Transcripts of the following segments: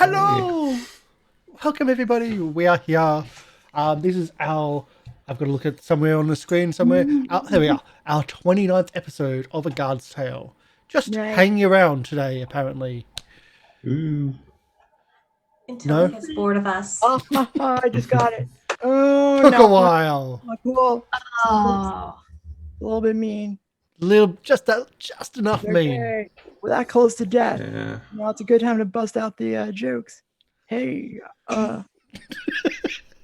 Hello! Welcome everybody. We are here. This is our, I've got to look at somewhere on the screen somewhere. There we are. Our 29th episode of A Guard's Tale. Just hanging around today, apparently. Ooh. Until it gets bored of us. Oh, I just got it. Oh, Took a while. Not cool. Oh. A little bit mean. Just enough mean. We're that close to death. Yeah. Well, it's a good time to bust out the jokes. Hey, I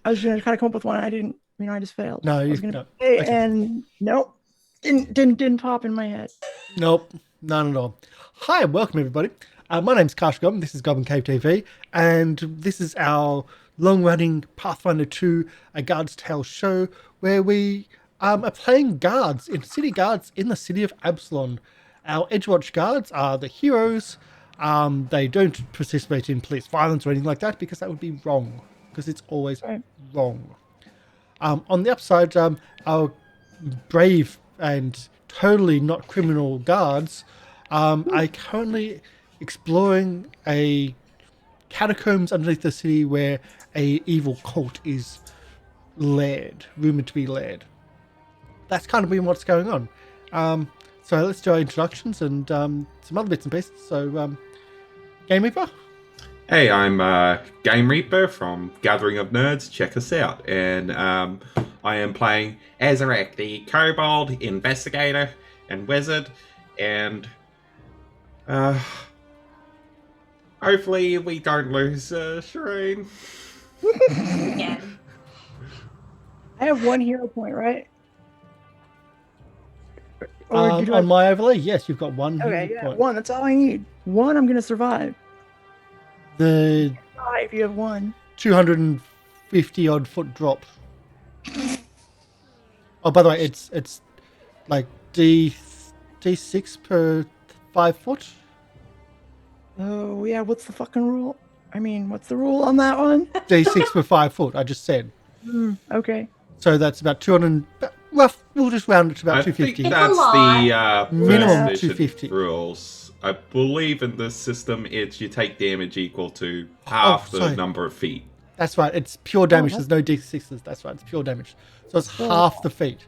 was gonna kind of come up with one. I didn't. I just failed. No, I you was gonna no. say, Okay. and nope, didn't pop in my head. Nope, none at all. Hi, welcome everybody. My name's Karsh the Goblin. This is Goblin Cave TV, and this is our long-running Pathfinder 2 A Guard's Tale show, where we are playing guards, city guards in the city of Absalon. Our Edgewatch guards are the heroes. They don't participate in police violence or anything like that, because that would be wrong, because it's always wrong. On the upside, our brave and totally not criminal guards are currently exploring a catacombs underneath the city where a evil cult is rumored to be led. That's kind of been what's going on. So let's do our introductions and some other bits and pieces. So, Game Reaper? Hey, I'm Game Reaper from Gathering of Nerds. Check us out. And I am playing Ezarek, the kobold investigator and wizard. And hopefully we don't lose Sherain. Again. I have one hero point, right? On my overlay, yes, you've got one. Okay, yeah, point. one. That's all I need. One, I'm gonna survive. The If you have one. 250 odd foot drop. Oh, by the way, it's like D6 per 5 foot. Oh yeah, what's the fucking rule? I mean, what's the rule on that one? D6 per 5 foot. I just said. Okay. So that's about 200. Rough. We'll just round it to about I 250. think that's the Minimum first edition 250 rules. I believe in this system, it's you take damage equal to half the number of feet. That's right. It's pure damage. There's no D6s. That's right. It's pure damage. So it's half the feet.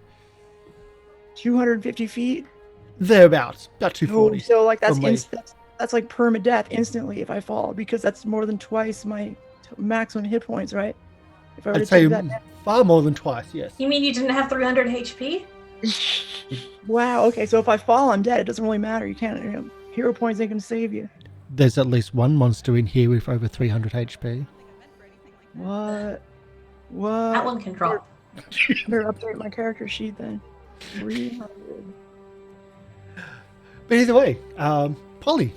250 feet. Thereabouts. About 240. So like that's from me. that's like permadeath instantly if I fall, because that's more than twice my maximum hit points, right? If I were I'd to say take that. far more than twice. Yes. You mean you didn't have 300 HP? Wow. Okay. So if I fall, I'm dead. It doesn't really matter. You can't. Hero points ain't gonna save you. There's at least one monster in here with over 300 HP. What? That one can drop. Better update my character sheet then. 300. But either way, Polly,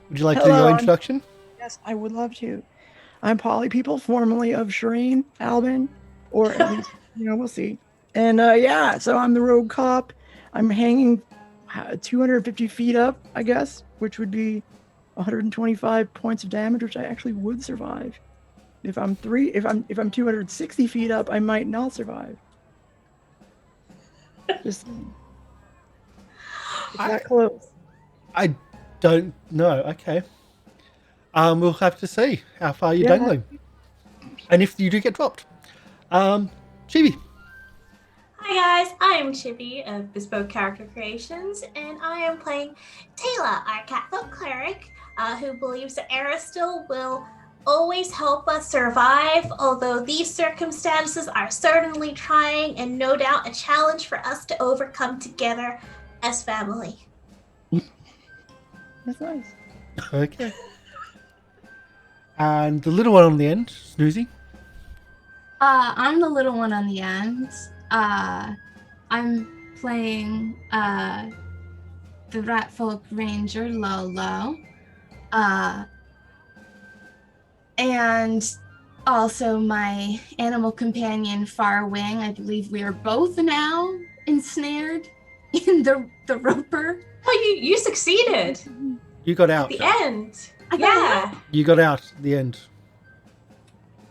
would you like to do Hello, your introduction? Yes, I would love to. I'm Polly People, formerly of Sherain, Alban, or at least, we'll see. And yeah, so I'm the rogue cop. I'm hanging 250 feet up, I guess, which would be 125 points of damage, which I actually would survive. If I'm 260 feet up, I might not survive. Just it's that close. I don't know. Okay. We'll have to see how far you're dangling. And if you do get dropped. Chibi. Hi guys, I am Chibi of Bespoke Character Creations, and I am playing Tayla, our Catholic cleric, who believes that Aristil will always help us survive, although these circumstances are certainly trying and no doubt a challenge for us to overcome together as family. That's nice. Okay. And the little one on the end, Snoozy. I'm the little one on the end. I'm playing the Ratfolk Ranger Lolo. And also my animal companion Farwing. I believe we are both now ensnared in the roper. Oh, you succeeded! You got out. At the end! I got Yeah! You got out at the end.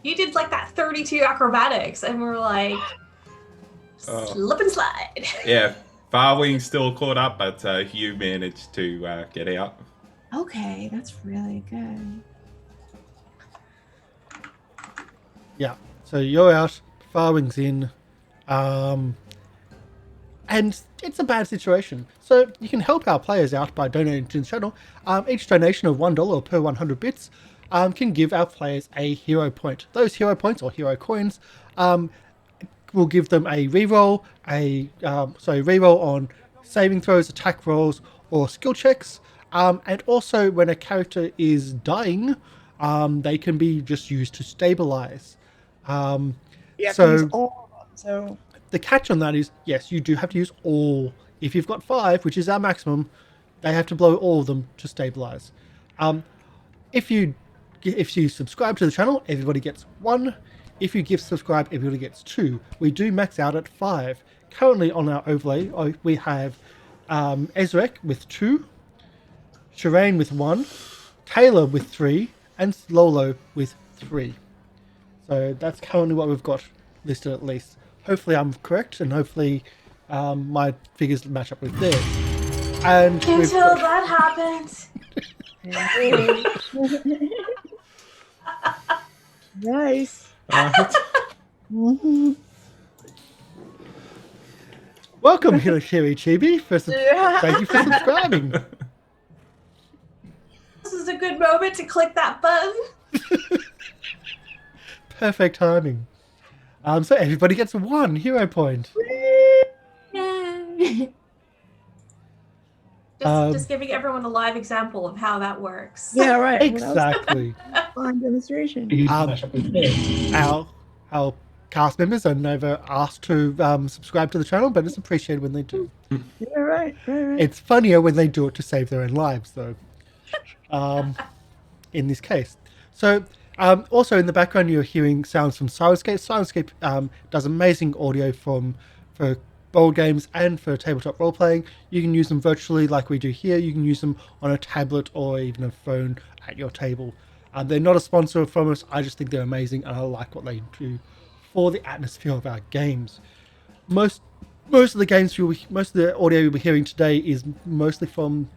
You did like that 32 acrobatics, and we're like, slip and slide. Yeah, Farwing's still caught up, but you managed to get out. Okay, that's really good. Yeah. So you're out, Farwing's in, and it's a bad situation. So you can help our players out by donating to the channel. Each donation of $1 per 100 bits can give our players a hero point. Those hero points or hero coins will give them a reroll, reroll on saving throws, attack rolls, or skill checks. And also, when a character is dying, they can be just used to stabilize. You have to So use all of them. So the catch on that is, yes, you do have to use all. If you've got 5, which is our maximum, they have to blow all of them to stabilize. If you subscribe to the channel, everybody gets 1. If you give subscribe, everybody gets 2. We do max out at 5. Currently on our overlay, we have Ezarek with 2, Sherain with 1, Tayla with 3, and Lolo with 3. So that's currently what we've got listed at least. Hopefully I'm correct, and hopefully my figures match up with theirs. And Until that happens. nice. Welcome, Hitokiri Chibi. Thank you for subscribing. This is a good moment to click that button. Perfect timing. So everybody gets 1 hero point. Yay. Just giving everyone a live example of how that works. Yeah, right. Exactly. Fun demonstration. Our cast members are never asked to subscribe to the channel, but it's appreciated when they do. Yeah, right. It's funnier when they do it to save their own lives, though. In this case. So, also in the background, you're hearing sounds from Syrinscape. Syrinscape does amazing audio for board games and for tabletop role playing. You can use them virtually like we do here. You can use them on a tablet or even a phone at your table. They're not a sponsor from us. I just think they're amazing, and I like what they do for the atmosphere of our games. Most of the audio you'll be hearing today is mostly from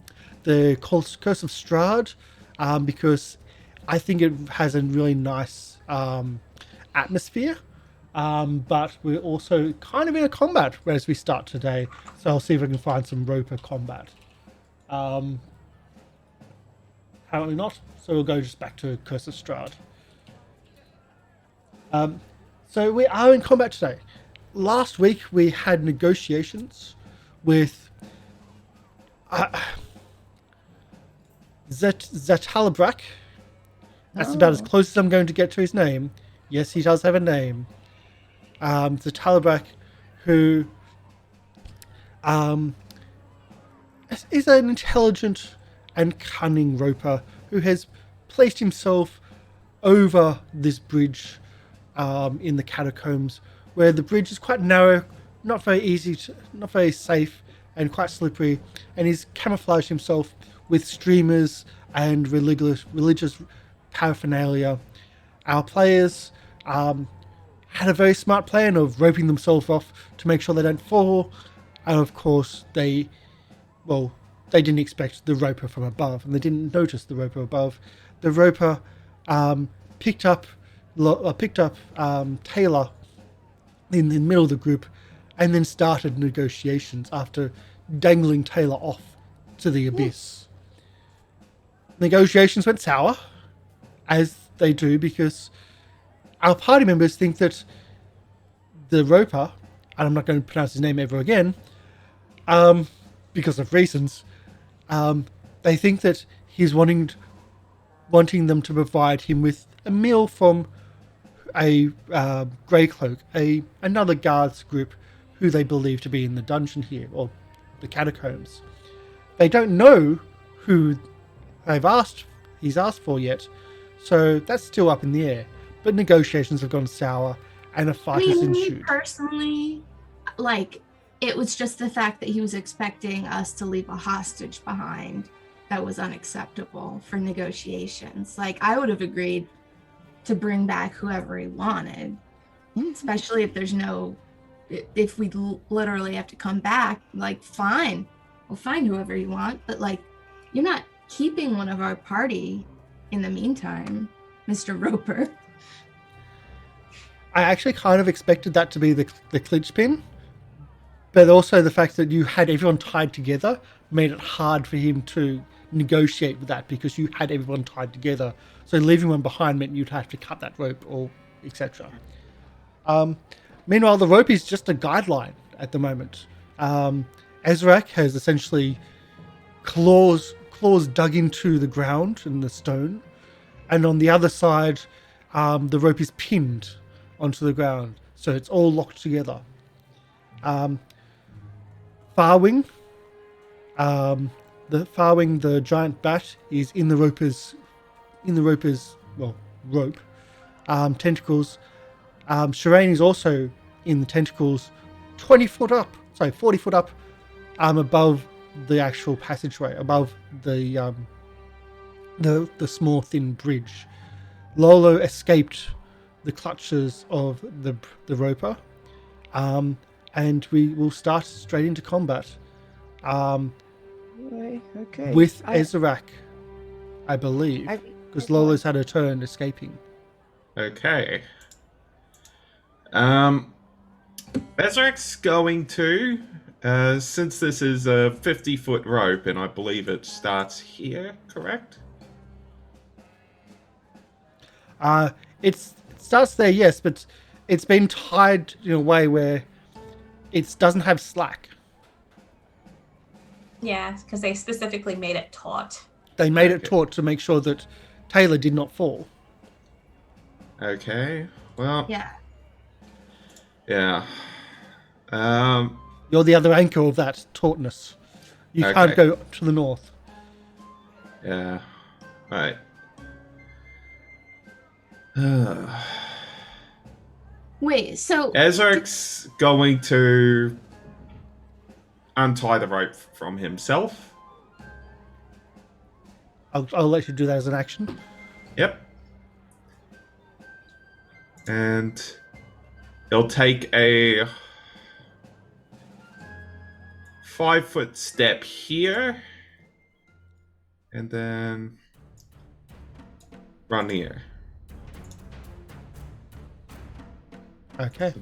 the Curse of Strahd, because I think it has a really nice atmosphere. But we're also kind of in a combat as we start today, so I'll see if I can find some Roper combat. Apparently not, so we'll go just back to Curse of Strahd. So we are in combat today. Last week we had negotiations with Zatalabrak. That's about as close as I'm going to get to his name. Yes, he does have a name. Zatalabrak, who is an intelligent and cunning roper who has placed himself over this bridge in the catacombs, where the bridge is quite narrow, not very safe, and quite slippery, and he's camouflaged himself with streamers and religious paraphernalia. Our players had a very smart plan of roping themselves off to make sure they don't fall, and of course they didn't expect the roper from above, and they didn't notice the roper above. The roper picked up Tayla in the middle of the group, and then started negotiations after dangling Tayla off to the abyss. Negotiations went sour, as they do, because our party members think that the roper, and I'm not going to pronounce his name ever again, because of reasons, they think that he's wanting them to provide him with a meal from a Grey Cloak, another guards group who they believe to be in the dungeon here, or the catacombs. They don't know who he's asked for yet, so that's still up in the air. But negotiations have gone sour, and a fight has ensued. Personally, it was just the fact that he was expecting us to leave a hostage behind that was unacceptable for negotiations. I would have agreed to bring back whoever he wanted, especially if we literally have to come back. Fine, we'll find whoever you want, but you're not keeping one of our party in the meantime, Mr. Roper. I actually kind of expected that to be the clinch pin, but also the fact that you had everyone tied together made it hard for him to negotiate with that because you had everyone tied together. So leaving one behind meant you'd have to cut that rope or etc. Meanwhile, the rope is just a guideline at the moment. Ezarek has essentially claws dug into the ground and the stone, and on the other side, the rope is pinned onto the ground, so it's all locked together. Farwing, the giant bat is in the roper's rope tentacles. Sherain is also in the tentacles, 40 foot up above the actual passageway, above the small thin bridge. Lolo escaped the clutches of the roper, and we will start straight into combat Okay. with Ezarek, I believe, because Lolo's had her turn escaping. Okay. Ezarek's going to, since this is a 50-foot rope, and I believe it starts here, correct? It starts there, yes, but it's been tied in a way where it doesn't have slack. Yeah, because they specifically made it taut. They made it taut to make sure that Tayla did not fall. Okay. Well. Yeah. Yeah. You're the other anchor of that tautness. You can't go to the north. Yeah. Right. Wait, so Ezarek's going to untie the rope from himself. I'll let you do that as an action. Yep. And he'll take a 5-foot step here. And then run here. Okay.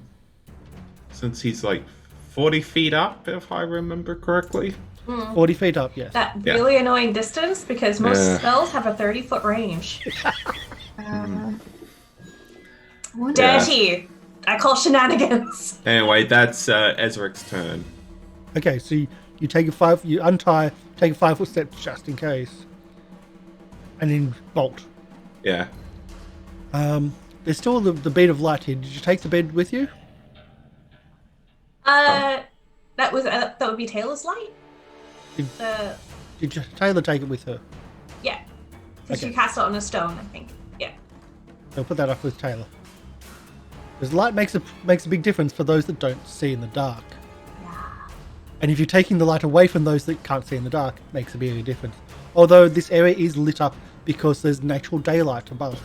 Since he's like 40 feet up, if I remember correctly. 40 feet up, yes. That really annoying distance because most spells have a 30-foot range. Dirty. I call shenanigans. Anyway, that's Ezarek's turn. Okay, so you take take a 5-foot step just in case, and then bolt. Yeah. There's still the bead of light here. Did you take the bead with you? That would be Tayla's light. Did Tayla take it with her? Yeah, because Okay. you cast it on a stone, I think. Yeah. I'll put that up with Tayla. Because light makes a big difference for those that don't see in the dark. Yeah. And if you're taking the light away from those that can't see in the dark, it makes a big difference. Although this area is lit up because there's natural daylight above.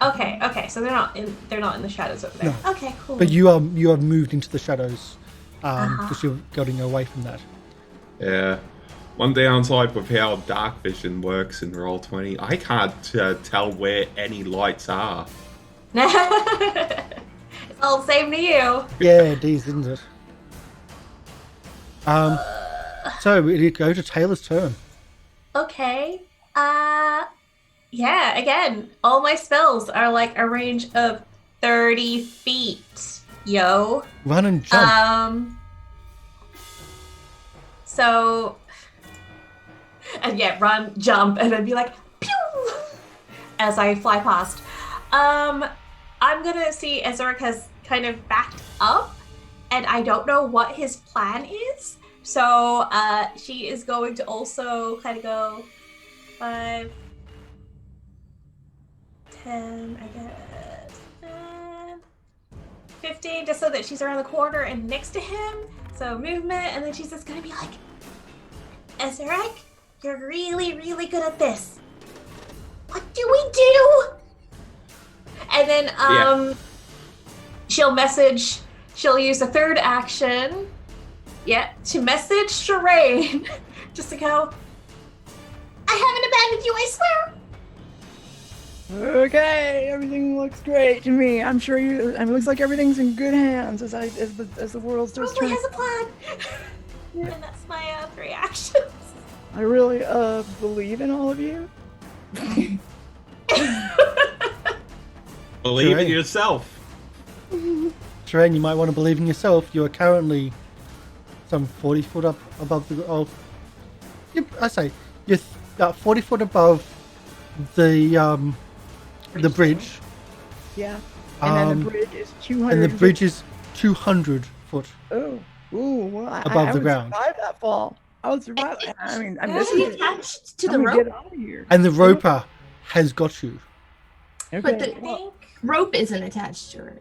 Okay. So they're not in the shadows over there. No. Okay, cool. But you have moved into the shadows because you're getting away from that. Yeah. One downside with how dark vision works in Roll20, I can't tell where any lights are. It's all the same to you. Yeah, it is, isn't it? So we go to Taylor's turn. Okay. Yeah, again, all my spells are like a range of 30 feet. Yo. Run and jump. So, and yeah, run, jump, and then be like, pew! As I fly past. I'm gonna see Ezarek has kind of backed up, and I don't know what his plan is. So, she is going to also kind of go 5, 10, I guess, 15, just so that she's around the corner and next to him. So movement, and then she's just gonna be like, Ezarek, you're really, really good at this. What do we do? And then she'll use a third action, to message Sherain, just to go, I haven't abandoned you, I swear. Okay, everything looks great to me. I'm sure you. I mean, it looks like everything's in good hands as the world starts Probably turning. has a plan. And that's my 3 actions. I really believe in all of you. Believe in Sherain. yourself. Sherain, you might want to believe in yourself. You are currently some 40 foot up above the. Oh, I say you're about 40 foot above the bridge, Yeah. And then Um, the bridge is 200. and the bridge is 200 foot. Oh, ooh, well, Above I the would ground. survive that fall. I would survive. I mean, I'm Is he missing it. attached to I'm the gonna rope? get out of here. And the roper has got you. Okay. But the I think. rope isn't attached to her.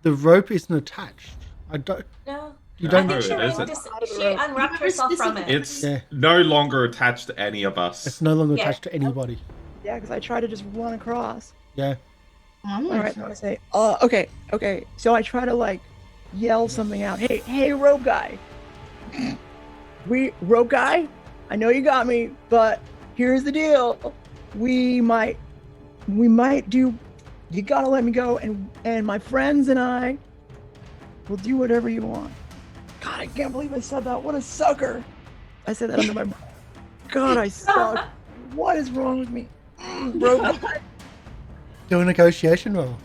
The rope isn't attached. I don't. No. You I don't. think No, it isn't. she unwrapped herself from it. It's Yeah. no longer attached to any of us. It's no longer Yeah. attached to anybody. Yeah, because I tried to just run across. Yeah. I'm All gonna right, I'm gonna say, okay. So I try to like yell something out. Hey, rope guy. Rope guy. I know you got me, but here's the deal. We might do. You gotta let me go, and my friends and I will do whatever you want. God, I can't believe I said that. What a sucker! I said that under my breath. God, I suck. What is wrong with me? Rope guy. Do a negotiation roll.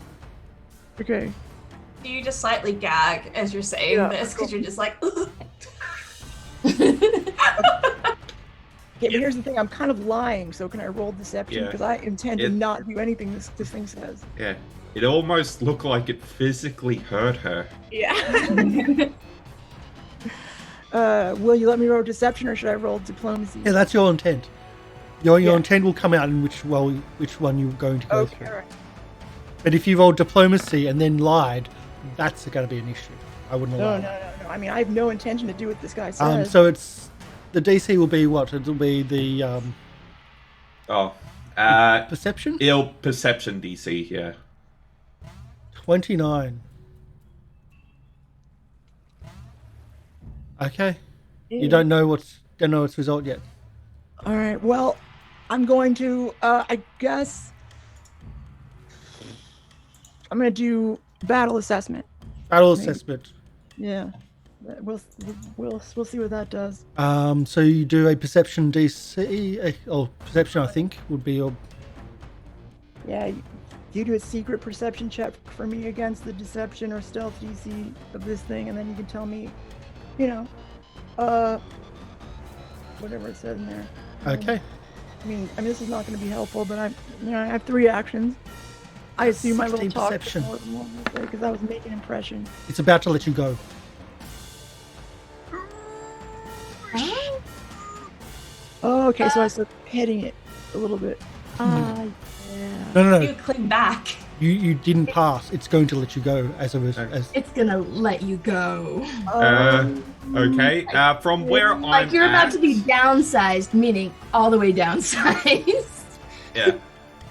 Okay. Do you just slightly gag as you're saying Yeah. this because you're just like, Yeah, but here's the thing. I'm kind of lying, so can I roll deception? Yeah. Because I intend to It- not do anything this thing says. Yeah. It almost looked like it physically hurt her. Yeah. Will you let me roll deception, or should I roll diplomacy? Yeah, that's your intent. Your Yeah. intent will come out in which one you're going to go Okay. through. All right. But if you rolled diplomacy and then lied, that's going to be an issue. I wouldn't No, allow no, that. no, no. I mean, I have no intention to do what this guy says. So it's the DC will be what? It'll be the perception. Ill perception DC, yeah. 29. Okay. You don't know its result yet. All right. Well, I'm going to. I guess I'm going to do battle assessment. Battle Maybe. assessment. Yeah. We'll see what that does. So you do a perception DC, or perception, I think, would be your. Yeah. You do a secret perception check for me against the deception or stealth DC of this thing, and then you can tell me, whatever it says in there. Okay. I mean, this is not going to be helpful, but I have 3 actions. I assume my little 16 talk perception. because I was making an impression. It's about to let you go. Oh, okay, so I start hitting it a little bit. Yeah. No. you cling back. You didn't pass. It's going to let you go as It's gonna let you go. Okay. From where Like I'm you're about at, to be downsized, meaning all the way downsized. Yeah.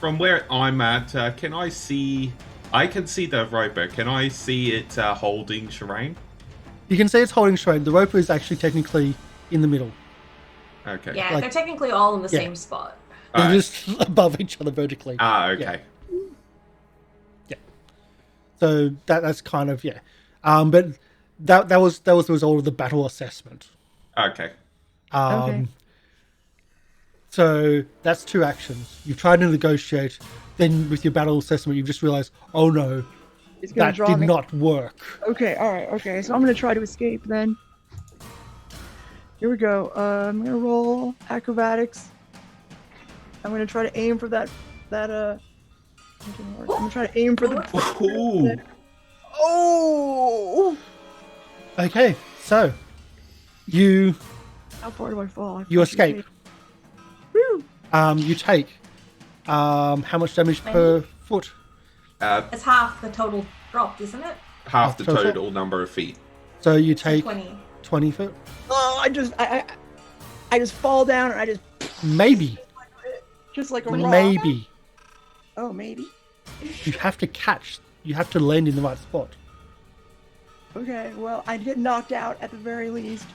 From where I'm at, can I see? I can see the roper. Can I see it holding Sherain? You can see it's holding straight. The roper is actually technically in the middle. Okay. Yeah, Like- they're technically all in the Yeah. same spot. They're Alright. just above each other vertically. Okay. So that's kind of but that was the result of the battle assessment. Okay. Okay. So that's 2 actions. You've tried to negotiate. Then with your battle assessment, you've just realized, oh no, It's gonna that draw did me. not work. Okay, all right, okay. So I'm gonna try to escape then. Here we go. I'm gonna roll acrobatics. I'm gonna try to aim for that. I'm gonna try to aim for the. Ooh. Oh! Okay, so you How far do I fall? I you fucking escape. Woo! You take how much damage per foot? It's half the total drop, isn't it? Half the Total. total number of feet. So you So take 20. 20 foot, Oh, I just fall down and I maybe, just like a rock. maybe. Oh, maybe. You have to catch. You have to land in the right spot. Okay, well, I get knocked out at the very least.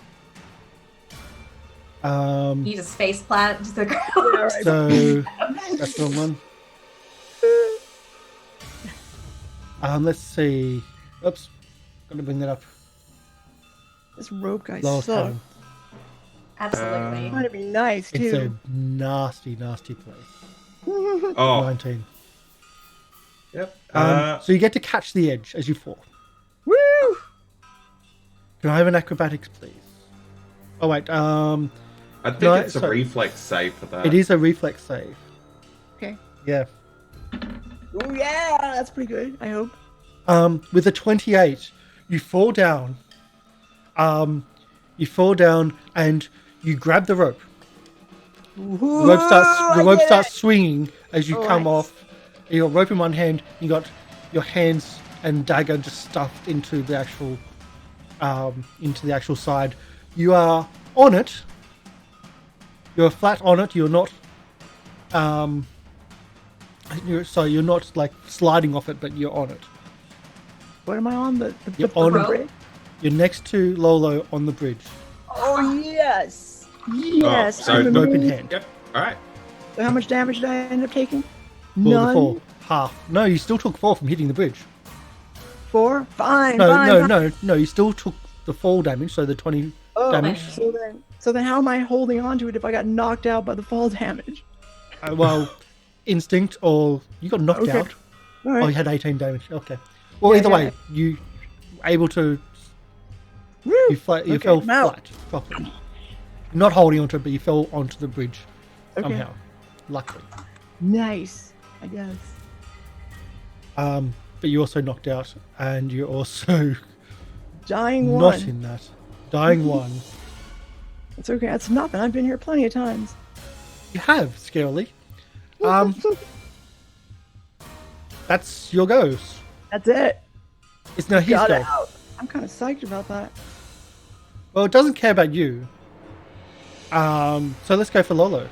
You just face plant to the ground. Yeah, right. So that's the wrong one. Let's see. Oops, got to bring that up. This rope guy Lolo's sucks. turn. Absolutely. Trying to be nice It's a too. nasty place. Oh, 19. yep. So you get to catch the edge as you fall. Woo! Can I have an acrobatics, please? Oh wait. I think no, it's a sorry. reflex save for that. It is a reflex save. Okay. Yeah. Oh yeah, that's pretty good. I hope. With a 28, you fall down. You fall down and you grab the rope. The rope starts swinging as you come Alright. off. You got rope in one hand. You got your hands and dagger just stuffed into the actual side. You are on it. You're flat on it. You're not. You're not like sliding off it, but you're on it. What am I on? The You're on rope? bridge? You're next to Lolo on the bridge. Oh yes, yes. so I'm Rope in amazed. hand. Yep. All right. So how much damage did I end up taking? For the None. fall. Half. No, you still took 4 from hitting the bridge. 4. Fine. No, fine, fine. no. You still took the fall damage, so the 20 Oh, damage. So then, how am I holding on to it if I got knocked out by the fall damage? Well, instinct or you got knocked Okay. out. All Oh, right. you had 18 damage. Okay. Well, Yeah, either yeah. way, you able to Woo! you Okay, fell I'm out. flat properly. Not holding onto it, but you fell onto the bridge Okay. somehow. Luckily. Nice. I guess. But you also knocked out, and you're also Dying not one. in that. Dying one. It's okay. That's nothing. I've been here plenty of times. You have, scarily. That's your goes. That's it. It's now his Got go. it out. I'm kind of psyched about that. Well, it doesn't care about you. So let's go for Lolo.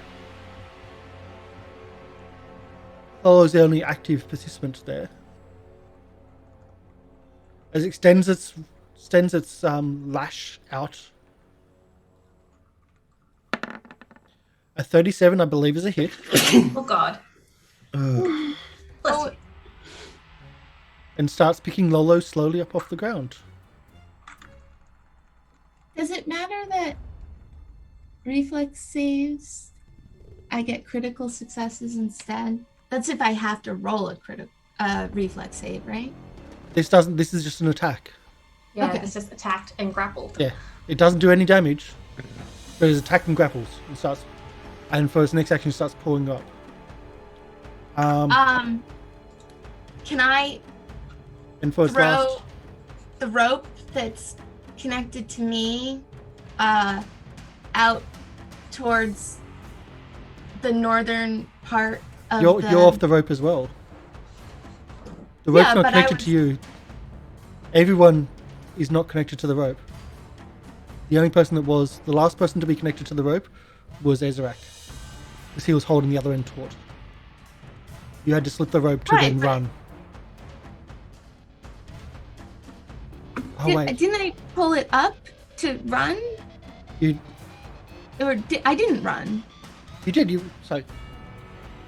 Lolo's the only active participant there. As it extends its lash out. A 37, I believe, is a hit. Oh God. Bless Oh, you. And starts picking Lolo slowly up off the ground. does it matter that reflex saves, I get critical successes instead? That's if I have to roll a reflex save, right? This doesn't. This is just an attack. Yeah, Okay. it's just attacked and grappled. Yeah, it doesn't do any damage. But it's attack and grapples. It starts, and for its next action, it starts pulling up. Can I And for its throw last, the rope that's connected to me out towards the northern part of you're off the rope as well. The rope's Yeah, not but I connected to you. Everyone is not connected to the rope. The only person that was the last person to be connected to the rope was Ezarek, because he was holding the other end taut. You had to slip the rope to Right, then but- run. Oh wait, Didn't I pull it up to run? you I didn't run. You did.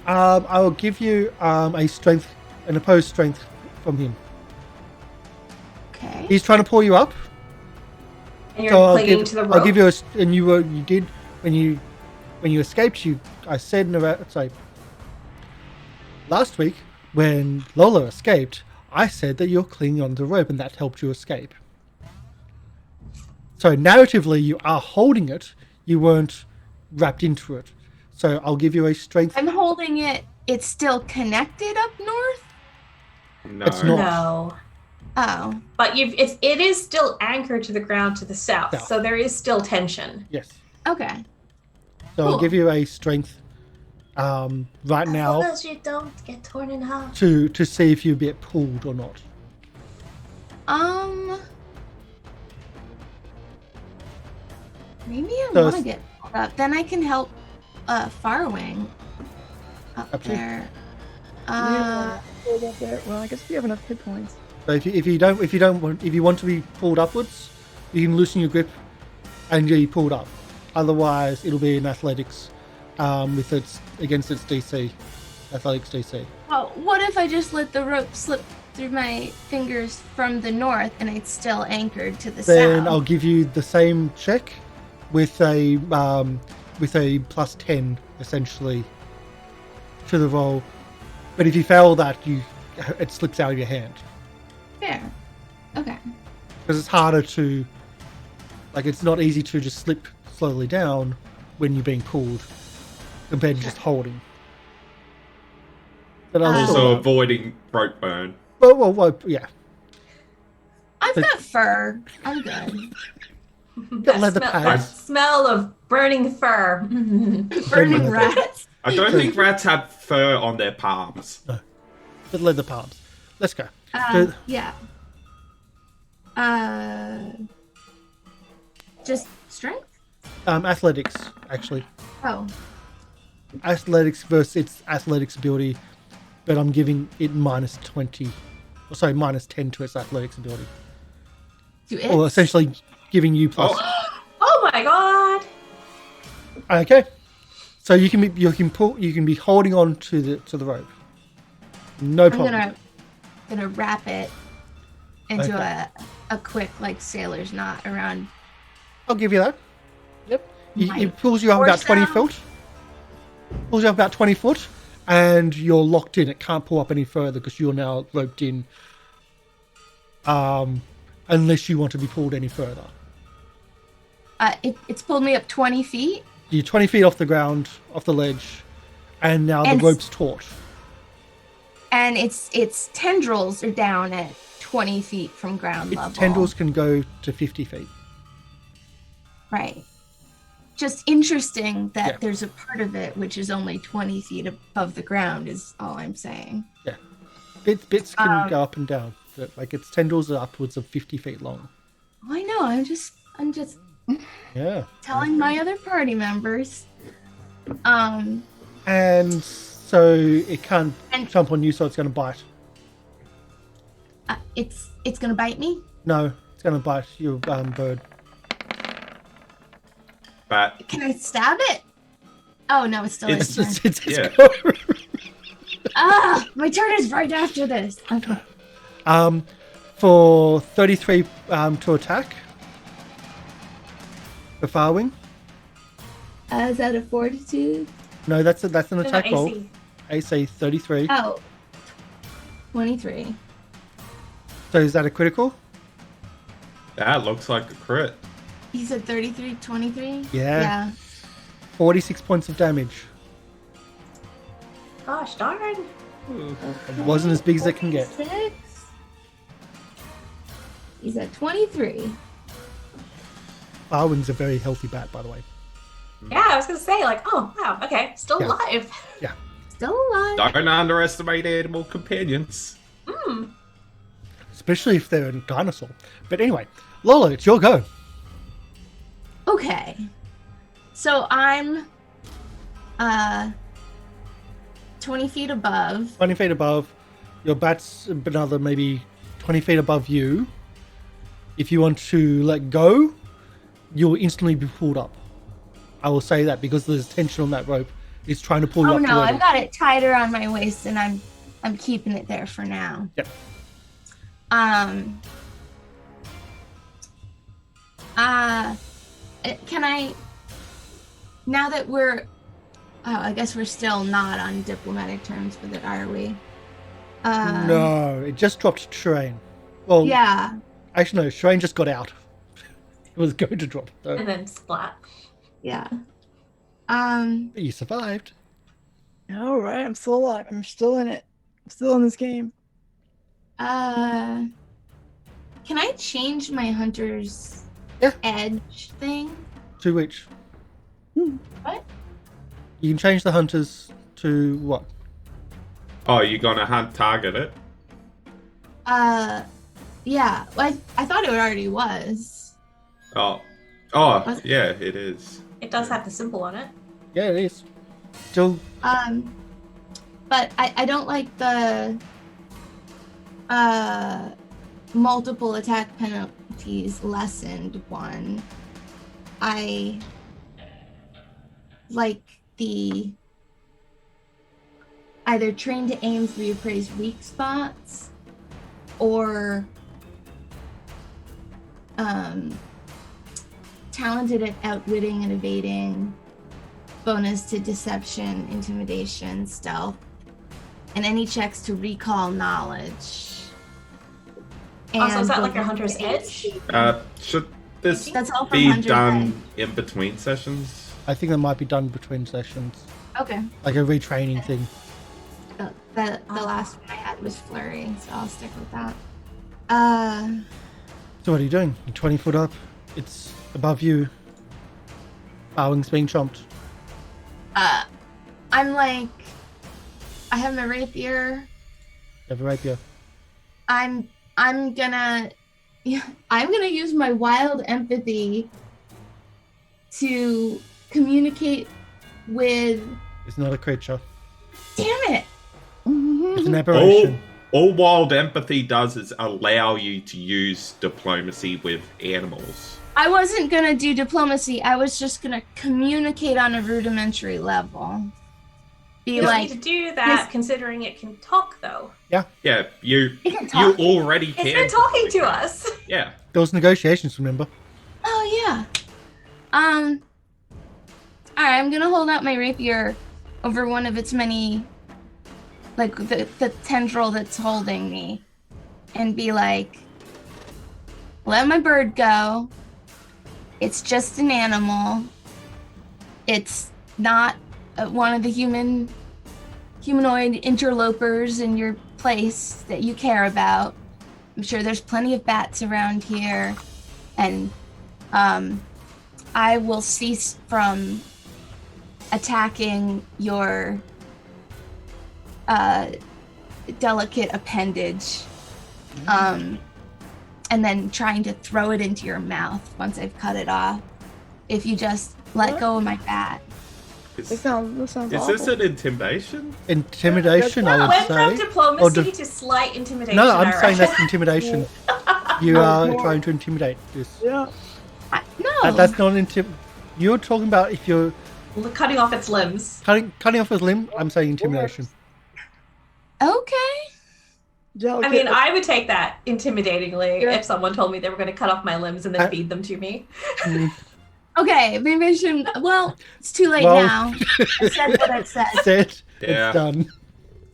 I will give you a strength, an opposed strength from him. Okay. He's trying to pull you up. And you're So I'll clinging give, to the rope. I'll give you and you did when you escaped. I said last week when Lolo escaped, I said that you're clinging on the rope and that helped you escape. So narratively, you are holding it. You weren't wrapped into it. So I'll give you a strength. I'm holding it. It's still connected up north? No. It's not. No. Oh. But it is still anchored to the ground to the south, South. so there is still tension. Yes. Okay. So I'll Cool. give you a strength right now As long as you don't get torn in half. to see if you get pulled or not. Maybe I So want to it's- get pulled up. Then I can help Farwing up Up to you. there. Yeah. Hold up there. Well, I guess we have enough hit points. So if you want to be pulled upwards, you can loosen your grip and get pulled up. Otherwise, it'll be in athletics against its DC, athletics DC. Well, what if I just let the rope slip through my fingers from the north, and it's still anchored to the Then south. I'll give you the same check with a plus 10 essentially to the roll. But if you fail that, it slips out of your hand Fair. Okay. because it's harder to, like, it's not easy to just slip slowly down when you're being pulled compared to just holding. But I'll Also still, avoiding rope burn. well, yeah. I've got fur. I'm good. Got leather smell, pads. smell of burning fur. Burning rats. I don't think rats have fur on their palms. But leather palms. Let's go. Yeah. Just strength? Athletics, actually. Oh. Athletics versus its athletics ability, but I'm giving it minus 20. Oh, sorry, minus 10 to its athletics ability. Do it? Or essentially giving you plus. Oh my god! Okay. So you can be holding on to the rope. No I'm problem. gonna wrap it into Okay. a quick like sailor's knot around. I'll give you that. Yep. My It pulls you up about 20 torso. foot. Pulls you up about 20 foot, and you're locked in. It can't pull up any further because you're now roped in. Unless you want to be pulled any further. It's pulled me up 20 feet. You're 20 feet off the ground, off the ledge, and now And the rope's taut. And its tendrils are down at 20 feet from ground level. Its tendrils can go to 50 feet. Right. Just interesting that Yeah. there's a part of it which is only 20 feet above the ground is all I'm saying. Yeah. Bits can go up and down. But, like, its tendrils are upwards of 50 feet long. I know, I'm just Yeah. telling my other party members. And so it can't And- jump on you, so it's going to bite. It's gonna bite me? No, it's going to bite your bird. But Can I stab it? Oh no, it's still It's- its turn. It's Yeah. My turn is right after this. Okay. For 33 to attack. The far wing. Is that a fortitude? No, that's an No, attack roll. AC. AC 33. Oh. 23. So is that a critical? that looks like a crit. You said 33, 23? Yeah. Yeah. 46 points of damage. Gosh darn. It wasn't as big as it can get. 6. He's at 23. Far wing's a very healthy bat, by the way. Yeah, I was gonna say, like, oh wow, okay, still Yeah. alive. Still alive. Don't underestimate animal companions. Mm. Especially if they're a dinosaur. But anyway, Lolo, it's your go. Okay. So I'm 20 feet above. 20 feet above. Your bat's another maybe 20 feet above you. If you want to let go, you'll instantly be pulled up. I will say that because there's tension on that rope. It's trying to pull you Oh up. no, toward I've it. got it tighter on my waist and I'm keeping it there for now. Yep. Can I, now that I guess we're still not on diplomatic terms with it, are we? No, it just dropped Sherain. Well, Yeah. actually, no, Sherain just got out. It was going to drop, though. And then splat. Yeah. But you survived. All right, I'm still alive. I'm still in it. I'm still in this game. Can I change my hunter's Yeah. edge thing? To which? What? You can change the hunters to what? Oh, you're gonna hunt target it? Yeah. Well, I thought it already was. Oh, Was it? yeah, it is. It does have the symbol on it. Yeah, it is. Still, But I don't like the multiple attack penalties lessened one. I like the either train to aim for your prey's weak spots or talented at outwitting and evading, bonus to deception, intimidation, stealth, and any checks to recall knowledge. Also, is that And like your bonus hunter's to edge? Should this That's all from be 100 done in between sessions? I think that might be done between sessions, Okay. like a retraining thing. The last one I had was flurry, so I'll stick with that. So what are you doing? You're 20 foot up. It's above you. Bowling's being chomped. I'm like, I have my rapier. You have a rapier. I'm gonna use my wild empathy to communicate with. It's not a creature. Damn it! It's an aberration. All wild empathy does is allow you to use diplomacy with animals. I wasn't gonna do diplomacy. I was just gonna communicate on a rudimentary level. Be You don't like, need to do that, considering it can talk, though. Yeah, you can talk. already It's can. been talking to us. Yeah. There was negotiations, remember? oh yeah. Alright, I'm gonna hold out my rapier over one of its many, like the tendril that's holding me, and be like, let my bird go. It's just an animal. It's not one of the humanoid interlopers in your place that you care about. I'm sure there's plenty of bats around here, and I will cease from attacking your delicate appendage, and then trying to throw it into your mouth once I've cut it off. If you just let go of my bat. That sounds Is awful. this an intimidation? Intimidation, I Went would from say. diplomacy to slight intimidation. No, I'm I saying reckon. that's intimidation. You are trying to intimidate this. Yeah. No. That's not You're talking about if you're Cutting off its limbs. cutting off his limb. I'm saying intimidation. Okay. I mean, I would take that intimidatingly You're- if someone told me they were going to cut off my limbs and then feed them to me. Okay, maybe I shouldn't. Well, it's too late Well- now. I said what I said. Said Yeah. it's done.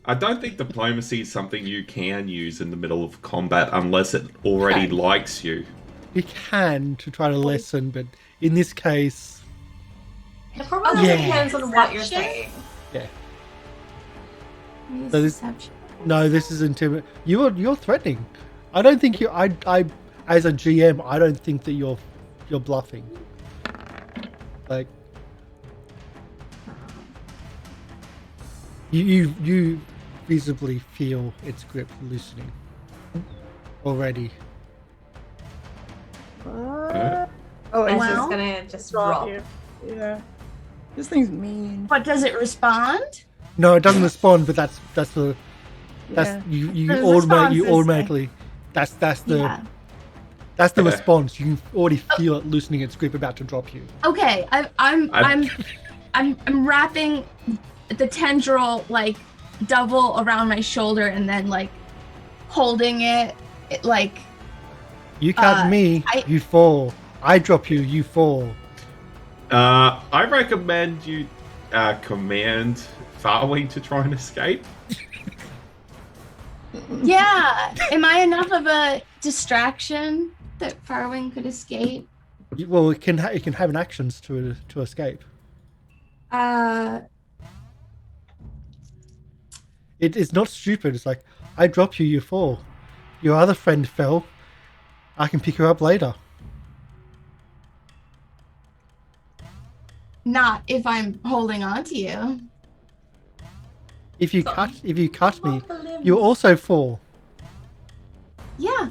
I don't think diplomacy is something you can use in the middle of combat unless it already likes you. You can to try to lessen, but in this case, It probably Yeah. depends on what you're saying. yeah. Use So this- deception. No, this is intimidate. You're threatening. I don't think you. I as a GM, I don't think that you're bluffing. Like you visibly feel its grip loosening already. Uh, Oh, And it's it's Well- going to just drop drop. you. Yeah. This thing's mean. What, does it respond? No, it doesn't respond, but that's the Yeah. you The response is automatically that's the Yeah. that's the Yeah. response. You already feel it loosening its grip, about to drop you. Okay, I'm wrapping the tendril like double around my shoulder and then like holding it like You cut me, you fall. I drop you, you fall. I recommend you command Farwing to try and escape. yeah. Am I enough of a distraction that Farwing could escape? Well, it can have an actions to escape. It's not stupid. It's like, I drop you, you fall. Your other friend fell. I can pick her up later. Not if I'm holding on to you. If you cut me, Drop the limbs. you also fall. Yeah.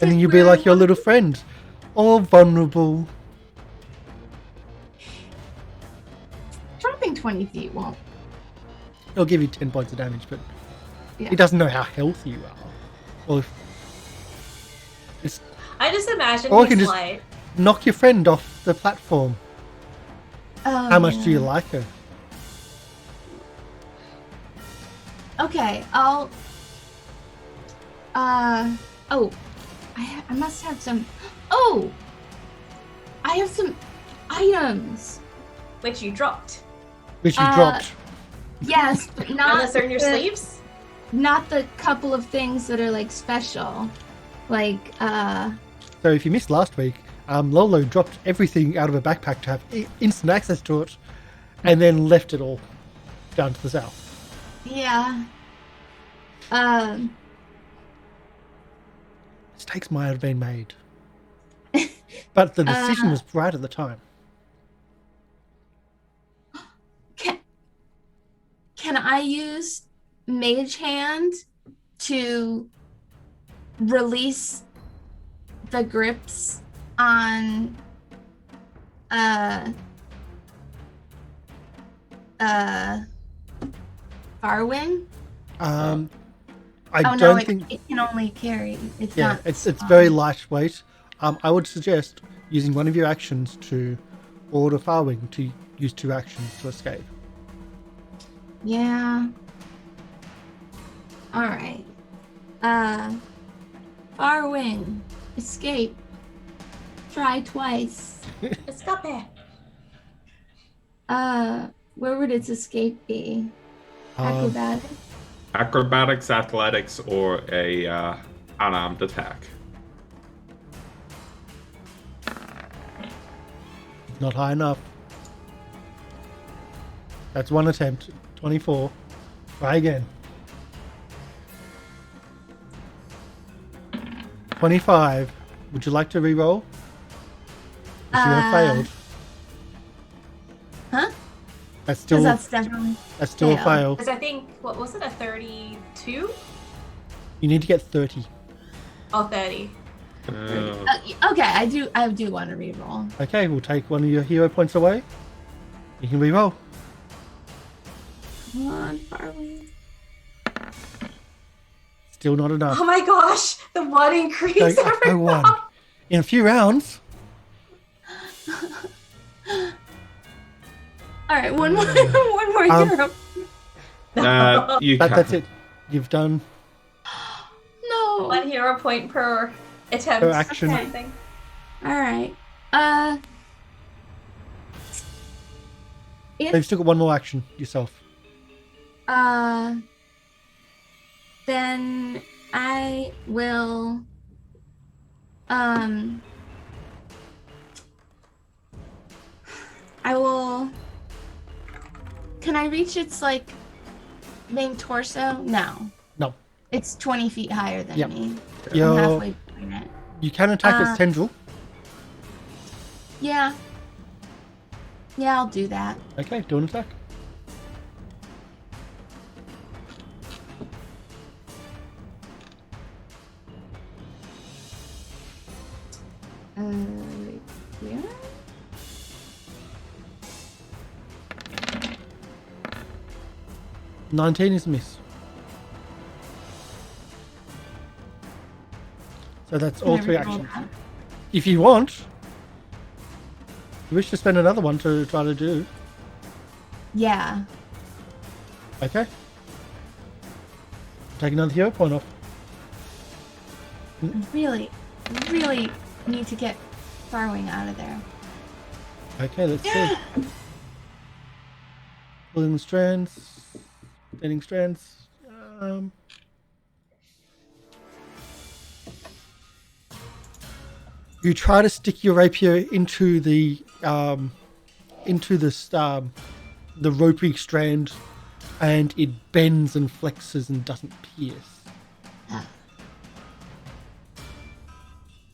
And then you'll be like your little friend. All vulnerable. Dropping 20 feet won't. It'll give you 10 points of damage, but Yeah. he doesn't know how healthy you are. Well, I just imagine Or I he's can just- like, knock your friend off the platform. How much do you yeah. like her? Okay, I'll Oh, I must have some. Oh, I have some items. Which you dropped. Which you dropped. Yes, but not Unless they're in your the- sleeves? Not the couple of things that are like special, like So if you missed last week, Lolo dropped everything out of her backpack to have instant access to it, and then left it all down to the south. yeah. Mistakes might have been made, but the decision was right at the time. Can I use Mage Hand to release the grips on Farwing? I Oh no, don't think. it can only carry. It's Yeah, not. it's very lightweight. I would suggest using one of your actions to order Farwing to use 2 actions to escape. Yeah. All right. Farwing, escape. Try twice. Escape. Where would its escape be? Acrobatics. Acrobatics, athletics, or a unarmed attack. Not high enough. That's one attempt. 24. Try again. 25. Would you like to re-roll? If you have failed. Huh? That's still Because that's definitely. a fail. fail. Because I think, what was it, a 32? You need to get 30. Oh, 30. Okay, I do want to reroll. Okay, we'll take one of your hero points away. You can re-roll. Come on, Farwing. Still not enough. Oh my gosh, the one increase Go every one. round. In a few rounds. All right, one more hero. You That's it. You've done No. 1 hero point per attempt. Per action. kind of thing. All right. You've still got one more action yourself. Then I will. I will. Can I reach its like main torso? No. No. It's 20 feet higher than Yep. me. I'm You're, halfway between it. you can attack its tendril. Yeah. Yeah, I'll do that. Okay, do an attack. Yeah. – 19 is a miss. So that's all Can I 3 reroll actions. that? If you want, if you wish to spend another one to try to do. Yeah. Okay. Take another hero point off. Really need to get Farwing out of there. Okay, let's see. Pulling strands. Getting strands. You try to stick your rapier into the ropey strand, and it bends and flexes and doesn't pierce.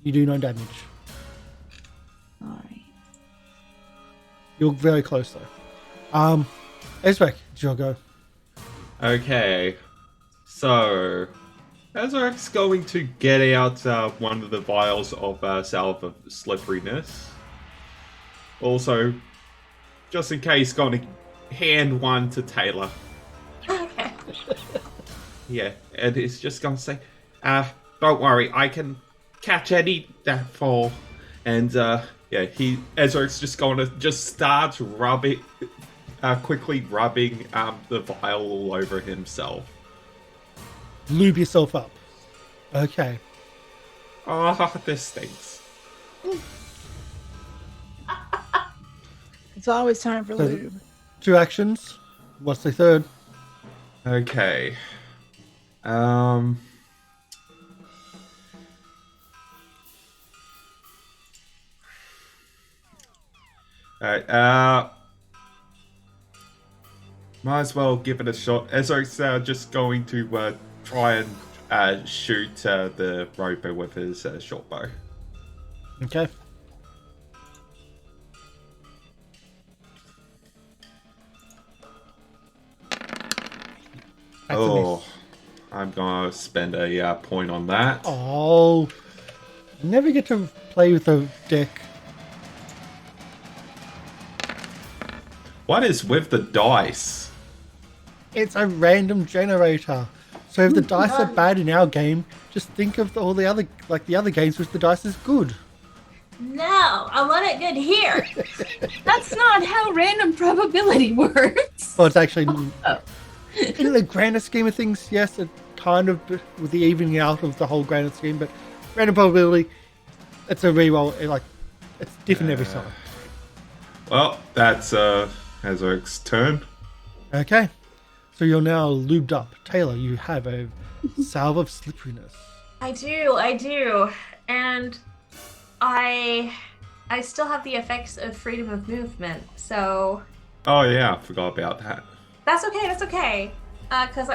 You do no damage. Alright. You're very close though. Ezarek, it's your go. Okay, so Ezarek's going to get out one of the vials of salve of slipperiness. Also, just in case, going to hand one to Tayla. Okay. Yeah, and it's just going to say, don't worry, I can catch any that fall. And Ezarek's just going to just start quickly rubbing the vial all over himself. Lube yourself up. Okay. Oh, this stinks. It's always time for So- lube. 2 actions. What's the third? Okay. Alright, might as well give it a shot. Ezarek's just going to try and shoot the roper with his short bow. Okay. That's a Oh, miss. I'm gonna spend a point on that. Oh. You never get to play with the deck. What is with the dice? It's a random generator. So if the dice are bad in our game, just think of all the other games which the dice is good. No, I want it good here. That's not how random probability works. Well, it's actually Oh. in the grander scheme of things, yes, it kind of with the evening out of the whole grander scheme, but random probability, it's a reroll. It's different every time. Well, that's Ezarek's turn. Okay, so you're now lubed up. Taylor, you have a salve of slipperiness. I do. And I still have the effects of freedom of movement, so Oh yeah, I forgot about that. that's okay. Cause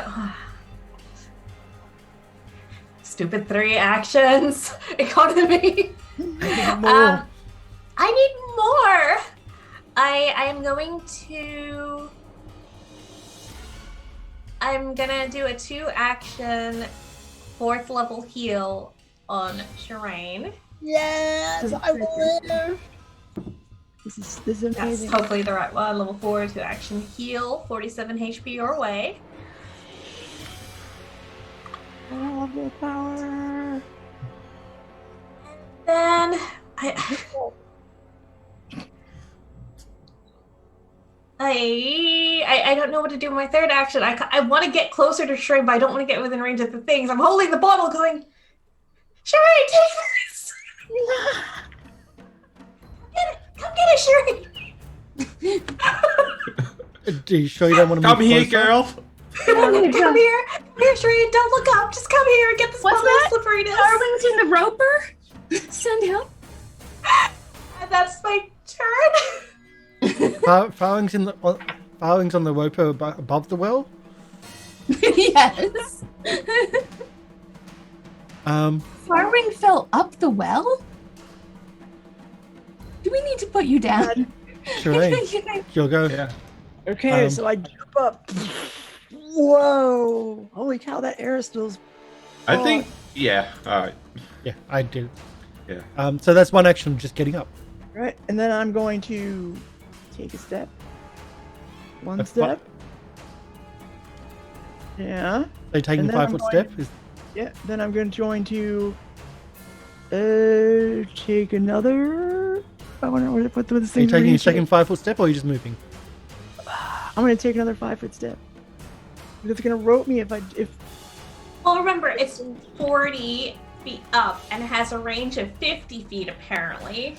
stupid 3 actions economy. More. I need more. I'm gonna do a 2-action 4th level heal on Sherain. Yes, I will live. This is That's amazing. hopefully the right one. Level 4 2-action heal, 47 HP your way. I love the power. Then I don't know what to do with my 3rd action. I want to get closer to Sherain, but I don't want to get within range of the things. I'm holding the bottle going, Sherain, take this! Come get it, Sherain! Do you sure you don't want to Come move here, closer? girl. Come here, Sherain, don't look up. Just come here and get this What's bottle that? of slipperiness. Arlington the Roper? Send help? And that's my turn. Farling's on the roper above the well. Yes. Farwing fell up the well? Do we need to put you down? Sherain, you'll go. Yeah. Okay, so I jump up. Whoa! Holy cow, that Aristotle's. I think. Yeah. All right. Yeah, I did. Yeah. So that's 1 action, just getting up. Right, and then I'm going to take a step. One That's step. Yeah. So you're taking And the then I'm 5-foot going step. Yeah. Then I'm going to take another. I wonder what this Are you thing. taking your second 5-foot step, or are you just moving? I'm going to take another 5-foot step. Because it's going to rope me if. Well, remember, it's 40 feet up and it has a range of 50 feet apparently.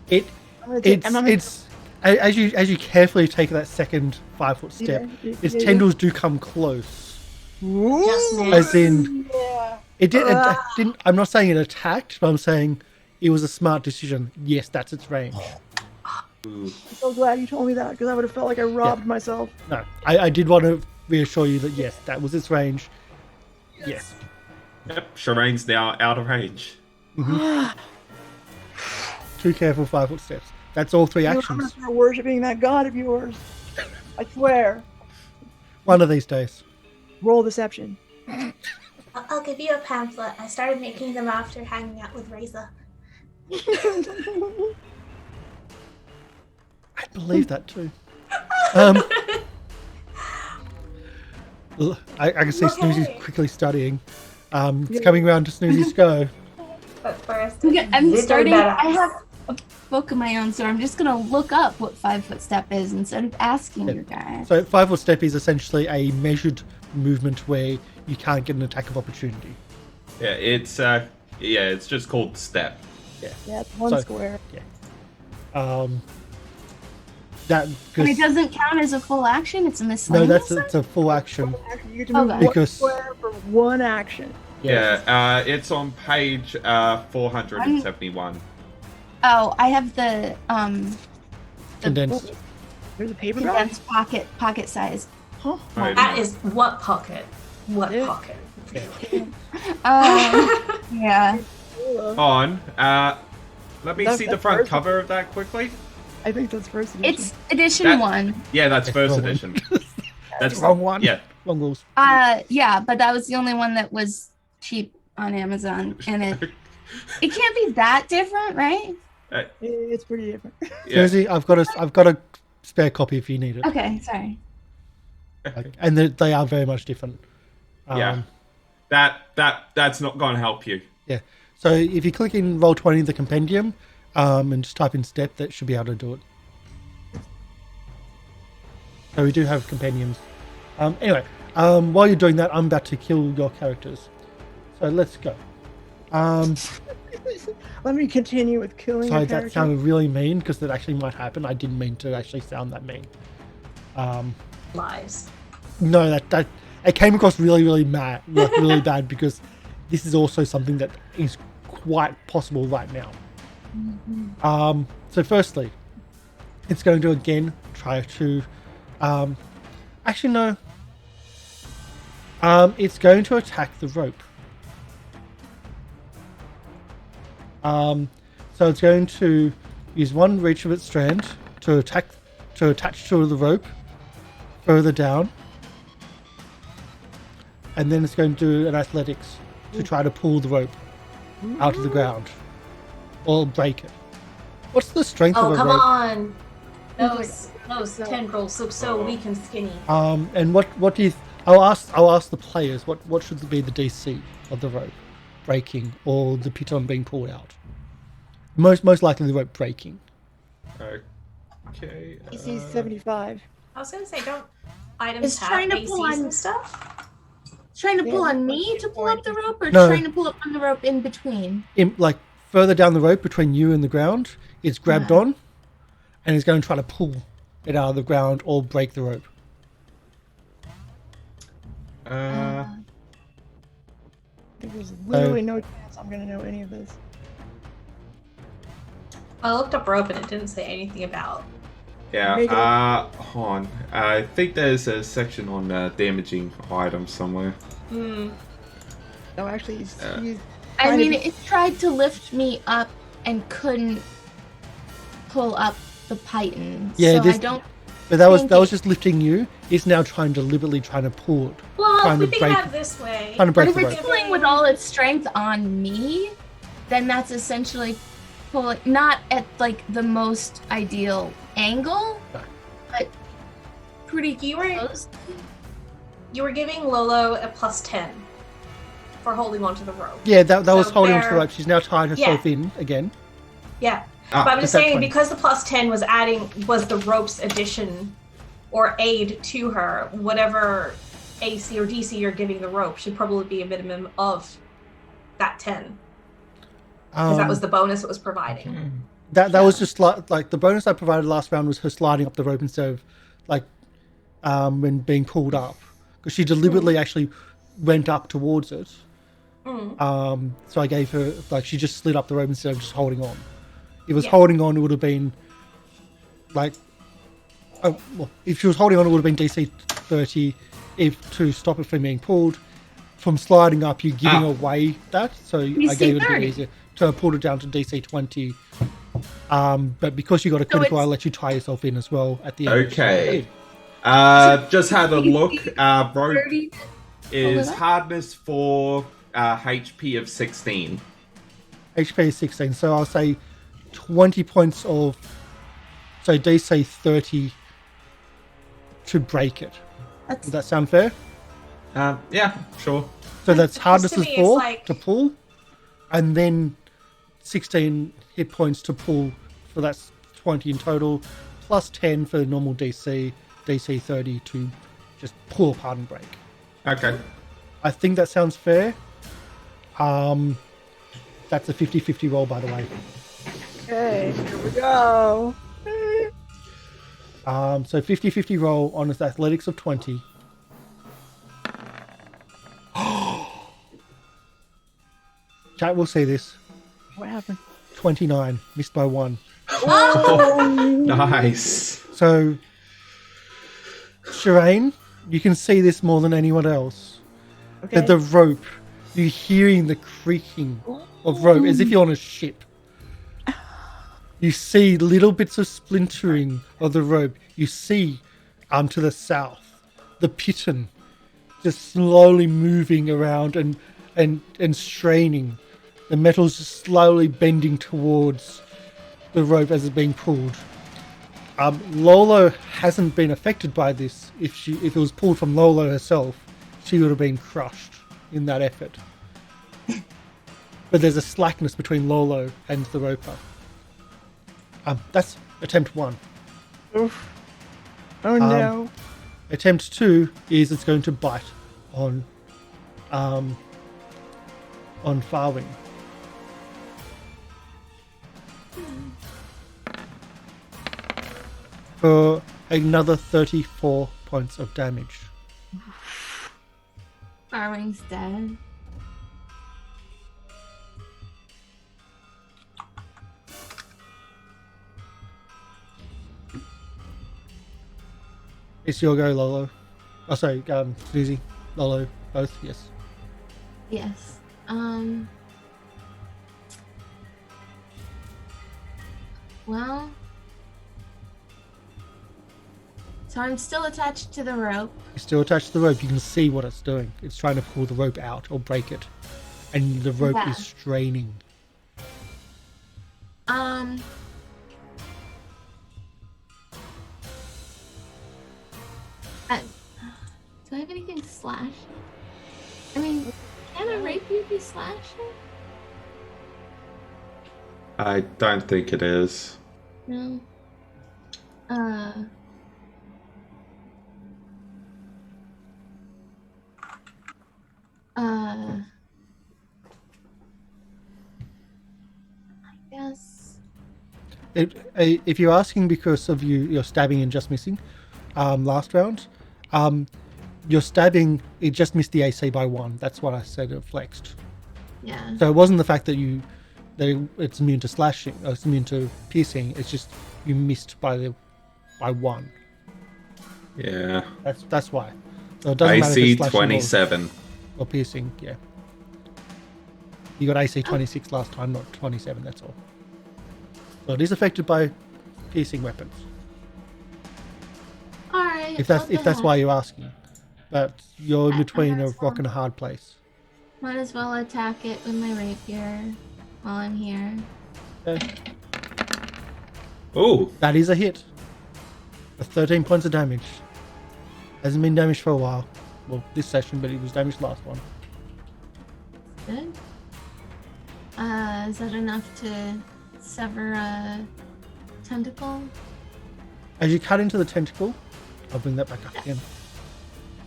It's as you carefully take that second 5-foot step, its tendrils do come close. Just now. As in, Yeah. it didn't. I'm not saying it attacked, but I'm saying it was a smart decision. Yes, that's its range. Ooh. I'm so glad you told me that because I would have felt like I robbed myself. No, I did want to reassure you that yes, that was its range. Yes. Yep. Sherain's now out of range. 2 careful 5-foot steps. That's all 3 I'm actions. gonna start worshiping that god of yours. I swear. One of these days. Roll deception. I'll give you a pamphlet. I started making them after hanging out with Reza. I believe that too. I can see Okay. Snoozy's quickly studying. It's coming around to Snoozy's go. But first, I'm it's starting. better. I have a book of my own, so I'm just gonna look up what 5-foot step is instead of asking Yeah. you guys. So 5-foot step is essentially a measured movement where you can't get an attack of opportunity. Yeah, it's just called step. Yeah, it's one So- square. That But it because doesn't count as a full action. It's a no, miscellaneous. it's a full action. Actually, you get to move Okay. one Because- square for one action. It's on page 471. Oh, I have the Condensed. There's a paperback. condensed pocket size. Huh. Right. That is what pocket? What Yeah. pocket? Yeah. On. Let me That's- see the that's front first- cover of that quickly. I think that's first edition. It's edition That- 1. Yeah, that's That's first wrong one. edition. That's Wrong one. Yeah. Wrong rules. Yeah, but that was the only one that was cheap on Amazon, and it can't be that different, right? It's pretty different. Yeah. Jersey, I've got a spare copy if you need it. Okay, sorry. And they are very much different. Yeah. That's not going to help you. Yeah. So if you click in Roll20, the compendium, and just type in step, that should be able to do it. So we do have compendiums. Anyway, while you're doing that, I'm about to kill your characters. So let's go. Let me continue with killing Sorry, your that character. sounded really mean because that actually might happen. I didn't mean to actually sound that mean. Lies. No, that it came across really mad, like really bad, because this is also something that is quite possible right now. So firstly, it's going to again try to, actually no. It's going to attack the rope. So it's going to use one reach of its strand to attach to the rope further down, and then it's going to do an athletics to try to pull the rope out of the ground or break it. What's the strength of Oh, a come rope? on. Those tendrils look so weak and skinny. And what do you? I'll ask the players what should be the DC of the rope breaking or the piton being pulled out. Most likely the rope breaking. Okay. DC 75. I was gonna say, don't items It's have trying to ACs pull on- and stuff? Trying to Yeah, pull on that's me what to it's pull for. up the rope, or No. trying to pull up on the rope in between? Like further down the rope between you and the ground, it's grabbed on, and it's going to try to pull it out of the ground or break the rope. Uh, I think there's literally no chance I'm gonna know any of this. I looked up rope and it didn't say anything about. yeah. Make it Hold on. I think there's a section on damaging items somewhere. Hmm. No, actually, he's I kind mean, of- it tried to lift me up and couldn't pull up the python. Yeah, so this- I don't. But that was Thank that was you. just lifting you. It's now deliberately trying to pull it. Well, if Trying we to think break- about it this way. trying to But break if the it's rope. pulling with all its strength on me, then that's essentially pulling not at like the most ideal angle, No. but pretty You were close. you were giving Lolo a +10 for holding onto the rope. Yeah, that was So holding onto the there- rope. She's now tied herself in again. Yeah. Ah, But I'm just that's saying, fine. because the +10 was the rope's addition or aid to her, whatever AC or DC you're giving the rope should probably be a minimum of that 10. Because that was the bonus it was providing. That was just like the bonus I provided last round was her sliding up the rope instead of like when being pulled up, because she deliberately actually went up towards it. So I gave her she just slid up the rope instead of just holding on. If it was Yeah. holding on, it would have been if she was holding on, it would have been DC 30. If to stop it from being pulled from sliding up, you're giving away that. So I DC gave it a bit 30. easier. So I pulled it down to DC 20. But because you got a critical, I let you tie yourself in as well at the end. Okay. Just had a look. Rope 30. is that? hardness for HP of 16. HP is 16, so I'll say 20 points of, so DC 30 to break it. That's Does that sound fair? Yeah, sure. So that's hardness to is me, 4 it's like- to pull, and then 16 hit points to pull, so that's 20 in total, plus 10 for the normal DC 30 to just pull apart and break. Okay. I think that sounds fair. That's a 50-50 roll, by the way. Okay, here we go. So 50-50 roll on his athletics of 20. Chat will see this. What happened? 29, missed by 1. Nice. So, Sherain, you can see this more than anyone else. Okay. That the rope, you're hearing the creaking of rope as if you're on a ship. You see little bits of splintering of the rope. You see, to the south, the piton just slowly moving around and straining. The metal's just slowly bending towards the rope as it's being pulled. Lolo hasn't been affected by this. If it was pulled from Lolo herself, she would have been crushed in that effort. But there's a slackness between Lolo and the roper. That's attempt 1. Oof. Oh no. Attempt 2 is it's going to bite on Farwing. For another 34 points of damage. Farwing's dead. It's your go, Lolo. Oh, sorry, Snoozy. Lolo, both, yes. Yes. Well. So I'm still attached to the rope. You're still attached to the rope. You can see what it's doing. It's trying to pull the rope out or break it. And the rope is straining. Do I have anything slash? I mean, can a rapier be slashing? I don't think it is. No. I guess. If you're asking because of your stabbing and just missing last round, your stabbing, it just missed the AC by 1. That's what I said, it flexed. Yeah. So it wasn't the fact that it's immune to slashing, or it's immune to piercing, it's just you missed by 1. Yeah. That's why. So it doesn't matter if AC it's slashing 27. or piercing, yeah. You got AC 26 last time, not 27, that's all. So it is affected by piercing weapons. Alright. If that's why you're asking. But you're in between a rock and a hard place. Might as well attack it with my rapier while I'm here. Okay. Oh, That is a hit. For 13 points of damage. Hasn't been damaged for a while. Well, this session, but it was damaged last one. Good. Is that enough to sever a tentacle? As you cut into the tentacle, I'll bring that back up again.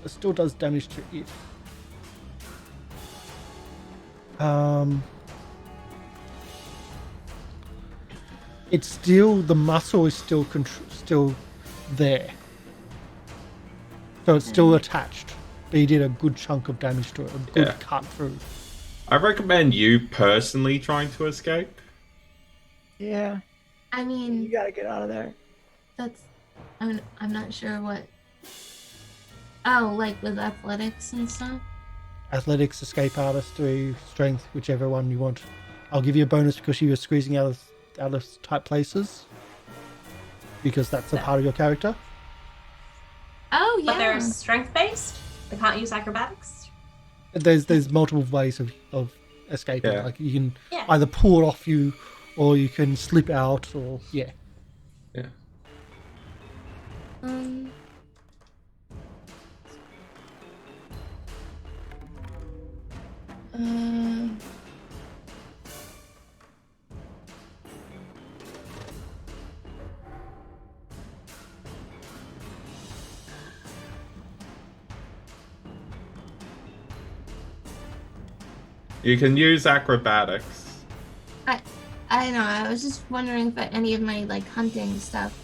It still does damage to it. It's still, the muscle is still there. So it's still attached. But you did a good chunk of damage to it, a good cut through. I recommend you personally trying to escape. Yeah. I You mean, gotta get out of there. I'm not sure what. Oh, like with athletics and stuff? Athletics, escape artistry, strength, whichever one you want. I'll give you a bonus because you were squeezing out of tight places. Because that's a part of your character. Oh, yeah. But they're strength based. They can't use acrobatics. There's multiple ways of escaping. Yeah. Like you can Yeah. either pull it off you, or you can slip out, or yeah. Yeah. You can use acrobatics. I know. I was just wondering if any of my like hunting stuff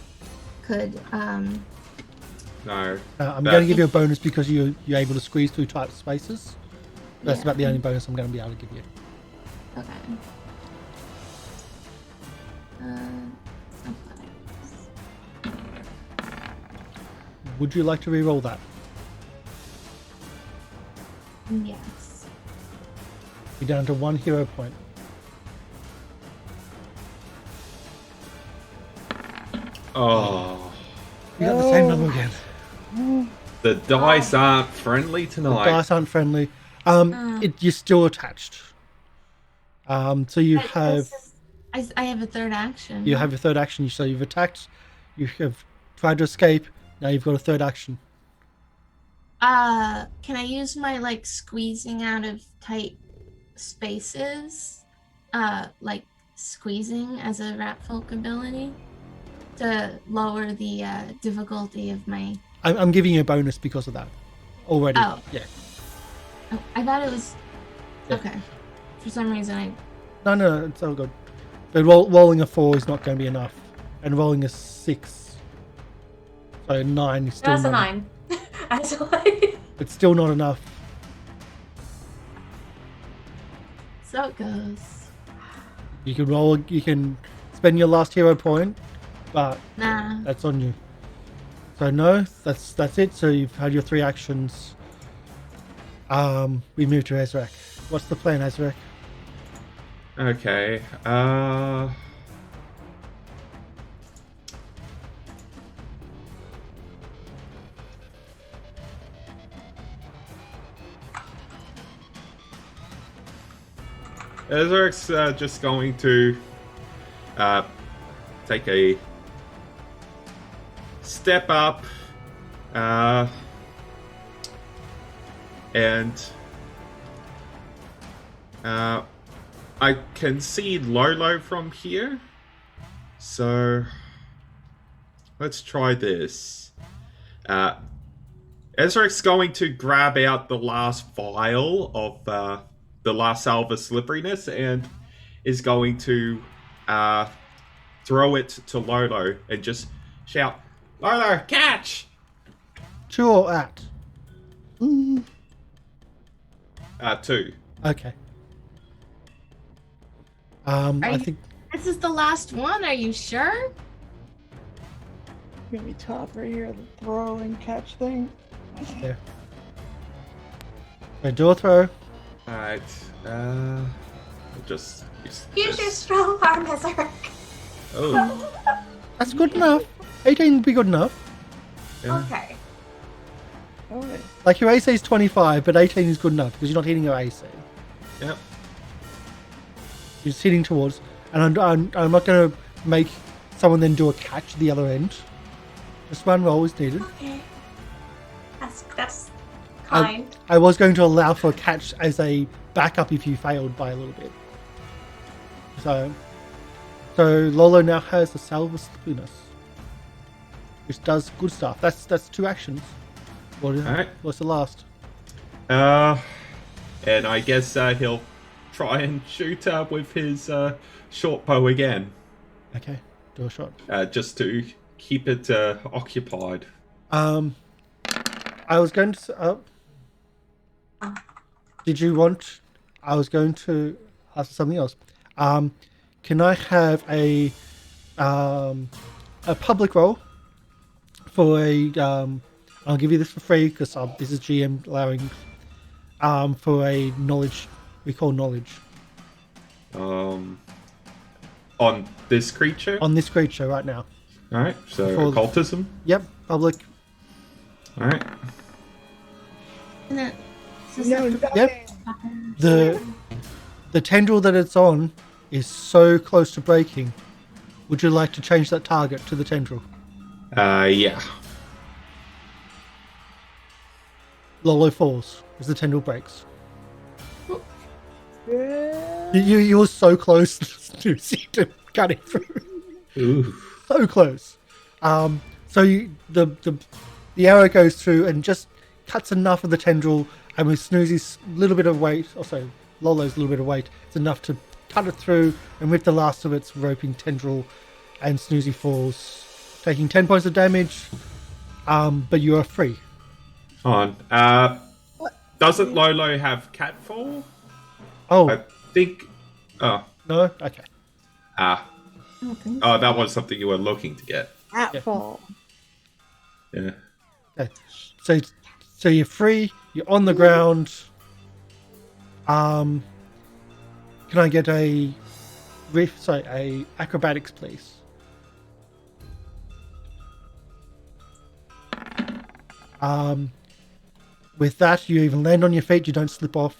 could. No. I'm going to give you a bonus because you're able to squeeze through tight spaces. That's about the only bonus I'm going to be able to give you. Okay. Would you like to re-roll that? Yes. You're down to 1 hero point. Oh. You got the same number again. The dice aren't friendly The tonight. dice aren't friendly. You're still attached. So you have I have a third action. you have a third action. So you've attacked. You have tried to escape. Now you've got a third action. Can I use my like squeezing out of tight spaces, like squeezing as a rat folk ability to lower the difficulty of my? I'm giving you a bonus because of that. Already. Oh. Yeah. Oh, I thought it was Yeah. okay. For some reason, I No, it's all good. But rolling a 4 is not going to be enough, and rolling a 6, so 9 is still That's a not. 9. Actually. It's still not enough. so it goes. You can roll. You can spend your last hero point, but Nah. that's on you. So no, that's it. So you've had your 3 actions. We move to Ezarek. What's the plan, Ezarek? Okay. Ezarek's just going to take a step up and I can see Lolo from here, so let's try this. Ezra's going to grab out the last vial of the last salve of slipperiness and is going to throw it to Lolo and just shout, "Lolo, catch!" To or at? 2. Okay. I you- think This is the last one. Are you sure? Gonna be top right here, the throw and catch thing. there. So do a throw. Alright, I'll just Use your strong arm, Ezarek. Oh, That's good enough. 18 would be good enough. yeah. Okay. Alright. Like your AC is 25, but 18 is good enough because you're not hitting your AC. Yep. You're just hitting towards, and I'm not going to make someone then do a catch at the other end. Just one roll is needed. Okay. That's kind. I was going to allow for a catch as a backup if you failed by a little bit. So Lolo now has the salve of slipperiness, which does good stuff. That's 2 actions. Alright. What's the last? And I guess he'll try and shoot with his short bow again, Okay, do a shot. just to keep it occupied. I was going to. Did you want? I was going to ask something else. Can I have a public role for a? I'll give you this for free because this is GM allowing. For a knowledge, we call knowledge On this creature. on this creature right now. All right. So Before- occultism. Yep, public. All right. And it, No, Yep. The tendril that it's on is so close to breaking. Would you like to change that target to the tendril? Yeah. Lolo falls as the tendril breaks. Yeah. You were so close to cut it through. Ooh. So close. The arrow goes through and just cuts enough of the tendril, and with Snoozy's little bit of weight, also Lolo's little bit of weight is enough to cut it through, and with the last of its roping tendril, and Snoozy falls, taking 10 points of damage, but you are free. On. Doesn't Lolo have catfall? Oh, I think. Oh. no? Okay. I don't think Oh, that was something you were looking to get. Catfall. Yeah. Okay. So you're free, you're on the ground. Can I get a acrobatics, please? With that, you even land on your feet, you don't slip off.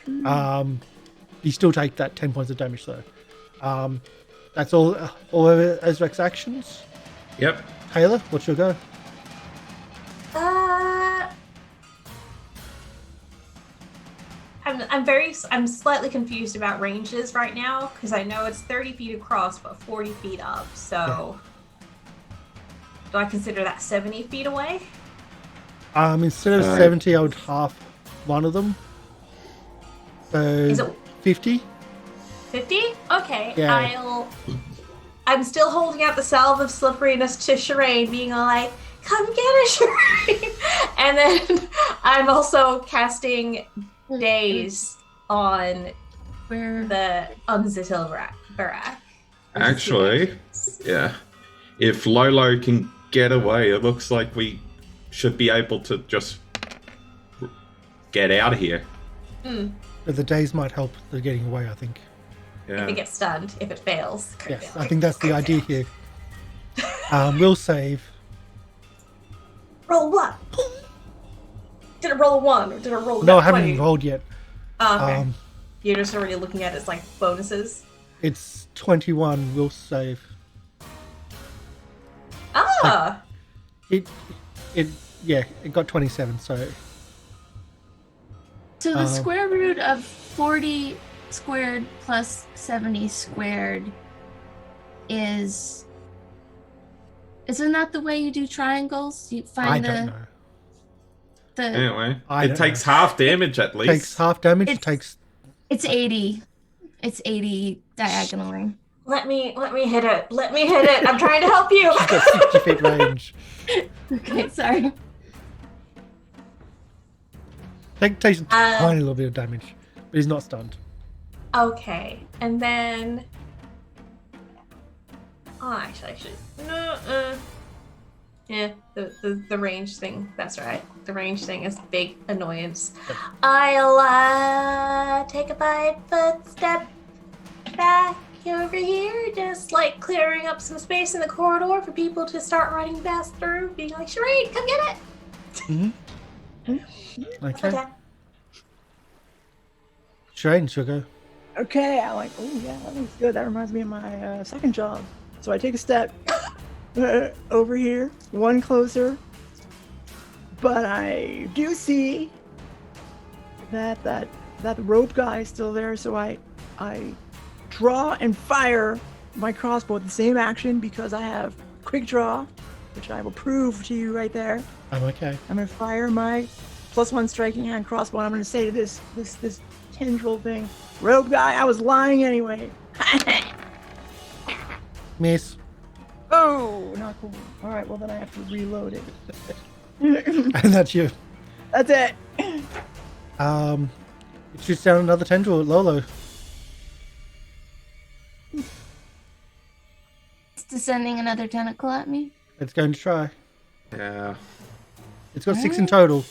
You still take that 10 points of damage though. That's all of Ezrek's actions. Yep. Tayla, what's your go? I'm slightly confused about ranges right now because I know it's 30 feet across but 40 feet up. So, do I consider that 70 feet away? Instead of 70, I would half one of them. So Is it 50? 50? Okay, Yeah. I'm still holding out the salve of slipperiness to Sherain, being all like, "Come get us, Sherain!" And then I'm also casting Daze on the Unzitil Barak. Actually, yeah. If Lolo can get away, it looks like we should be able to just get out of here. But the days might help the getting away, I think. Yeah. If it gets stunned, if it fails. Yes, I think that's the idea here. We'll save. Roll what? Did it roll a 1 or did it roll a No, I 20? haven't rolled yet. Oh, okay. You're just already looking at it as like bonuses. It's 21. We'll save. Ah! It got 27. So So the square root of 40 squared plus 70 squared isn't that the way you do triangles? You I find don't know. Anyway, I it don't takes know. half damage at It least. takes half damage. It It's- takes. It's 80. It's 80 diagonally. Let me hit it. Let me hit it. I'm trying to help you. She's got 60 feet range. Okay, sorry. Takes a tiny little bit of damage, but he's not stunned. Okay, and then. Oh, actually, no. Yeah, the range thing. That's right. The range thing is big annoyance. Yep. I'll take a 5-foot step back over here, just like clearing up some space in the corridor for people to start running past through, being like, "Sherain, come get it." Okay. Okay. Sherain, she'll go. Okay, I'm like, oh yeah, that looks good. That reminds me of my second job. So I take a step over here, one closer, but I do see that the rope guy is still there. So I draw and fire my crossbow at the same action because I have quick draw, which I will prove to you right there. I'm okay. I'm gonna fire my +1 striking hand crossbow. And I'm gonna say to this tendril thing, rope guy, I was lying anyway. Miss. Oh, not cool. All right, well then I have to reload it. And that's you. That's it. It shoots down another tendril at Lolo. It's descending another tentacle at me. It's going to try. Yeah. It's got 6 in total.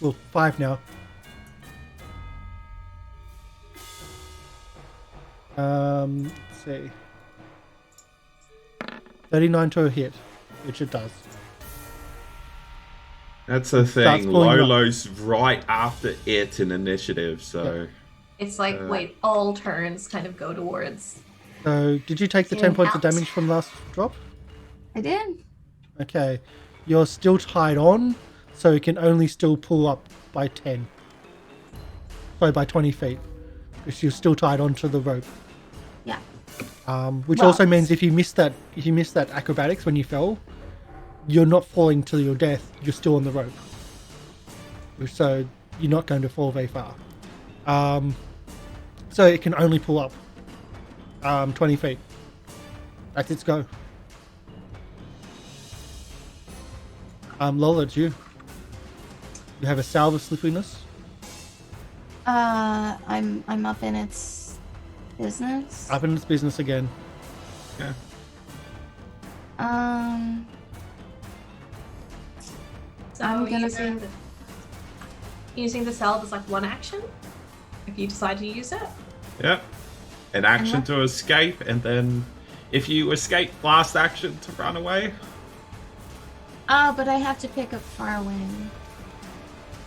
Well, 5 now. Let's see. 39 to a hit, which it does. That's the Starts thing. pulling you up. Lolo's right after it in initiative, so It's like, wait, all turns kind of go towards. So, did you take the 10 points of damage from last drop? I did. Okay. You're still tied on, so it can only still pull up by 10. Sorry, by 20 feet. Because you're still tied onto the rope. Yeah. Which Well- also means if you miss that acrobatics when you fell, you're not falling to your death, you're still on the rope. So you're not going to fall very far. So it can only pull up 20 feet. That's its go. Lola, it's you. You have a salve of slipperiness. I'm up in its business. Up in its business again. Yeah. So I'm gonna say using the salve is like one action if you decide to use it. Yep. An action to escape, and then if you escape, last action to run away. but I have to pick up Farwing.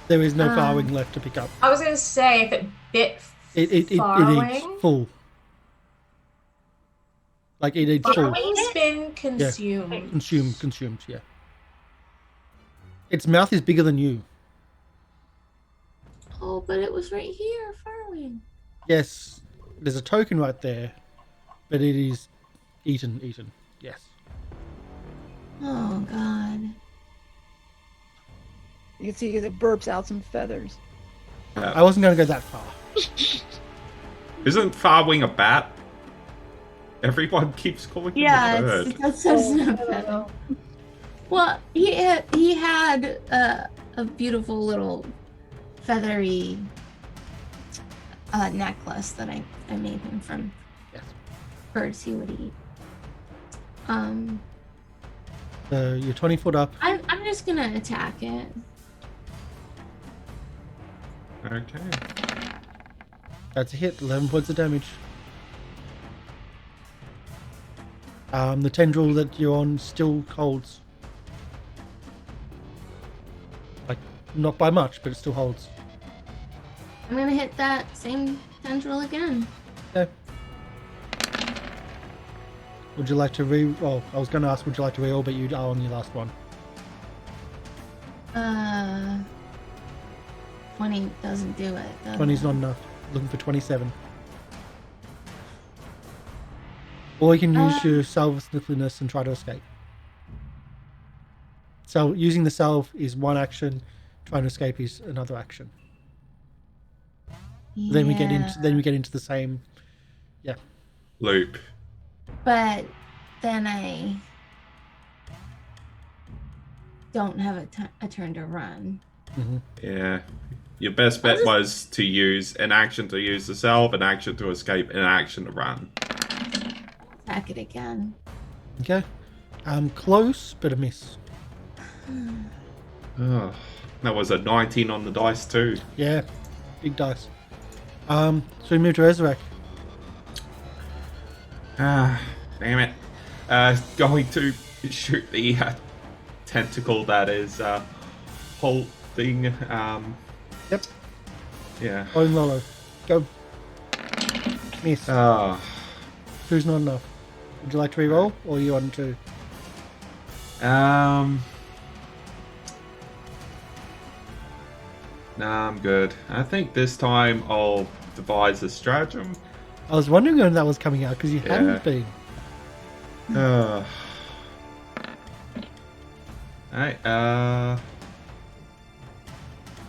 There is no Farwing left to pick up. I was going to say if it bit It eats Farwing. full. Like it eats full. Farwing's been consumed. Consumed, yeah. Its mouth is bigger than you. Oh, but it was right here, Farwing. Yes, there's a token right there, but it is eaten. Yes. Oh God. You can see it burps out some feathers. I wasn't going to go that far. Isn't Farwing a bat? Everyone keeps calling him a bird. That's so better. Well, he had a beautiful little feathery necklace that I made him from birds he would eat. So you're 20 foot up. I'm just gonna attack it. Okay. That's a hit. 11 points of damage. The tendril that you're on still holds. Like, not by much, but it still holds. I'm gonna hit that same tendril again. Okay. Would you like to re-roll? I was going to ask, would you like to re-roll, but you are on your last one. 20 doesn't do it. 20's not enough. Looking for 27. Or you can use your salve of sniffliness and try to escape. So using the salve is one action, trying to escape is another action. Yeah. Then we get into the same Loop. But then I don't have a turn to run. Mm-hmm. Yeah. Your best bet was to use an action to use the salve, an action to escape, and an action to run. Attack it again. Okay. Close, but a miss. Oh, that was a 19 on the dice too. Yeah, big dice. So we move to Ezarek. Damn it. Going to shoot the tentacle that is holding. Yep. Yeah. Owen Lolo. Go. Miss. Two's not enough. Would you like to re-roll, or are you on two? Nah, I'm good. I think this time I'll devise a stratagem. I was wondering when that was coming out because you Yeah. hadn't been.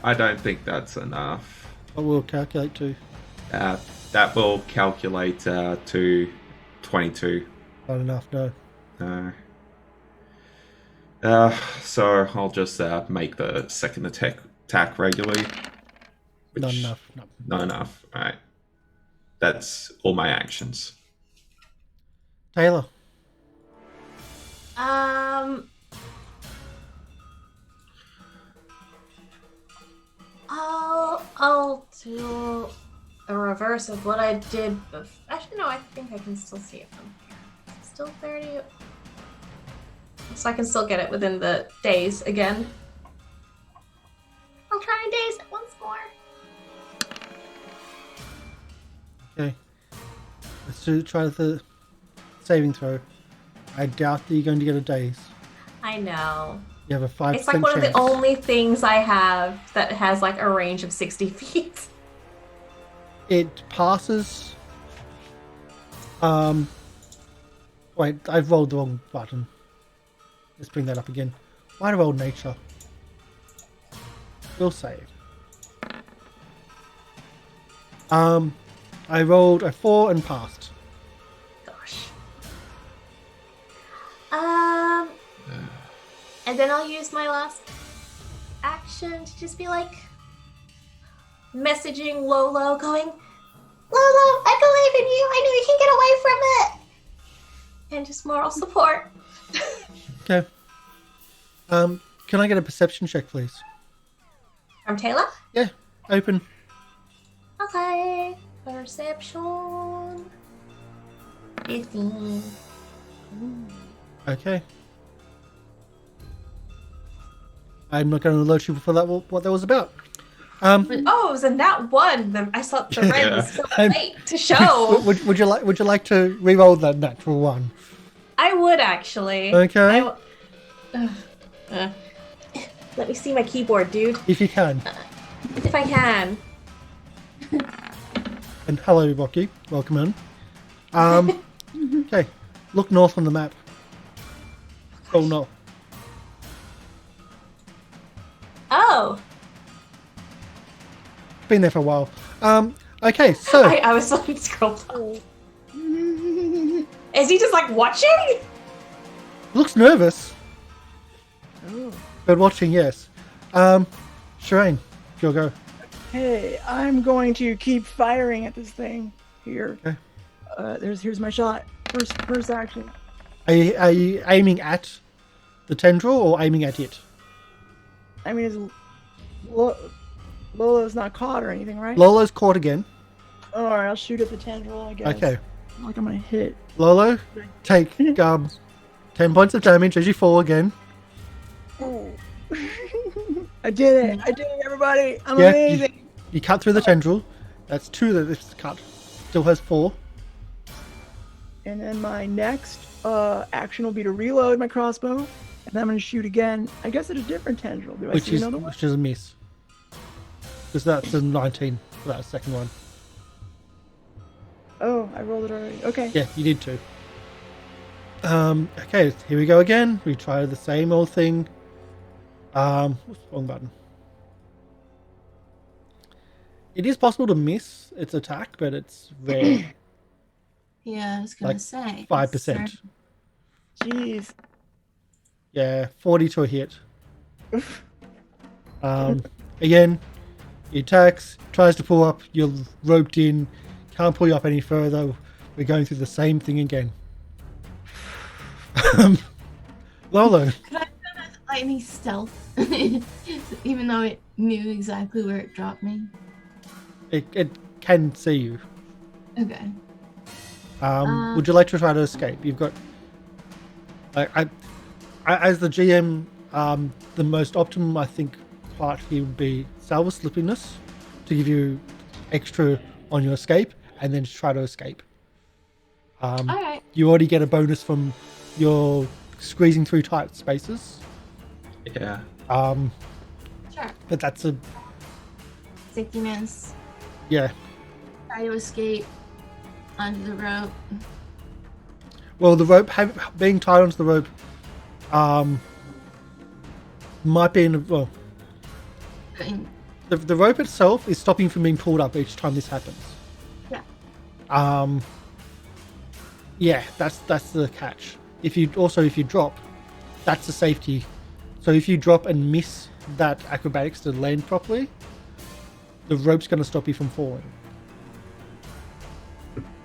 I don't think that's enough. But we'll calculate too. That will calculate to 22. Not enough, no. No. So I'll just make the second attack regularly. Not enough. No. Not enough. All right. That's all my actions. Tayla. I'll do a reverse of what I did. Actually, no, I think I can still see it from here. Still 30. So I can still get it within the days again. I'll try and daze it once more. Okay. Let's try the saving throw. I doubt that you're going to get a daze. I know. You have a 5% It's like one chance. of the only things I have that has like a range of 60 feet. It passes. Wait, I've rolled the wrong button. Let's bring that up again. Why did I roll nature? We'll save. I rolled a 4 and passed. Gosh. And then I'll use my last action to just be like messaging Lolo, going, Lolo, I believe in you. I know you can get away from it. And just moral support. Okay. Can I get a perception check, please? From Tayla? Yeah, open. Okay. Perception. 15. Okay. I'm not going to alert you for that. What that was about. Oh, it was in that one. I thought the red was so late to show. Would you like to re-roll that natural one? I would actually. Okay. Let me see my keyboard, dude. If you can. If I can. And hello, Rocky. Welcome in. Okay. Look north on the map. Oh no. Oh. Been there for a while. Okay, so I was on scroll down. Is he just like watching? looks nervous, Oh. but watching, yes. Sherain, you'll go. Hey, I'm going to keep firing at this thing here. Okay. Here's my shot. First action. Are you aiming at the tendril or aiming at it? I mean, Lolo's not caught or anything, right? Lolo's caught again. All right, I'll shoot at the tendril, I guess. Okay. Like I'm gonna hit. Lolo, take 10 points of damage as you fall again. Oh. I did it, everybody. I'm Yeah, amazing. You cut through the tendril. That's 2 that it's cut. Still has 4. And then my next action will be to reload my crossbow. And then I'm gonna shoot again. I guess at a different tendril. Do I see another one? Which is a miss. Because that's a 19 for that second one. Oh, I rolled it already. Okay. Yeah, you did too. Okay, here we go again. We try the same old thing. What's the wrong button? It is possible to miss its attack, but it's rare. Yeah, I was gonna Like say 5%. Jeez. Yeah, 40 to a hit. Again, he attacks, tries to pull up, you're roped in, can't pull you up any further. We're going through the same thing again. Lolo. Could I do that lightning stealth? Even though it knew exactly where it dropped me. It can see you. Okay. Would you like to try to escape? You've got... I as the GM, the most optimum, I think, part here would be salvo slippiness to give you extra on your escape, and then try to escape. Alright. You already get a bonus from your squeezing through tight spaces. Yeah. Sure. But that's a... Stickiness. Yeah. Try to escape onto the rope. Well, the rope, being tied onto the rope, might be in... Well, Going- the rope itself is stopping from being pulled up each time this happens. Yeah. Yeah, that's the catch. If you drop, that's the safety. So if you drop and miss that acrobatics to land properly, the rope's going to stop you from falling.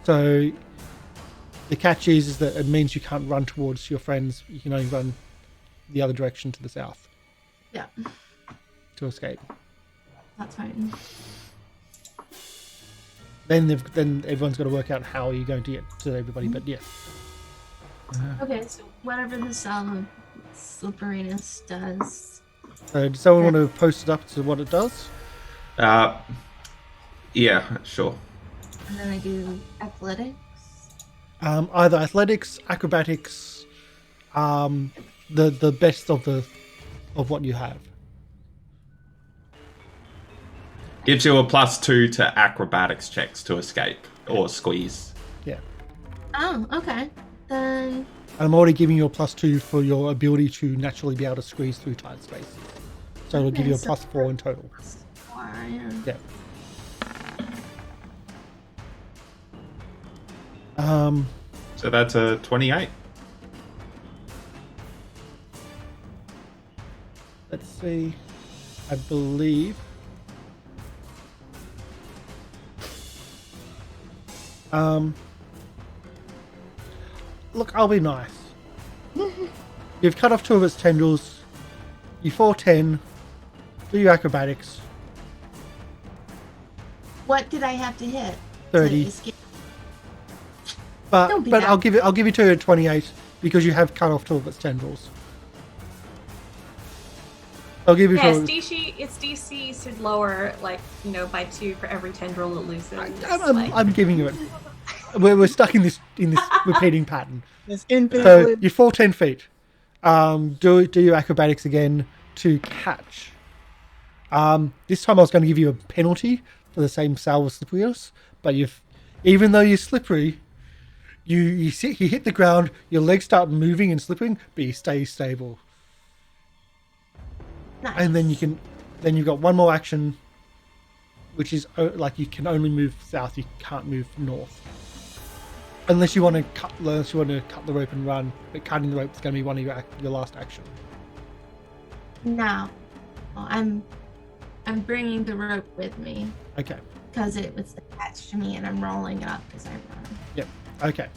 So the catch is that it means you can't run towards your friends. You can only run the other direction to the south Yeah. to escape. That's fine. Then everyone's got to work out how you're going to get to everybody. But yeah. Okay, so whatever the salvo slipperiness does. So does someone want to post it up to what it does? Yeah, sure. And then I do athletics. Either athletics, acrobatics, the best of what you have. Gives you a +2 to acrobatics checks to escape or squeeze. Yeah. Oh, okay. Then I'm already giving you a +2 for your ability to naturally be able to squeeze through tight spaces. So it'll give you a Okay, so- +4 in total. four, yeah. Yeah. So that's a 28. Let's see. I believe. Look, I'll be nice. You've cut off 2 of its tendrils. You 410. Do your acrobatics. What did I have to hit? 30. To escape? But Don't be I'll bad. give you to a 28 because you have cut off 2 of its tendrils. I'll give you Yeah, to. its DC should lower, like, by 2 for every tendril it loses. I'm giving you it. We're stuck in this repeating pattern. This infinite So loop. you're 410 feet. Do your acrobatics again to catch. This time I was going to give you a penalty for the same salve of slipperiness, but even though you're slippery, you hit the ground, your legs start moving and slipping, but you stay stable. Nice. And then you've got one more action, which is like you can only move south, you can't move north. Unless you want to cut the rope and run, but cutting the rope is going to be one of your last action. No, I'm bringing the rope with me Okay. because it was attached to me, and I'm rolling up as I run. Yep. Okay.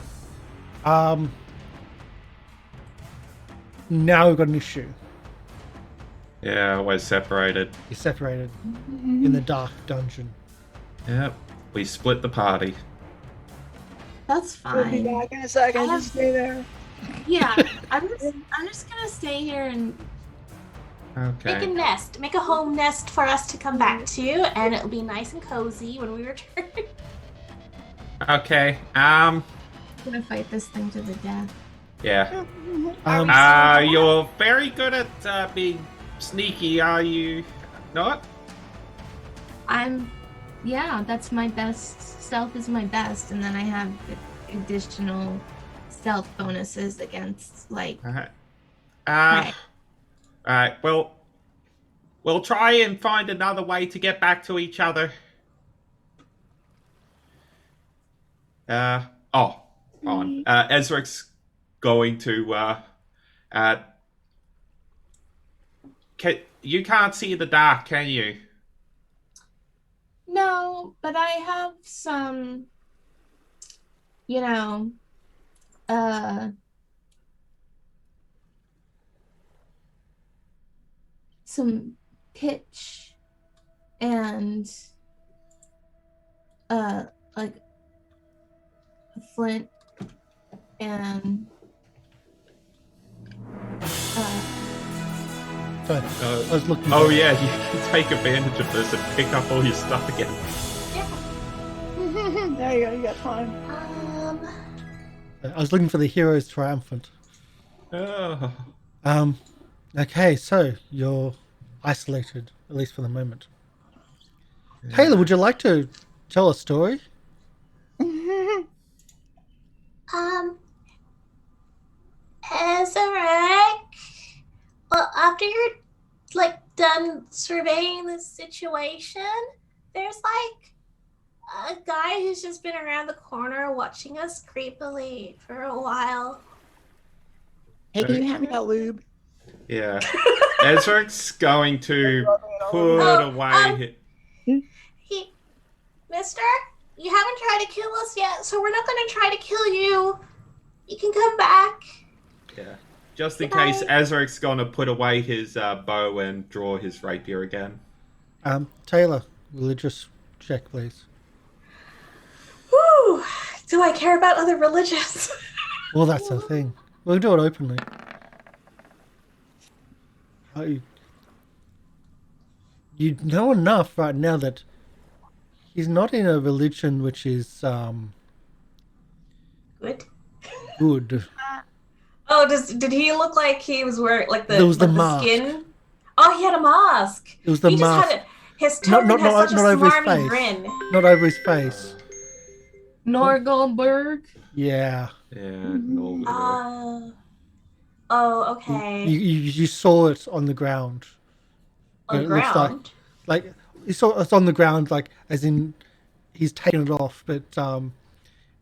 Now we've got an issue. Yeah, we're separated. You're separated in the dark dungeon. Yep. We split the party. That's We'll be fine. back in a second. Just stay there. Yeah, I'm just gonna stay here and Okay. Make a nest. Make a home nest for us to come back to, and it'll be nice and cozy when we return. Okay. gonna fight this thing to the death. Yeah. Are we You're very good at being sneaky, are you not? Yeah, that's my best. Stealth is my best, and then I have additional stealth bonuses against, like, Alright. Right. Alright, well, we'll try and find another way to get back to each other. Ezrek's going to, you can't see in the dark, can you? no, but I have some, you know, some pitch and, like a flint and, Sorry, I was looking. Oh yeah, you can take advantage of this and pick up all your stuff again. There you go. You got time. I was looking for the hero's triumphant. Oh. Okay, so you're isolated, at least for the moment. Tayla, would you like to tell a story? Ezarek. Well, after you're done surveying the situation, there's a guy who's just been around the corner watching us creepily for a while. Hey, can you hand me that lube? Yeah. Ezrek's going to put away. He, Mister, you haven't tried to kill us yet, so we're not going to try to kill you. You can come back. Yeah. Just in Goodbye. case, Ezrek's going to put away his bow and draw his rapier again. Tayla, religious check, please. Whew. Do I care about other religions? Well, that's the thing. We'll do it openly. You know enough right now that he's not in a religion which is Good. good. Oh, did he look like he was wearing There was the the mask. skin? Oh, he had a mask. It was the he mask. Just had his turn Not has such a over his smarmy face. grin. Not over his face. Norgoldberg. Yeah. Yeah. No. Oh, okay. You saw it on the ground. On the it looks ground. Like you saw it's on the ground, like as in he's taken it off, but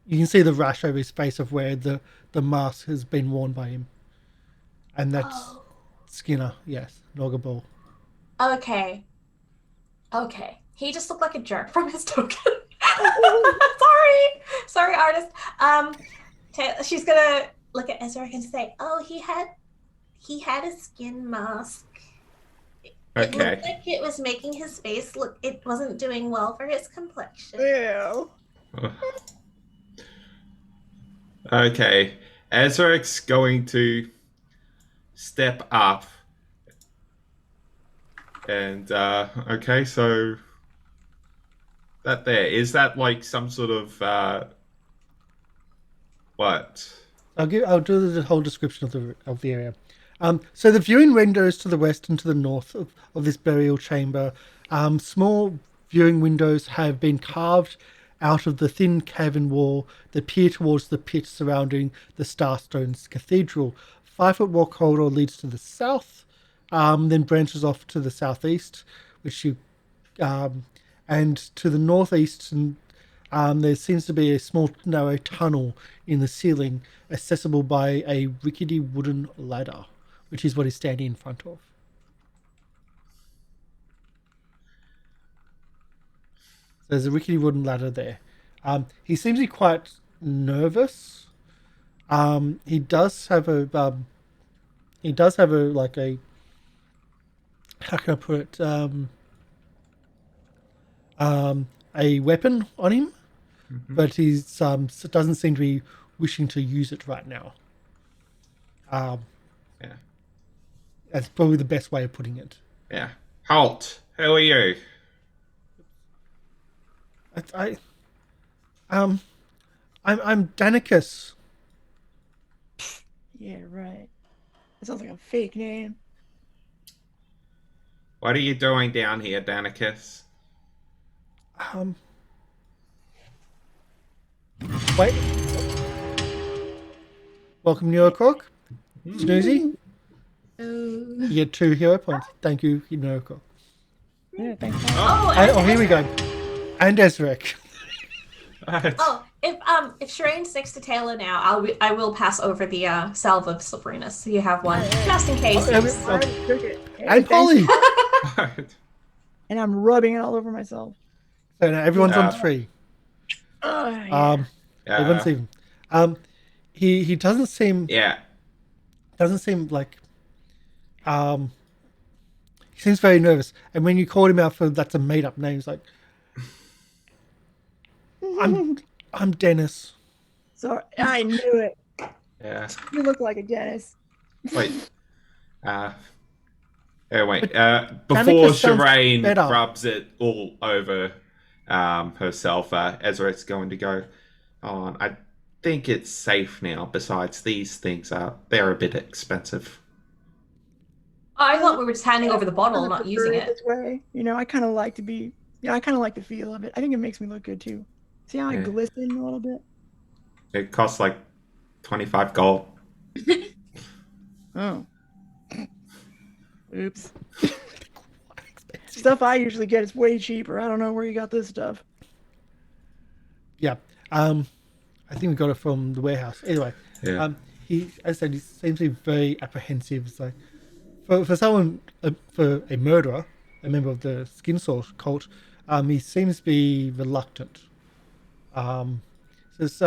You can see the rash over his face of where the mask has been worn by him, and that's Oh, Skinner. Yes, Nogaball. okay. Okay. He just looked like a jerk from his token. Sorry. Sorry, artist. She's gonna look at Ezarek and say, "Oh, he had a skin mask. It looked Okay. like it was making his face look. It wasn't doing well for his complexion." Ew. Okay. Ezarek's going to step up. And, okay, so that there, is that like some sort of, what? I'll do the whole description of the area. So the viewing windows to the west and to the north of this burial chamber, small viewing windows have been carved out of the thin cavern wall that peer towards the pit surrounding the Starstones Cathedral. 5-foot wall corridor leads to the south, then branches off to the southeast, which you and to the northeast, and there seems to be a small narrow tunnel in the ceiling, accessible by a rickety wooden ladder, which is what he's standing in front of. So there's a rickety wooden ladder there. He seems to be quite nervous. He does have a like a, how can I put it? A weapon on him, but he's doesn't seem to be wishing to use it right now. Yeah. That's probably the best way of putting it. Yeah. Halt. Who are you? I'm Danicus. Yeah, right. That sounds like a fake name. What are you doing down here, Danicus? Wait. Welcome, Neurocork. Snoozy. Oh. You get 2 hero points. Thank you, Neurocork. Yeah, thanks. Oh, Oh, here we go. And Ezarek. Oh, if Sherain's next to Tayla now, I will pass over the salve of Sliperiness, so you have one just in case. And Polly. And I'm rubbing it all over myself. So now everyone's on 3. Yeah. Everyone's even. He doesn't seem Yeah. like he seems very nervous. And when you called him out for that's a made up name, he's like, I'm Dennis. So I knew it. Yeah. You look like a Dennis. Wait. Wait. Before Danica sounds Sherain better. rubs it all over herself, Ezarek's going to go on. I think it's safe now. Besides, these things they're a bit expensive. I thought we were just handing over the bottle, I not prefer using it. this way. You know, I kind of like to be. Yeah, I kind of like the feel of it. I think it makes me look good too. See how I Yeah. glisten a little bit? It costs like 25 gold. Oh. Oops. Stuff I usually get is way cheaper. I don't know where you got this stuff. Yeah. I think we got it from the warehouse. Anyway, Yeah. he, as I said, he seems to be very apprehensive. It's like for someone, for a murderer, a member of the Skin Source cult, he seems to be reluctant. Says,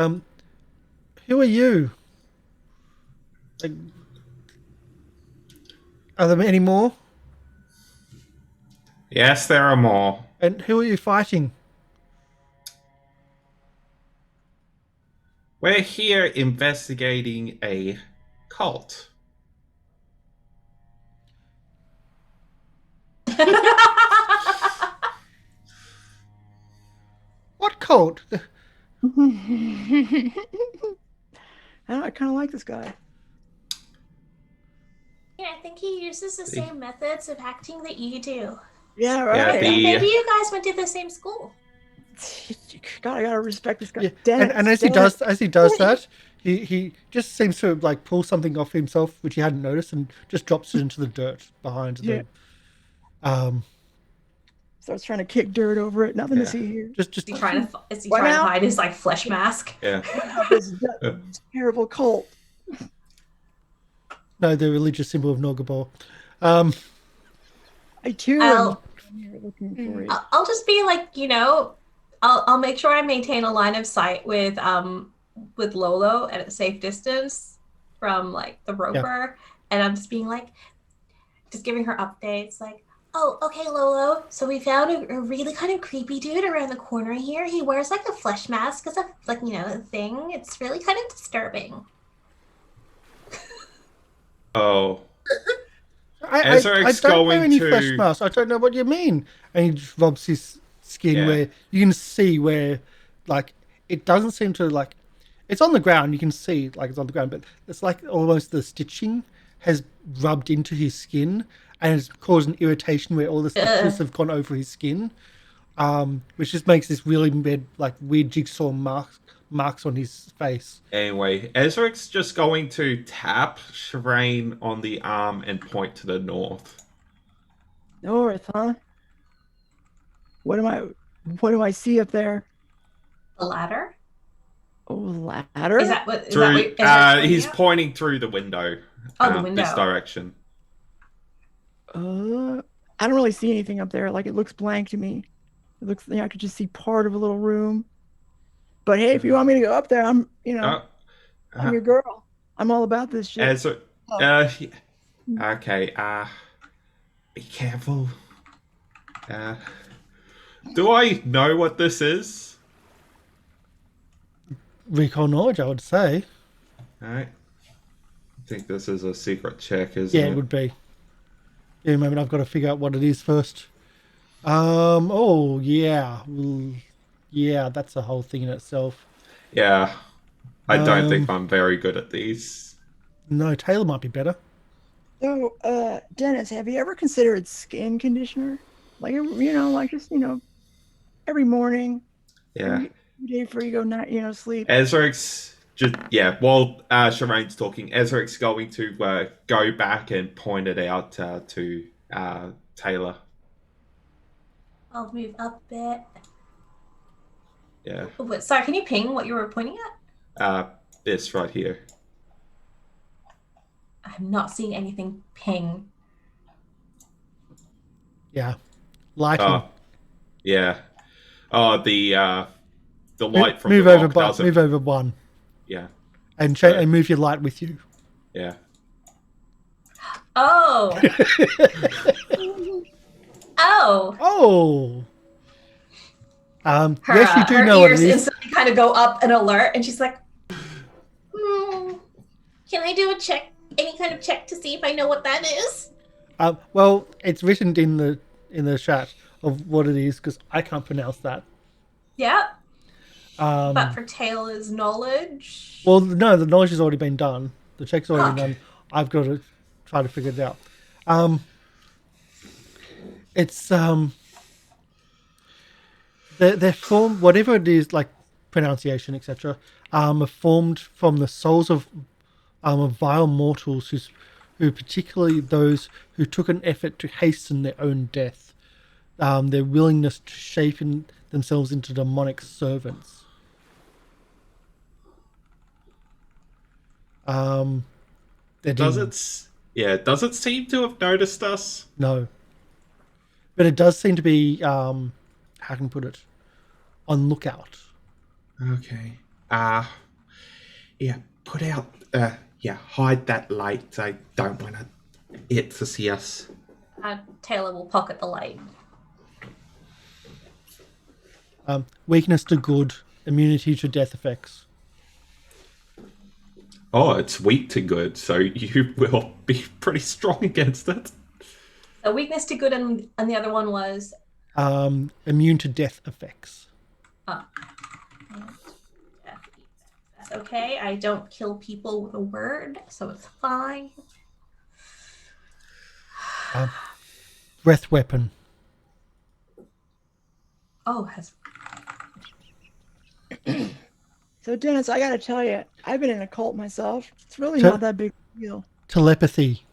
who are you? Like, are there any more? Yes, there are more. And who are you fighting? We're here investigating a cult. What cult? I kind of like this guy. Yeah, I think he uses the same methods of acting that you do. Yeah, right. Maybe you guys went to the same school. God, I gotta respect this guy. Yeah. Dennis, And as he does that, he just seems to like pull something off himself which he hadn't noticed and just drops it into the dirt behind Yeah. Starts trying to kick dirt over it. Nothing to see here. Just Is he trying to What now? hide his like flesh mask? Yeah. This terrible cult. no, the religious symbol of Nogabor. I too I'll- am here looking for it. I'll just be like, I'll make sure I maintain a line of sight with Lolo at a safe distance from like the roper, and I'm just being like, just giving her updates, like, oh, okay, Lolo. So we found a really kind of creepy dude around the corner here. He wears like a flesh mask as a thing. It's really kind of disturbing. Oh. I Ezarek's don't know going any to- flesh masks. I don't know what you mean. And he just rubs his skin Yeah. where you can see where, like, it doesn't seem to, like, it's on the ground. You can see, like, it's on the ground, but it's like almost the stitching has rubbed into his skin and has caused an irritation where all the stitches have gone over his skin, which just makes this really weird jigsaw marks on his face. Anyway, Ezarek's just going to tap Sherain on the arm and point to the north. North, huh? What do I see up there? The ladder? Oh, ladder? Is that what? Through, he's pointing pointing through the window. Oh, the window. This direction. I don't really see anything up there. Like, it looks blank to me. It looks like I could just see part of a little room. But hey, if you want me to go up there, I'm your girl. I'm all about this shit. Okay, be careful. Do I know what this is? Recall knowledge, I would say. Alright. I think this is a secret check, isn't Yeah, it? it would be. In a moment, I've got to figure out what it is first. Oh, yeah. Well, yeah, that's a whole thing in itself. Yeah. I don't think I'm very good at these. No, Tayla might be better. So, Dennis, have you ever considered skin conditioner? Like, just every morning, Yeah. every day before you go, sleep. Ezarek's just, while Sherain's talking, Ezarek's going to go back and point it out to Tayla. I'll move up a bit. Yeah. Oh, wait, sorry, can you ping what you were pointing at? This right here. I'm not seeing anything ping. Yeah. Lighting. Oh, yeah. Oh, the light from move the over, rock doesn't... move over one. Yeah. And and move your light with you. Yeah. Oh. Oh. Oh. Her, yes, you do her know what it ears is. instantly kind of go up and alert, and she's like, "Can I do a check? Any kind of check to see if I know what that is?" Well, it's written in the chat of what it is because I can't pronounce that. Yeah. But for Tayla's knowledge. Well, no, the knowledge has already been done. The check's already Okay. done. I've got to try to figure it out. It's they're formed, whatever it is, like pronunciation, etc. Are formed from the souls of vile mortals who particularly those who took an effort to hasten their own death. Their willingness to shape themselves into demonic servants. Does it seem to have noticed us? No. But it does seem to be, how can I put it, on lookout. Okay. Put out, hide that light. I don't want it to see us. Tayla will pocket the light. Weakness to good, immunity to death effects. Oh, it's weak to good, so you will be pretty strong against it. A weakness to good, and the other one was Immune to death effects. That's okay. I don't kill people with a word, so it's fine. Breath weapon. Oh, has So, Dennis, I gotta tell you, I've been in a cult myself. It's really not that big a deal. Telepathy.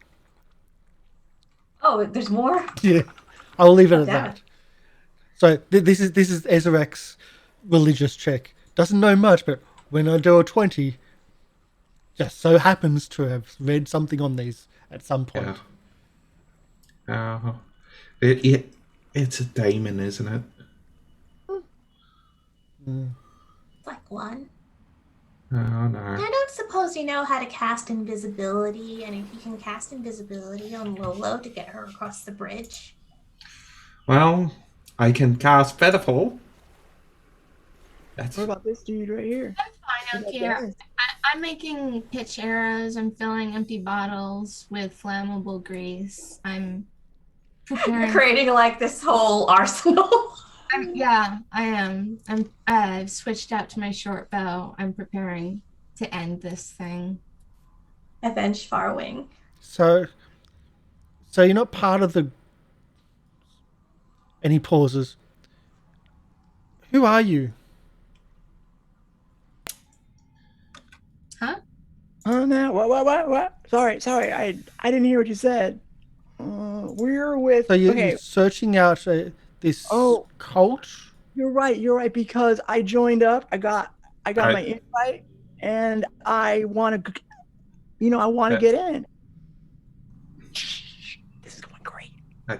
oh, there's more. Yeah, I'll leave it at Damn that. So this is Ezarek's religious check. Doesn't know much, but when I do a 20, just so happens to have read something on these at some point. Yeah. It's a daemon, isn't it? It's like one. Oh no. I don't suppose you know how to cast invisibility, and if you can cast invisibility on Lolo to get her across the bridge. Well, I can cast Featherfall. That's What about this dude right here? I don't care. I'm making pitch arrows. I'm filling empty bottles with flammable grease. I'm preparing. Creating like this whole arsenal. Yeah, I am. I've switched out to my short bow. I'm preparing to end this thing. Avenge Farwing. So you're not part of the. And he pauses. Who are you? Huh? Oh no! What? Sorry. I didn't hear what you said. We're with. So you're Okay. searching out this cult. You're right. Because I joined up. I got my invite, and I want to. I want to get in. This is going great.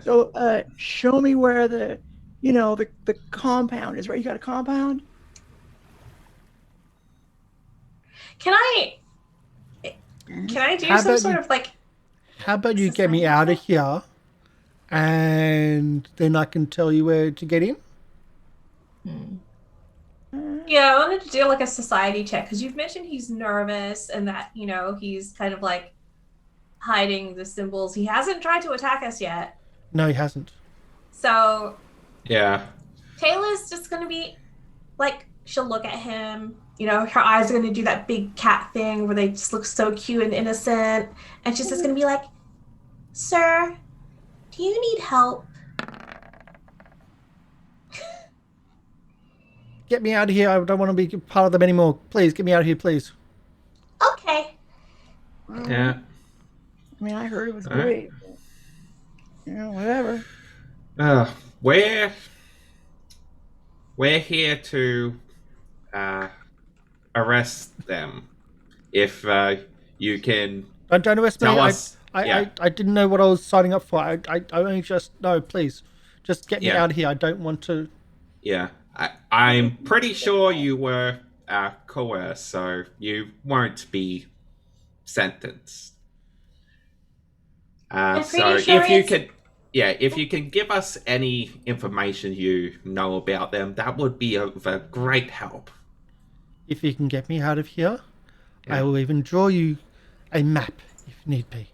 So, show me where the compound is. Right? You got a compound? Can I do some sort of like? How about you get me out of here, and then I can tell you where to get in? Yeah, I wanted to do like a society check because you've mentioned he's nervous and that he's kind of like hiding the symbols. He hasn't tried to attack us yet. No, he hasn't. So yeah. Tayla's just gonna be like, she'll look at him. Her eyes are gonna do that big cat thing where they just look so cute and innocent, and she's just gonna be like, "Sir, do you need help?" Get me out of here. I don't want to be part of them anymore. Please, get me out of here, please. Okay. Yeah. I mean, I heard it was great. Whatever. We're here to arrest them. If you can Don't arrest me. tell us. I didn't know what I was signing up for. I only just no, please. Just get me out of here. I don't want to. Yeah. I'm pretty sure you were coerced, so you won't be sentenced. So if you can give us any information you know about them, that would be of a great help. If you can get me out of here, I will even draw you a map if need be.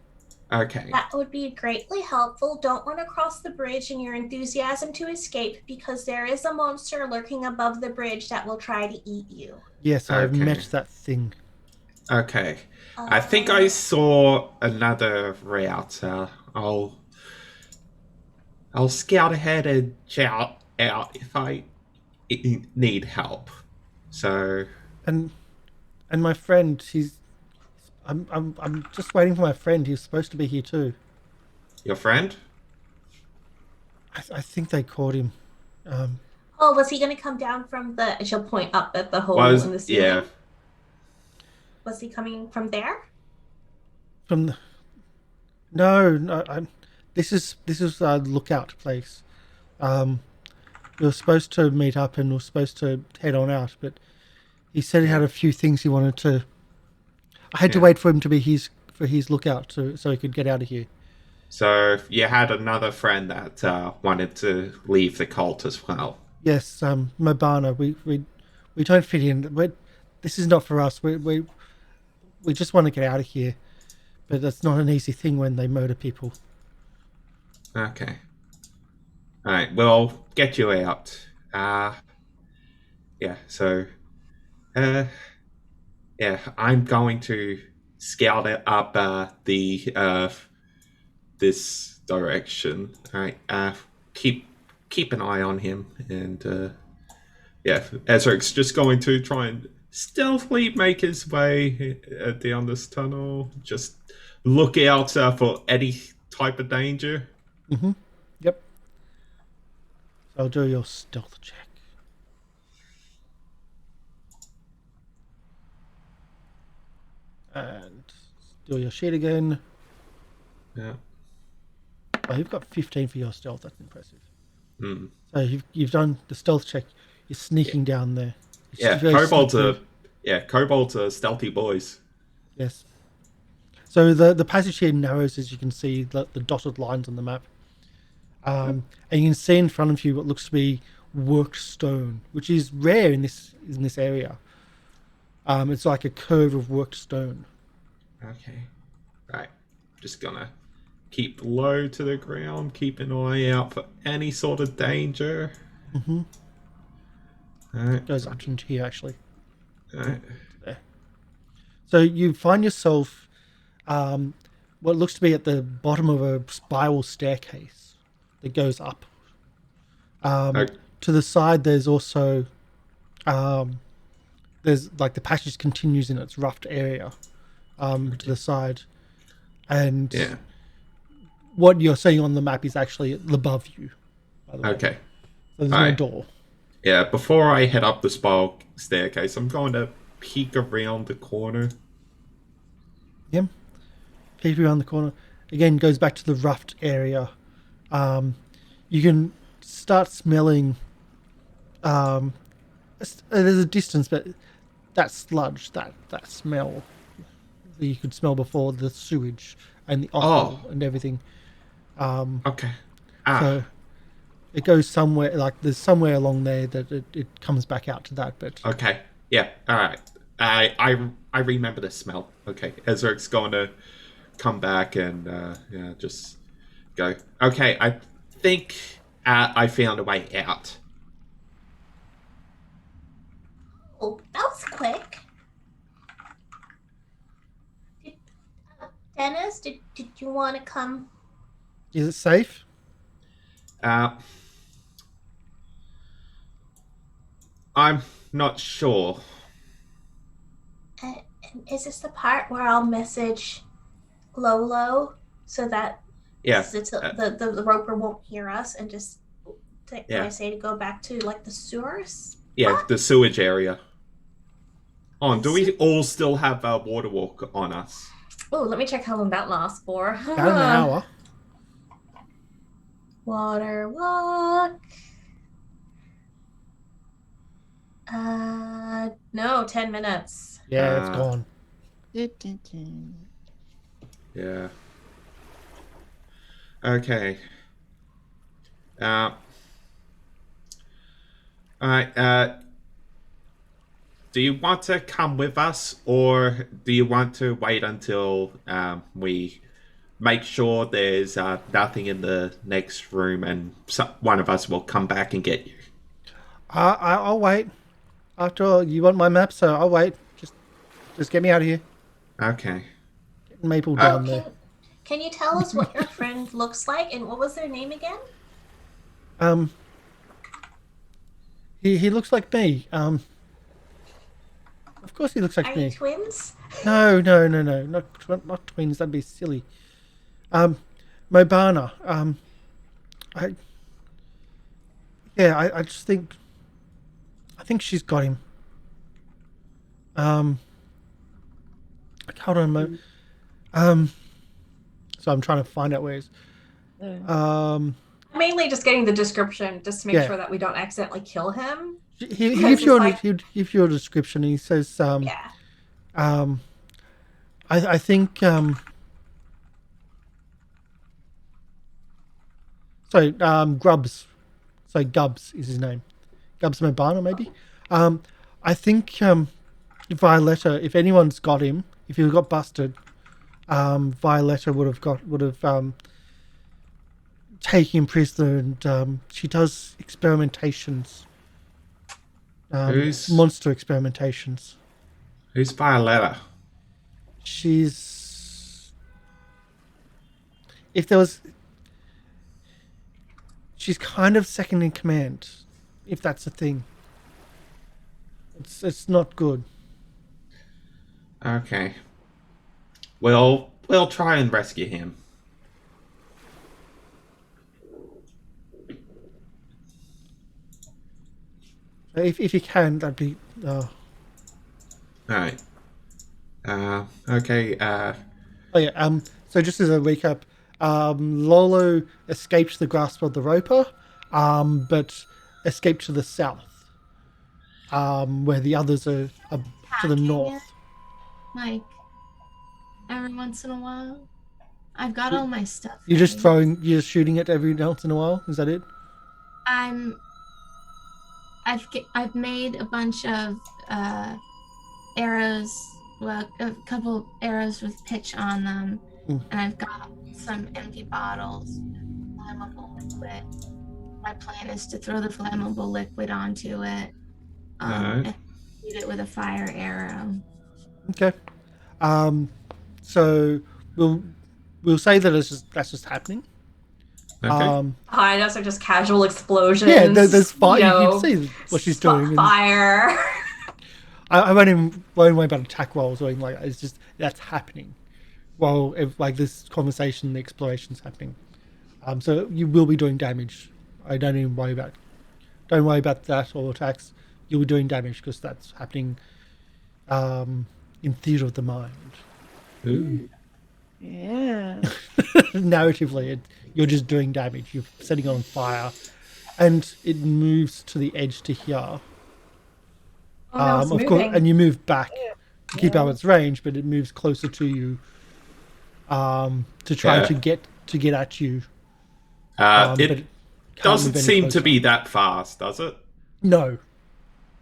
Okay. That would be greatly helpful. Don't run across the bridge in your enthusiasm to escape, because there is a monster lurking above the bridge that will try to eat you. Yes, I've met that thing. Okay. I think I saw another route. I'll scout ahead and shout out if I need help. So. And my friend, I'm just waiting for my friend. He's supposed to be here too. Your friend? I think they caught him. Was he going to come down from the? She'll point up at the hole in the ceiling. Yeah. Was he coming from there? From the... No. This is a lookout place. We were supposed to meet up and we were supposed to head on out, but he said he had a few things he wanted to. I had to wait for him to be for his lookout so he could get out of here. So you had another friend that wanted to leave the cult as well. Yes, Mobana. We don't fit in. This is not for us. We just want to get out of here, but that's not an easy thing when they murder people. Okay. All right. We'll get you out. Yeah. So. Yeah, I'm going to scout it up this direction. All right. Keep an eye on him, and Ezarek's just going to try and stealthily make his way down this tunnel. Just look out for any type of danger. Mm-hmm. Yep. So I'll do your stealth check. And do your sheet again. Yeah. Oh, you've got 15 for your stealth. That's impressive. Hmm. So you've done the stealth check. You're sneaking down there. Yeah, very kobolds are stealthy boys. Yes. So the passage here narrows, as you can see, the dotted lines on the map. And you can see in front of you what looks to be worked stone, which is rare in this area. It's like a curve of worked stone. Okay. Right. Just gonna keep low to the ground, keep an eye out for any sort of danger. Mm-hmm. Alright. It goes up into here, actually. Alright. There. So you find yourself what looks to be at the bottom of a spiral staircase that goes up. To the side, there's also there's like the passage continues in its roughed area to the side, and Yeah. what you're seeing on the map is actually above you. By the way. Okay. So there's Alright. no door. Yeah, before I head up the spiral staircase, I'm going to peek around the corner. Yeah. Peek around the corner. Again, goes back to the roughed area. You can start smelling. There's a distance, but that sludge, that smell that you could smell before, the sewage and the offal and everything. Okay. So it goes somewhere, like there's somewhere along there that it comes back out to that. But Okay. Yeah. All right. I remember the smell. Okay. Ezarek's going to come back and just go. Okay. I think I found a way out. Oh, that was quick. Dennis, did you want to come? is it safe? I'm not sure. And is this the part where I'll message Lolo so that Yeah. the roper won't hear us and just Yeah. I say to go back to like the sewers? Yeah, the sewage area. Do we Yes. all still have water walk on us? Oh, let me check how long that lasts for. About an hour. Water walk. No, 10 minutes. Yeah, it's gone. Yeah. Okay. Alright, do you want to come with us, or do you want to wait until we make sure there's nothing in the next room and one of us will come back and get you? I'll wait. After all, you want my map, so I'll wait. Just get me out of here. Okay. Get Maple down there. Can you tell us what your friend looks like and what was their name again? He looks like me. Of course he looks like Are me. you twins? No, not twins. That'd be silly. Mobana. I just think. I think she's got him. Hold on, so I'm trying to find out where he's. Mainly just getting the description just to make Yeah. sure that we don't accidentally kill him. He Because gives you it's he gives you a description. And he says, Yeah. I think Grubbs. So Gubbs is his name. Gubbs Mobana, maybe. I think Violetta, if anyone's got him, if he got busted, Violetta would have taken him prisoner, and she does experimentations. Monster experimentations. Who's Violetta? She's kind of second in command, if that's a thing. It's not good. Okay. We'll try and rescue him. If you can, that'd be. Alright. Okay. Oh yeah. So just as a recap, Lolo escaped the grasp of the Roper, but escaped to the south, where the others are to the Hacking north. it, like every once in a while. I've got all my stuff. You're just ready. you're just shooting it every once in a while. Is that it? I've made a bunch of arrows, well, a couple arrows with pitch on them, Mm. and I've got some empty bottles, flammable liquid. My plan is to throw the flammable liquid onto it, Alright. and shoot it with a fire arrow. Okay. So we'll say that that's just happening. Okay. Behind us are just casual explosions. Yeah, there's fire. You You know, can see what she's doing. And Fire. I won't worry about attack rolls or anything like that. It's just that's happening while like this conversation, the exploration's happening. So you will be doing damage. I don't even worry about. Don't worry about that or attacks. You'll be doing damage because that's happening. In theater of the mind. Ooh. Yeah. Narratively, you're just doing damage. You're setting it on fire, and it moves to the edge to here. Oh, no, it's Of moving. course, and you move back to keep out its range, but it moves closer to you to try Yeah. to get at you. It but it can't doesn't move any seem to closer. be that fast, does it? No,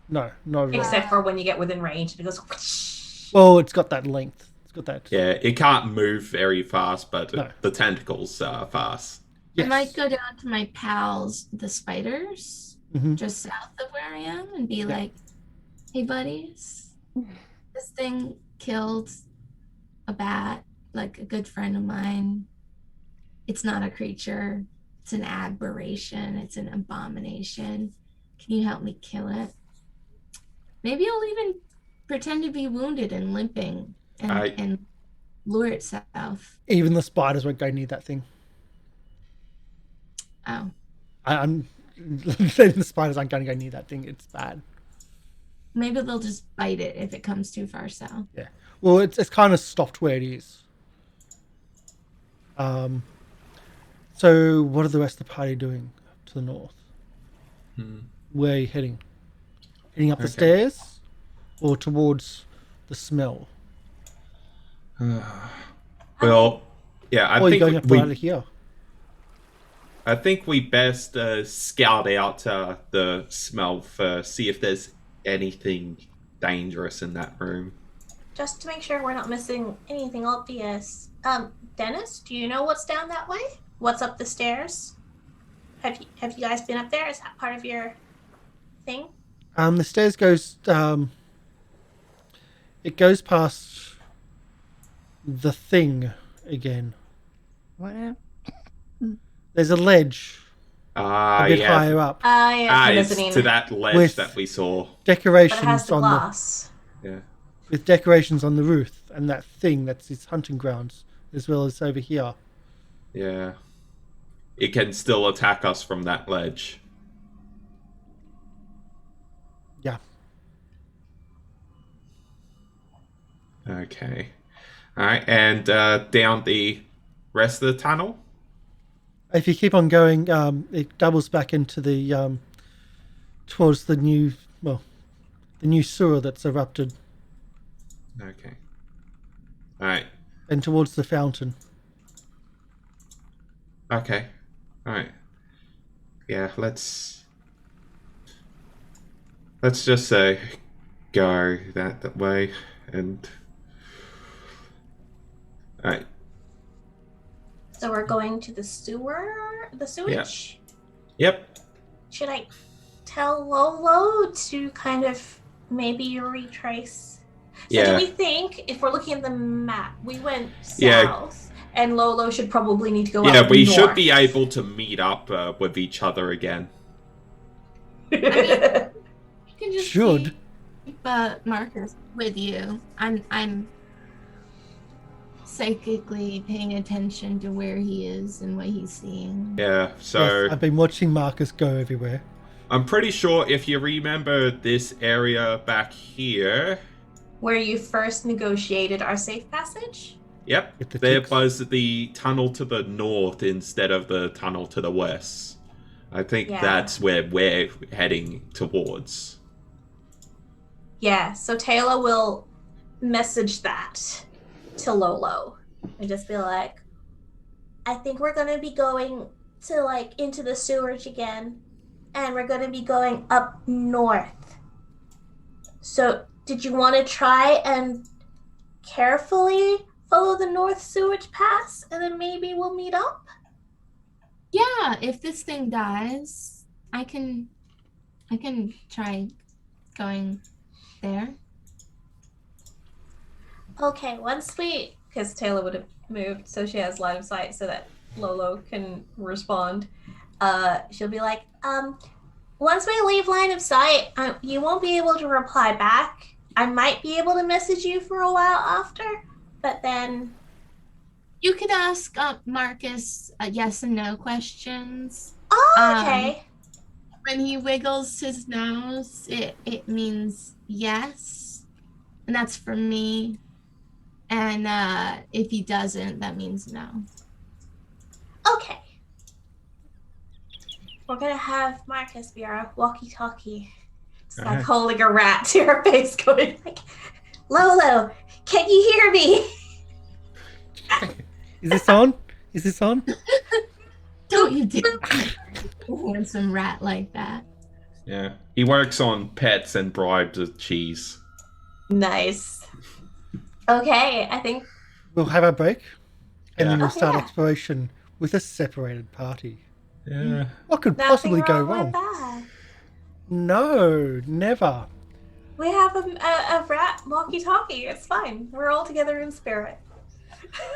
not at all. Except for when you get within range, it goes. Whoosh. Well, it's got that length. It's got that. Yeah, it can't move very fast, but No. the tentacles are fast. Yes. I might go down to my pals, the spiders, Mhm. just south of where I am, and be like, "Hey, buddies, this thing killed a bat, like a good friend of mine. It's not a creature. It's an aberration. It's an abomination. Can you help me kill it? Maybe I'll even pretend to be wounded and limping and lure it south." Even the spiders won't go near that thing. Oh, I'm even the spiders aren't going to go near that thing. It's bad. maybe they'll just bite it if it comes too far south. Yeah. Well, it's kind of stopped where it is. So what are the rest of the party doing to the north? Where are you heading? Heading up the Okay. stairs, or towards the smell? Well, yeah, I Or are you going think up out of here? I think we best scout out the smell first, see if there's anything dangerous in that room. Just to make sure we're not missing anything obvious. Dennis, do you know what's down that way? What's up the stairs? Have you guys been up there? Is that part of your thing? The stairs goes. It goes past the thing again. What? There's a ledge Ah, a bit yeah. higher up. Yeah, It's mezzanine. to that ledge With- that we saw. But it has Decorations the on glass. Yeah. with decorations on the roof, and that thing that's its hunting grounds, as well as over here. Yeah. It can still attack us from that ledge. Yeah. Okay. Alright, and down the rest of the tunnel? If you keep on going, it doubles back into the towards the new sewer that's erupted, Okay. Alright. and towards the fountain. Okay. Alright. Yeah, let's just go that way and alright. So we're going to the sewage? Yep. Should I tell Lolo to kind of maybe retrace? So Yeah. do we think, if we're looking at the map, we went south, Yeah. and Lolo should probably need to go Yeah, up we north. should be able to meet up with each other again. You can just Should. keep Marcus with you. I'm psychically paying attention to where he is and what he's seeing. Yeah, so Yes, I've been watching Marcus go everywhere. I'm pretty sure if you remember this area back here. Where you first negotiated our safe passage? Yep, Get the there ticks. was the tunnel to the north instead of the tunnel to the west. I think Yeah. that's where we're heading towards. Yeah, so Tayla will message that to Lolo and just be like, I think we're gonna be going to like into the sewage again, and we're gonna be going up north. So did you want to try and carefully follow the north sewage pass, and then maybe we'll meet up? Yeah, if this thing dies, I can try going there. Okay, because Taylor would have moved, so she has line of sight so that Lolo can respond. She'll be like, once we leave line of sight, you won't be able to reply back. I might be able to message you for a while after, but then... You could ask Marcus yes and no questions. Oh, okay. When he wiggles his nose, it means yes, and that's for me. And if he doesn't, that means no. Okay. We're gonna have Marcus be our walkie-talkie. It's like Alright. holding a rat to her face, going like, Lolo, can you hear me? Is this on? Is this on? Don't you do a handsome rat like that. Yeah, he works on pets and bribes with cheese. Nice. Okay, I think We'll have our break, and then Yeah. we'll start Yeah. exploration with a separated party. Yeah. What could nothing possibly go wrong wrong? with that. No, never. We have a rat walkie-talkie. It's fine. We're all together in spirit.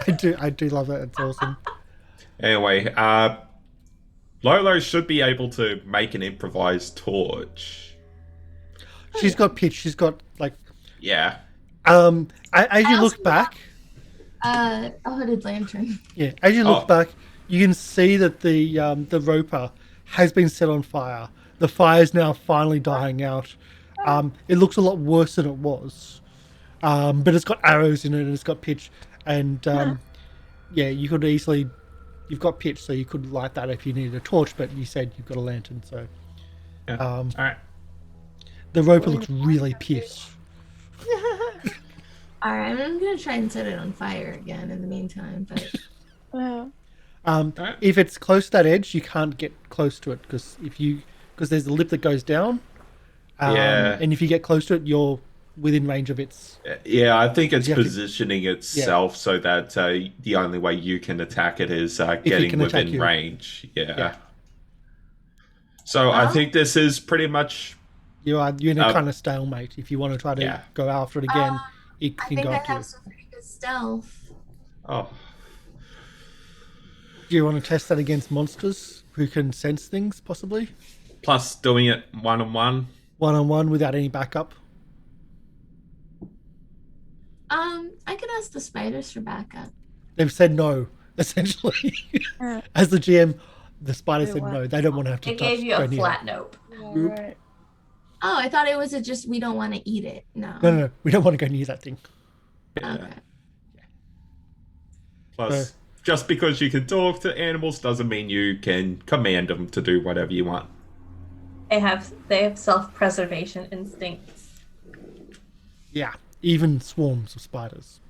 I do love that. It's awesome. Anyway, Lolo should be able to make an improvised torch. She's got pitch. She's got like Yeah. as you I look also back, A hooded lantern. yeah, as you look Oh. back, you can see that the roper has been set on fire. The fire is now finally dying out. It looks a lot worse than it was, but it's got arrows in it and it's got pitch. And yeah, you could easily, you've got pitch, so you could light that if you needed a torch. But you said you've got a lantern, so Yeah. All right. the roper looks really pissed. All right, I'm gonna try and set it on fire again in the meantime. But Yeah. Alright. If it's close to that edge, you can't get close to it because there's a lip that goes down. Yeah. And if you get close to it, you're within range of its. Yeah, I think it's You have to- positioning itself so that the only way you can attack it is getting can attack within you. range. Yeah. Yeah. So I Well- think this is pretty much. You're in a kind of stalemate. If you want to try to Yeah. go after it again, it I can think go I after you. have some pretty good stealth. Oh. Do you want to test that against monsters who can sense things, possibly? Plus doing it one-on-one. One-on-one without any backup? I could ask the spiders for backup. They've said no, essentially. Yeah. As the GM, the spider They said want- no. They don't want to have to It touch gave you a go near flat it. nope. Oop. Right. Oh, I thought it was just we don't want to eat it. No. No, we don't want to go near that thing. Okay. Plus, just because you can talk to animals doesn't mean you can command them to do whatever you want. They have self-preservation instincts. Yeah, even swarms of spiders.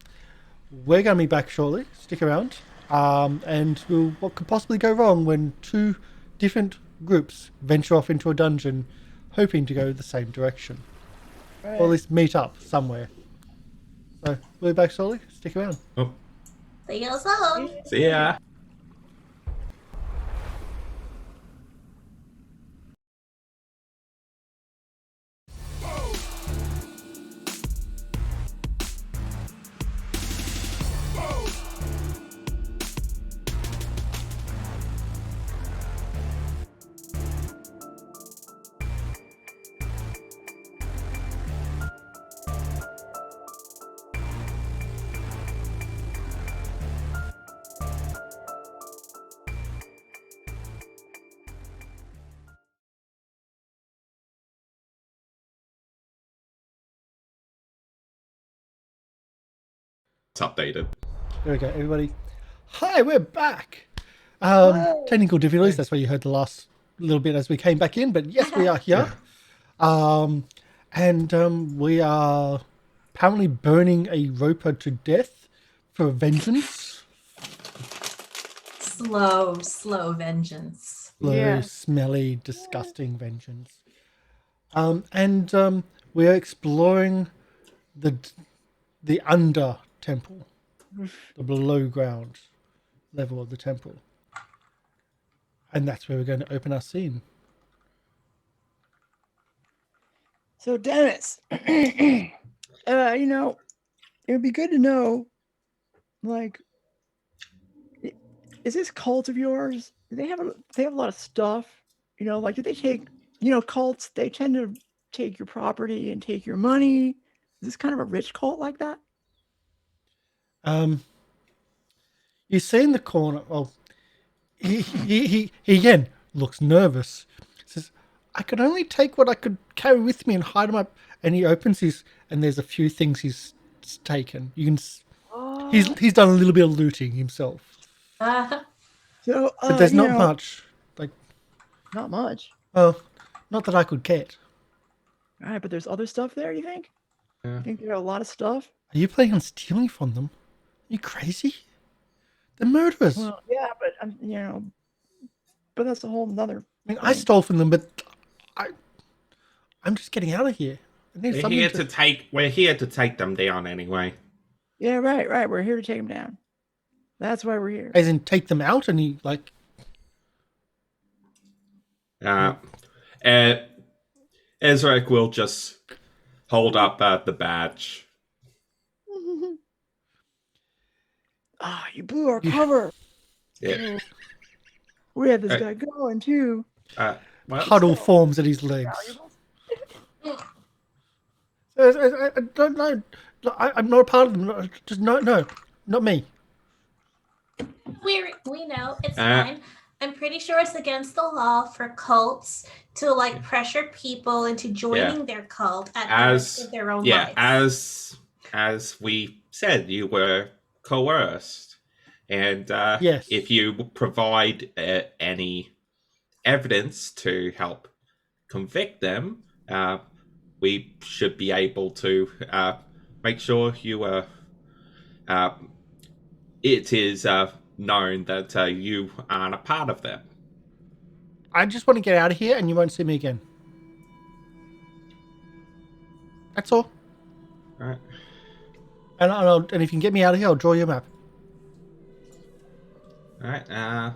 We're going to be back shortly. Stick around. And what could possibly go wrong when two different groups venture off into a dungeon hoping to go the same direction? Right. Or at least meet up somewhere. So, we'll be back shortly. Stick around. Oh, See you soon. see ya. It's updated. There we go, everybody. Hi, we're back. Hello. Technical difficulties. That's why you heard the last little bit as we came back in. But yes, we are here. We are apparently burning a roper to death for vengeance. Slow vengeance. Slow, Yeah. smelly, disgusting vengeance. We're exploring the under temple, the below ground level of the temple, and that's where we're going to open our scene. So Dennis, it would be good to know, like, is this cult of yours? Do they have a lot of stuff? Like, do they take? Cults, they tend to take your property and take your money. Is this kind of a rich cult like that? You see in the corner. Oh, he again looks nervous. Says, "I could only take what I could carry with me and hide them up." And he opens his, and there's a few things he's taken. You can. He's done a little bit of looting himself, So, but there's not much. Like, not much. well, not that I could get. All right, but there's other stuff there. You think? Yeah. You think there are a lot of stuff? Are you planning on stealing from them? Are you crazy? They're murderers. Well, yeah, but but that's a whole nother. I mean, I stole from them, but I'm just getting out of here. I need We're something here to take them down anyway. Yeah, right. We're here to take him down. That's why we're here. As in, take them out, and he like. Ezarek will just hold up the badge. You blew our cover. Yeah. We had this guy going too. Well, Huddle forms at his legs. I don't know. I'm not a part of them. Just no, not me. We know it's fine. I'm pretty sure it's against the law for cults to like pressure people into joining their cult at the risk of their own lives. As we said, you were coerced, and Yes. if you provide any evidence to help convict them, we should be able to make sure you it is known that you aren't a part of them. I just want to get out of here, and you won't see me again. That's all. All right. And if you can get me out of here, I'll draw you a map. All right. I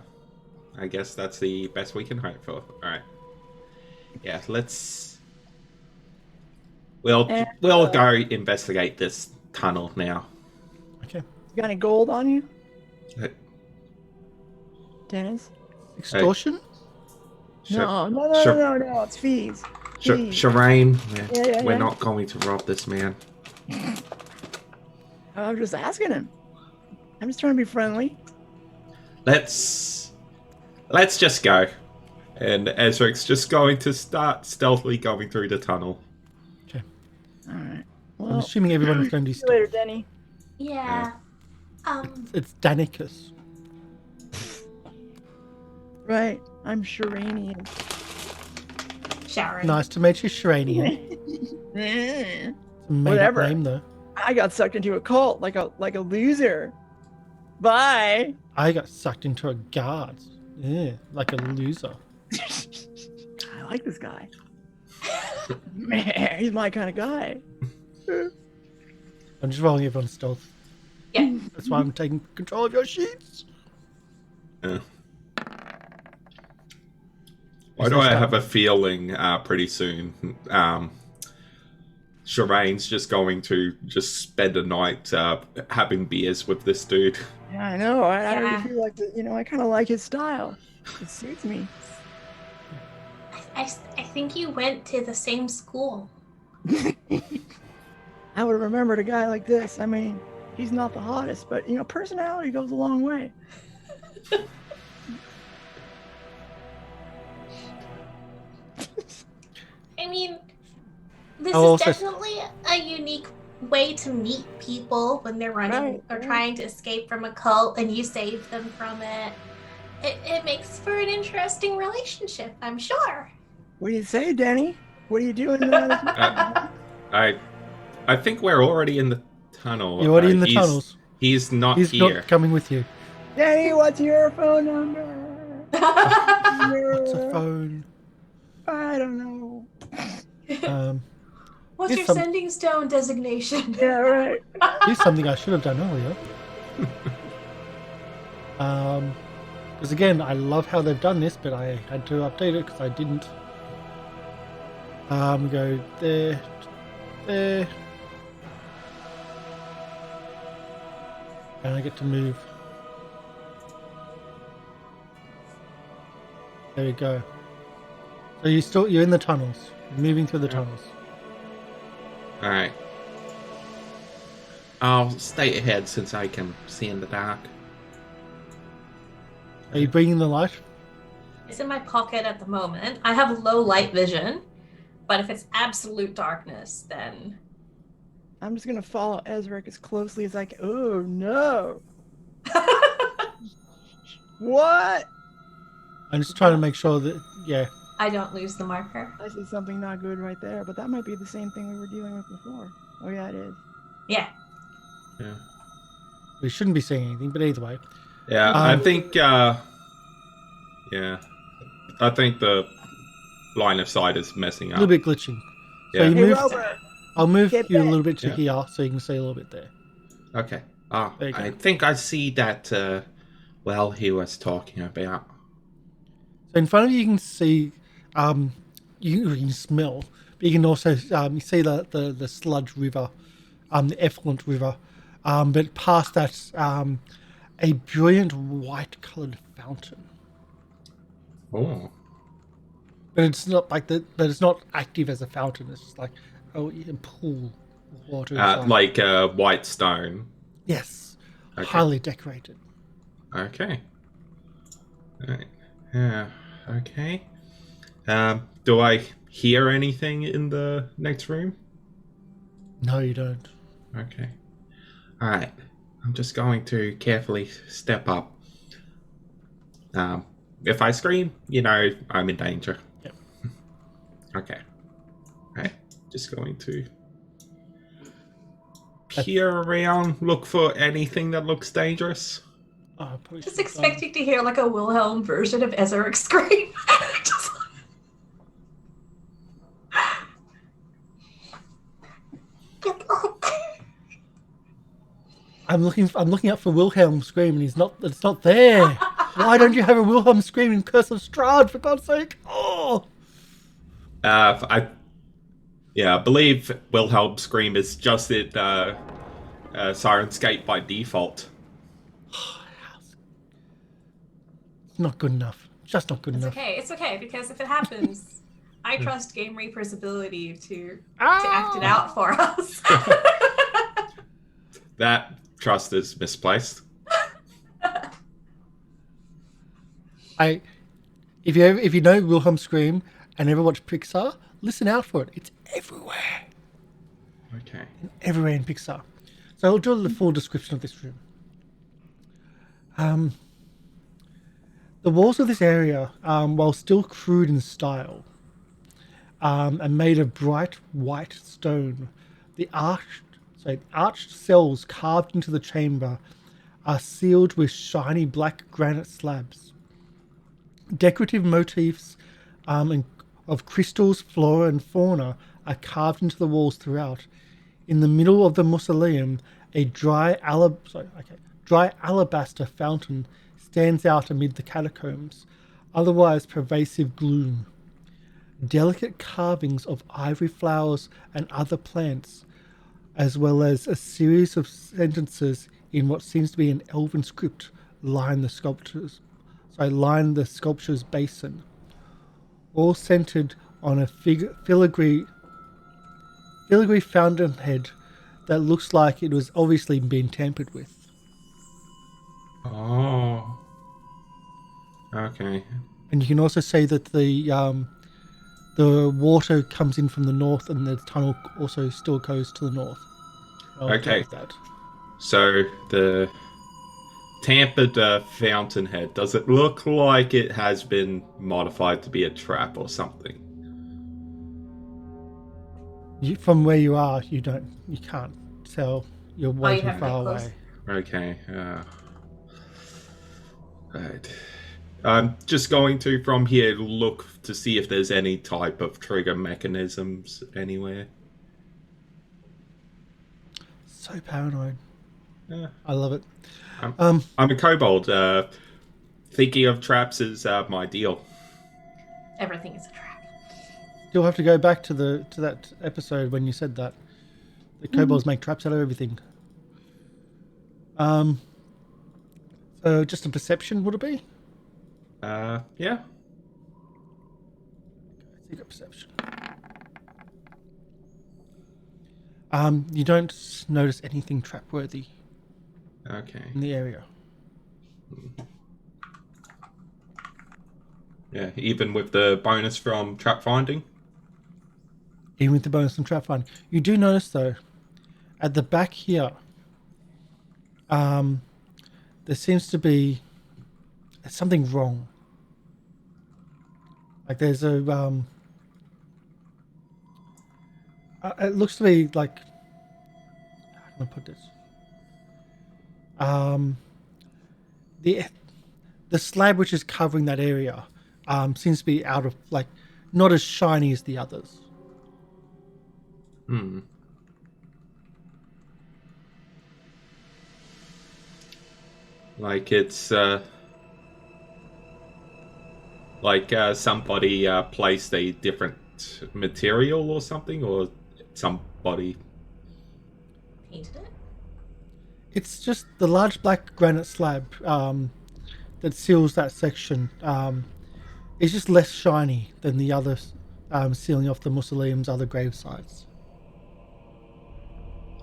guess that's the best we can hope for. All right. Yeah. We'll go investigate this tunnel now. Okay. You got any gold on you, Dennis? Extortion? No. It's fees. Sherain, we're Yeah. not going to rob this man. I'm just asking him. I'm just trying to be friendly. Let's just go. And Ezrek's just going to start stealthily going through the tunnel. Okay. All right. I'm Well, assuming everyone's going to do see you later, Denny. Yeah. It's Danicus. Right. I'm Sherainian. Showering. Nice to meet you, Sherainian. Made Whatever. up name though. I got sucked into a cult like a loser. Bye. I got sucked into a guard. Yeah, like a loser. I like this guy. Man, he's my kind of guy. I'm just rolling everyone's stealth. Yeah. That's why I'm taking control of your sheets. Why do I have a feeling pretty soon Sherain's just going to just spend a night having beers with this dude? Yeah, I know. I already feel like I kind of like his style. It suits me. I think you went to the same school. I would have remembered a guy like this. I mean, he's not the hottest, but personality goes a long way. I mean, this Oh, is also- definitely a unique way to meet people when they're running Right, or right. trying to escape from a cult and you save them from it. It makes for an interesting relationship, I'm sure. What do you say, Denny? What are you doing? I think we're already in the tunnel. You're already in the tunnels. He's not He's here. not coming with you. Denny, what's your phone number? What's a phone? I don't know. What's Here's your some- sending stone designation? Yeah, right. Here's something I should have done earlier. Because again, I love how they've done this, but I had to update it because I didn't. Go there, there, and I get to move. There we go. So you're in the tunnels, moving through the tunnels. All right. I'll stay ahead since I can see in the dark. Are you bringing the light? It's in my pocket at the moment. I have low light vision, but if it's absolute darkness, then I'm just gonna follow Ezarek as closely as I can. Oh no! What? I'm just trying to make sure that I don't lose the marker. I see something not good right there, but that might be the same thing we were dealing with before. Oh yeah, it is. Yeah. Yeah. we shouldn't be seeing anything, but either way. Yeah, I think. I think the line of sight is messing A up. little bit glitching. So Yeah. you Hey, move. Robert. I'll move Get you a back. little bit to Yeah. here so you can see a little bit there. Okay. There you go. I think I see that. Well, he was talking about. So in front of you, you can see, you can smell, but you can also you see the sludge river, the effluent river, but past that, a brilliant white-colored fountain. Oh. But it's not like that. But it's not active as a fountain. It's just like you can pool of water. inside. Like white stone. Yes, Okay. highly decorated. Okay. Right. Yeah. Okay. Do I hear anything in the next room? No, you don't. Okay. All right. I'm just going to carefully step up. If I scream, I'm in danger. Yep. Okay. All right. Just going to peer around, look for anything that looks dangerous. Oh, I probably Just should've done- expecting to hear like a Wilhelm version of Ezarek scream. Just get up. I'm looking up for Wilhelm scream, and it's not there. Why don't you have a Wilhelm scream in Curse of Strahd, for God's sake? Oh, I believe Wilhelm Scream is just in Syrinscape by default. it's not good enough. Just not good It's enough. okay. It's okay because if it happens, I trust Game Reaper's ability to act it out for us. That trust is misplaced. If you know Wilhelm scream and ever watch Pixar, listen out for it. It's everywhere. Okay. Everywhere in Pixar. So I'll do the full description of this room. The walls of this area, while still crude in style, are made of bright white stone. The arched cells carved into the chamber are sealed with shiny black granite slabs. Decorative motifs of crystals, flora, and fauna are carved into the walls throughout. In the middle of the mausoleum, a dry alabaster fountain stands out amid the catacombs, otherwise pervasive gloom. Delicate carvings of ivory flowers and other plants, as well as a series of sentences in what seems to be an elven script, line the sculpture's basin, all centered on a filigree fountainhead that looks like it was obviously been tampered with. Oh. Okay. And you can also see that the water comes in from the north, and the tunnel also still goes to the north. I'll Okay. deal with that. So the tampered fountainhead, does it look like it has been modified to be a trap or something? From where you are, you can't tell. You're way you'd too have to get far close. away. Okay. Right. I'm just going to, from here, look to see if there's any type of trigger mechanisms anywhere. So paranoid. Yeah. I love it. I'm a kobold. Thinking of traps is my deal. Everything is a trap. You'll have to go back to that episode when you said that. The kobolds make traps out of everything. So just a perception, would it be? Yeah. Secret perception. You don't notice anything trap-worthy Okay. in the area. Yeah, even with the bonus from trap finding? Even with the bonus from trap finding. You do notice, though, at the back here, there seems to be something wrong. Like there's a it looks to be like, how can I put this? The slab which is covering that area seems to be out of, like, not as shiny as the others. Like it's like somebody placed a different material or something, or somebody. Painted it? It's just the large black granite slab that seals that section. It's just less shiny than the other sealing off the mausoleum's other grave sites.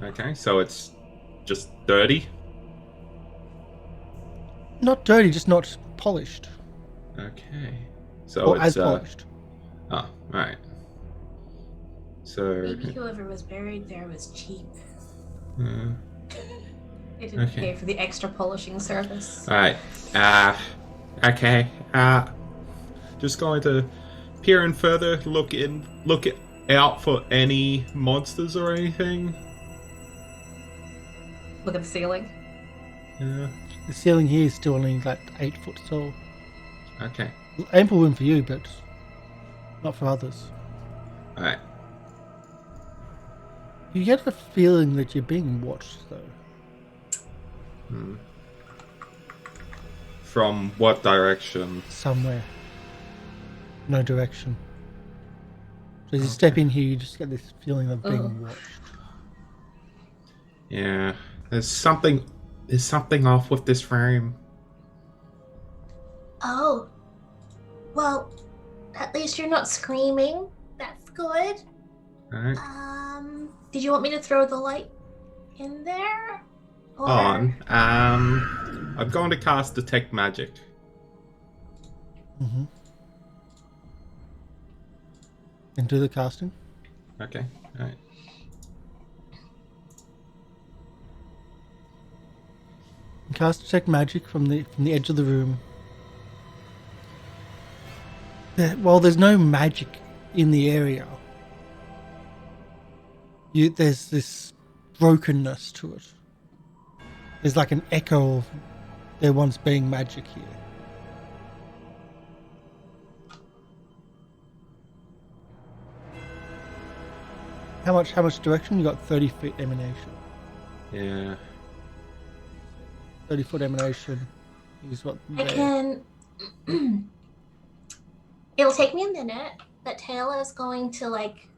Okay, so it's just dirty. Not dirty, just not polished. Okay, so Or it's as polished. Oh, right. So Maybe whoever was buried there was cheap. uh, They didn't Okay. pay for the extra polishing service. all right. Okay. Just going to peer in further. Look out for any monsters or anything. Look at the ceiling. Yeah. The ceiling here is still only like 8 foot tall. Okay. Ample room for you, but not for others. All right. You get the feeling that you're being watched, though. From what direction? Somewhere. No direction. So as you step in here, you just get this feeling of being watched. Yeah. There's something off with this room. Oh. Well, at least you're not screaming. That's good. All right. Did you want me to throw the light in there? Or... I'm going to cast Detect Magic. Mm-hmm. And do the casting. Okay. All right. And cast Detect Magic from the edge of the room. While there's no magic in the area, there's this brokenness to it. There's like an echo of there once being magic here. How much direction? You got 30 feet emanation. Yeah. 30 foot emanation is what I can... It'll take me a minute, but Tayla is going to, like...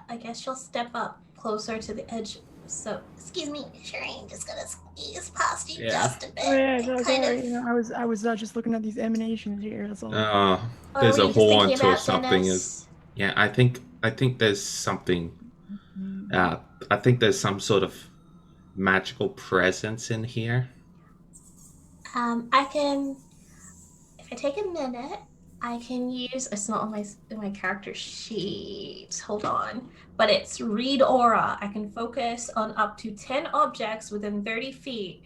I guess she'll step up closer to the edge. So, excuse me, Sherain, just gonna squeeze past you just a bit. Oh yeah, so and sorry. You know, I was just looking at these emanations here. That's all. There's were a you just thinking haunt or about something. Dennis? Yeah, I think there's something. I think there's some sort of magical presence in here. I can... If I take a minute, I can use. It's not on my character sheet. Hold on, but it's read aura. I can focus on up to 10 objects within 30 feet,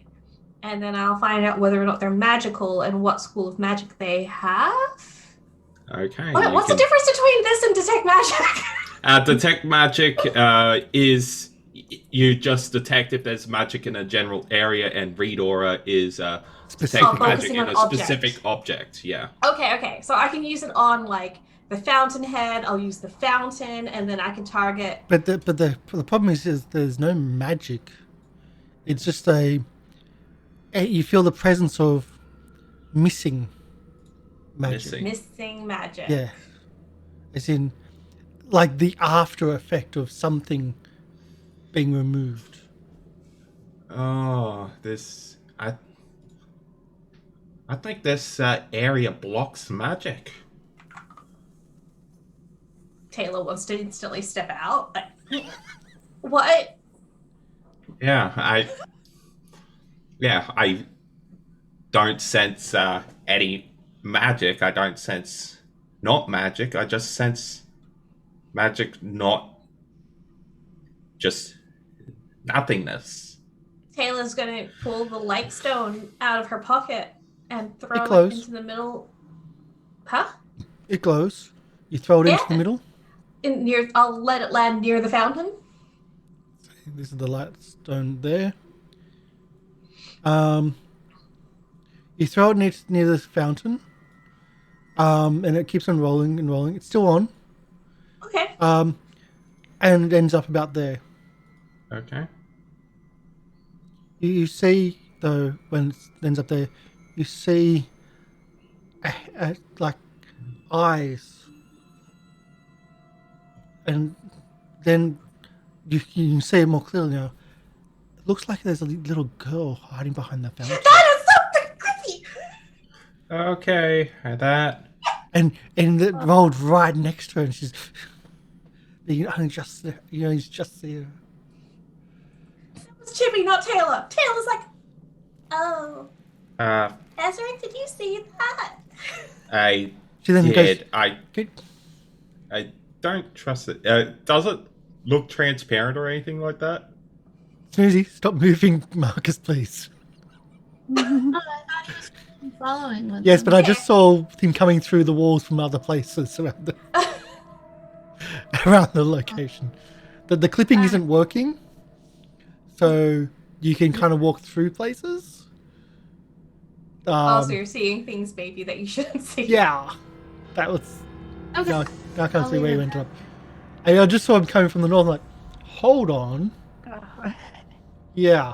and then I'll find out whether or not they're magical and what school of magic they have. Okay. Wait, what's the difference between this and detect magic? Detect magic is you just detect if there's magic in a general area, and read aura is detect magic in a specific object. Yeah. Okay. So I can use it on like the fountainhead. I'll use the fountain, and then I can target. But the problem is there's no magic. It's just you feel the presence of missing magic. Missing magic. Yeah. As in, like the after effect of something being removed. Oh, I think this area blocks magic. Tayla wants to instantly step out. What? Yeah, I don't sense any magic. I don't sense not magic. I just sense magic, not just nothingness. Tayla's gonna pull the light stone out of her pocket and throw it into the middle. Huh? It glows. You throw it into the middle. I'll let it land near the fountain. This is the light stone there. You throw it near the fountain. And it keeps on rolling and rolling. It's still on. Okay. And it ends up about there. Okay. You see, though, when it ends up there, you see like eyes. And then you can see it more clearly now. It looks like there's a little girl hiding behind the fountain. That is something creepy! Okay, that. And it rolled right next to her, and she's just there. He's just there. It's Chibi, not Tayla. Tayla's like, oh. Ezarek, did you see that? I She then did. Goes, I don't trust it. Does it look transparent or anything like that? Snoozy, stop moving, Marcus, please. Oh, I thought he was following with Yes, them. but I just saw him coming through the walls from other places around the location. The clipping isn't working, so you can kind of walk through places. So you're seeing things, baby, that you shouldn't see. Yeah, that was. Okay. I can't I'll see leave where he it went at up. And I just saw him coming from the north. I'm like, hold on. Yeah,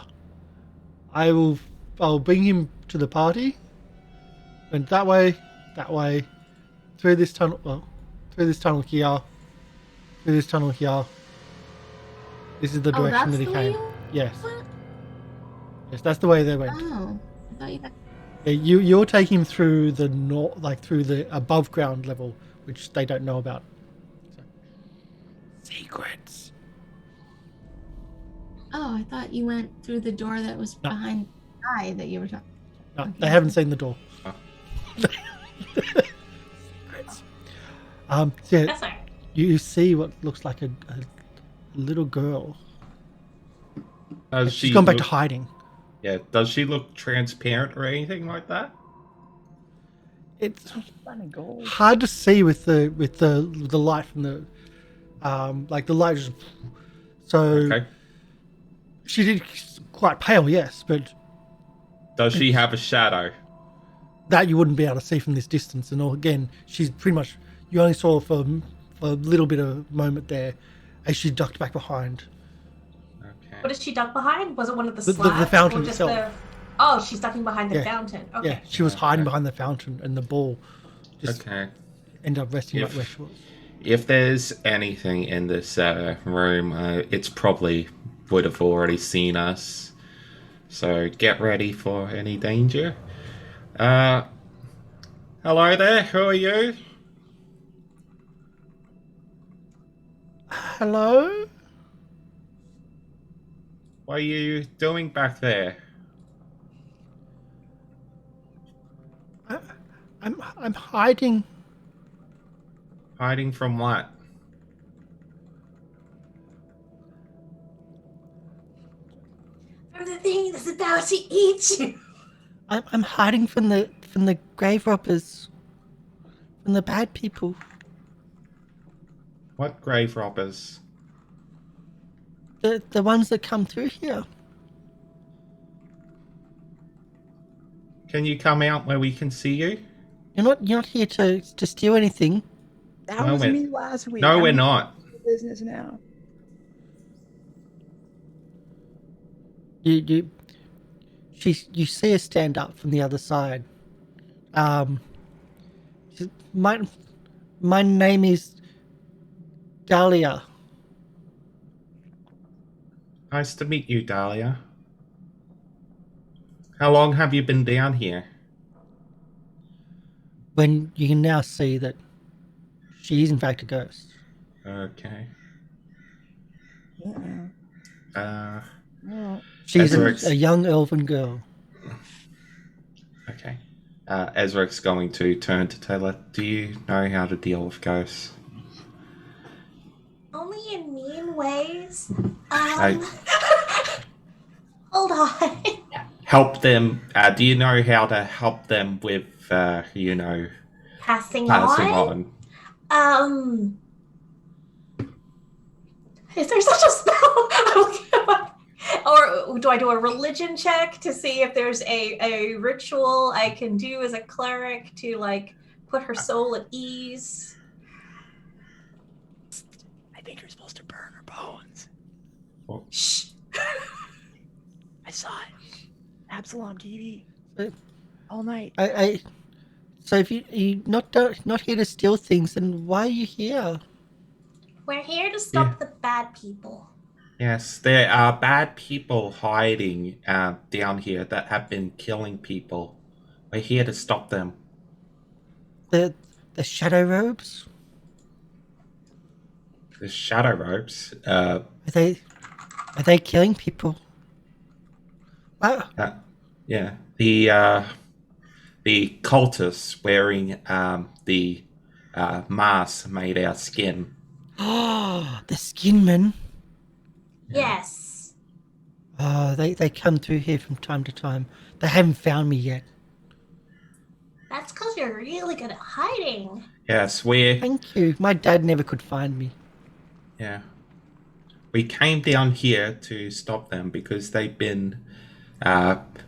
I'll bring him to the party. Went that way, through this tunnel. Well, through this tunnel here. Through this tunnel here. This is the direction that he came. Yes. Yes, that's the way they went. Oh, I thought you had... Yeah, you're taking him through the through the above ground level, which they don't know about. So. Secrets. Oh, I thought you went through the door that was behind the guy that you were talking. No, Okay. they haven't seen the door. Oh. Secrets. So yeah, That's right. you see what looks like a little girl. She's gone back to hiding. Yeah, does she look transparent or anything like that? It's hard to see with the light from the like the light just so Okay. she did quite pale, yes, but Does she have a shadow? that you wouldn't be able to see from this distance. And again, she's pretty much you only saw her for a little bit of moment there as she ducked back behind. Okay. What did she duck behind? Was it one of the The slabs? fountain or just itself. Oh, she's ducking behind the Yeah. fountain. Okay. Yeah, she was hiding Okay. behind the fountain, and the ball just Okay. ended up resting right If- where she was. If there's anything in this room, it's probably would have already seen us. So get ready for any danger. Hello there. Who are you? Hello? What are you doing back there? I'm hiding Hiding from what? From the thing that's about to eat you. I'm hiding from the grave robbers, from the bad people. What grave robbers? The ones that come through here. Can you come out where we can see you? You're not here to steal anything. That No, was we're- me last week. No, I'm we're in not. business now. You see her stand up from the other side. My name is Dahlia. Nice to meet you, Dahlia. How long have you been down here? When you can now see that she is in fact a ghost. Okay. Yeah. Well, She's Ezarek's- a young elven girl. Okay. Ezarek's going to turn to Tayla. Do you know how to deal with ghosts? Only in mean ways. I- Hold on. Help them. Do you know how to help them with, Passing passing on. on? Is there such a spell? Or do I do a religion check to see if there's a ritual I can do as a cleric to like put her soul at ease? I think you're supposed to burn her bones. Shh. I saw it. Absalom TV. Uh, All night. So if you're not here to steal things, then why are you here? We're here to stop the bad people. Yes, there are bad people hiding down here that have been killing people. We're here to stop them. The shadow robes? The shadow ropes. Are they killing people? Wow. Yeah. The cultists wearing the mask made out of skin. Oh, the skinmen. Yes. Oh, they come through here from time to time. They haven't found me yet. That's because you're really good at hiding. Yes, we're Thank you. My dad never could find me. yeah. We came down here to stop them because they've been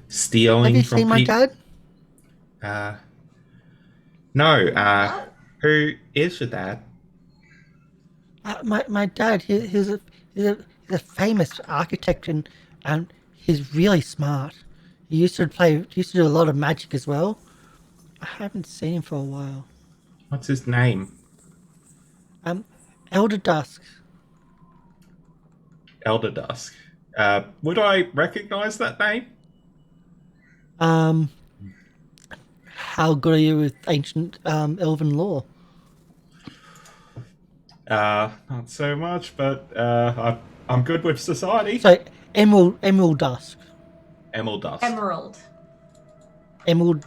stealing Have you from seen my people. dad? No. Who is your dad? My dad, he's a famous architect and he's really smart. He used to do a lot of magic as well. I haven't seen him for a while. What's his name? Elder Dusk. Elder Dusk. Would I recognize that name? How good are you with ancient elven lore? Not so much, but I'm good with society. So Emerald Dusk. Emerald Dusk. Emerald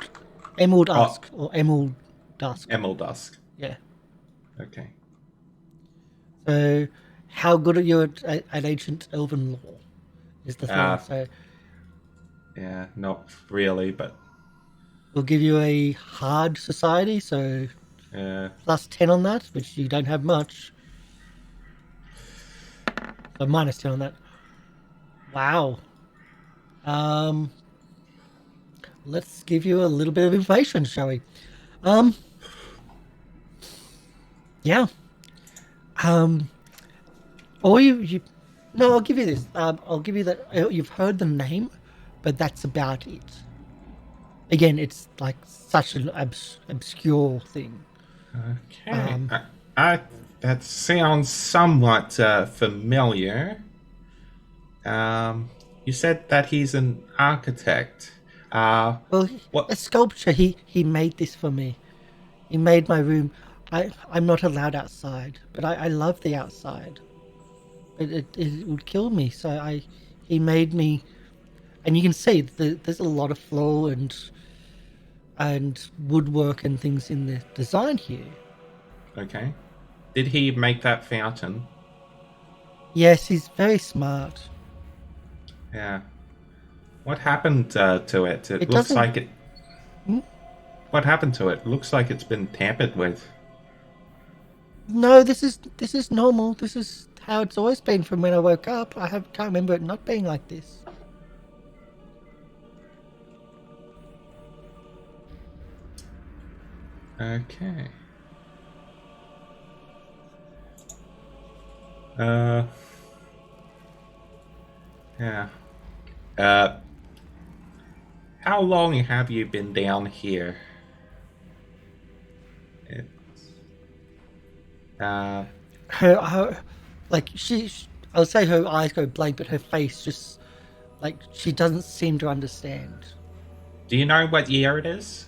Dusk or Emerald Dusk. Emerald Dusk. Yeah. Okay. So, how good are you at ancient elven lore? Is the thing. So, Yeah, not really, but we'll give you a hard society. So, plus 10 on that, which you don't have much. So minus 10 on that. Wow. Let's give you a little bit of information, shall we? Yeah. Or you no, I'll give you this. I'll give you that. You've heard the name, but that's about it. Again, it's like such an obscure thing. okay. That sounds somewhat familiar. You said that he's an architect. Well, what- a sculpture. He made this for me. He made my room. I'm not allowed outside, but I love the outside. But it would kill me, so he made me. And you can see there's a lot of floor and woodwork and things in the design here. Okay. Did he make that fountain? Yes, he's very smart. Yeah. What happened to it? It It looks doesn't- like it. Hmm? What happened to it? Looks like it's been tampered with. No, this is normal. This is how it's always been from when I woke up. Can't remember it not being like this. Okay. Yeah. How long have you been down here? It's, Her like I'll say her eyes go blank, but her face just like she doesn't seem to understand. do you know what year it is?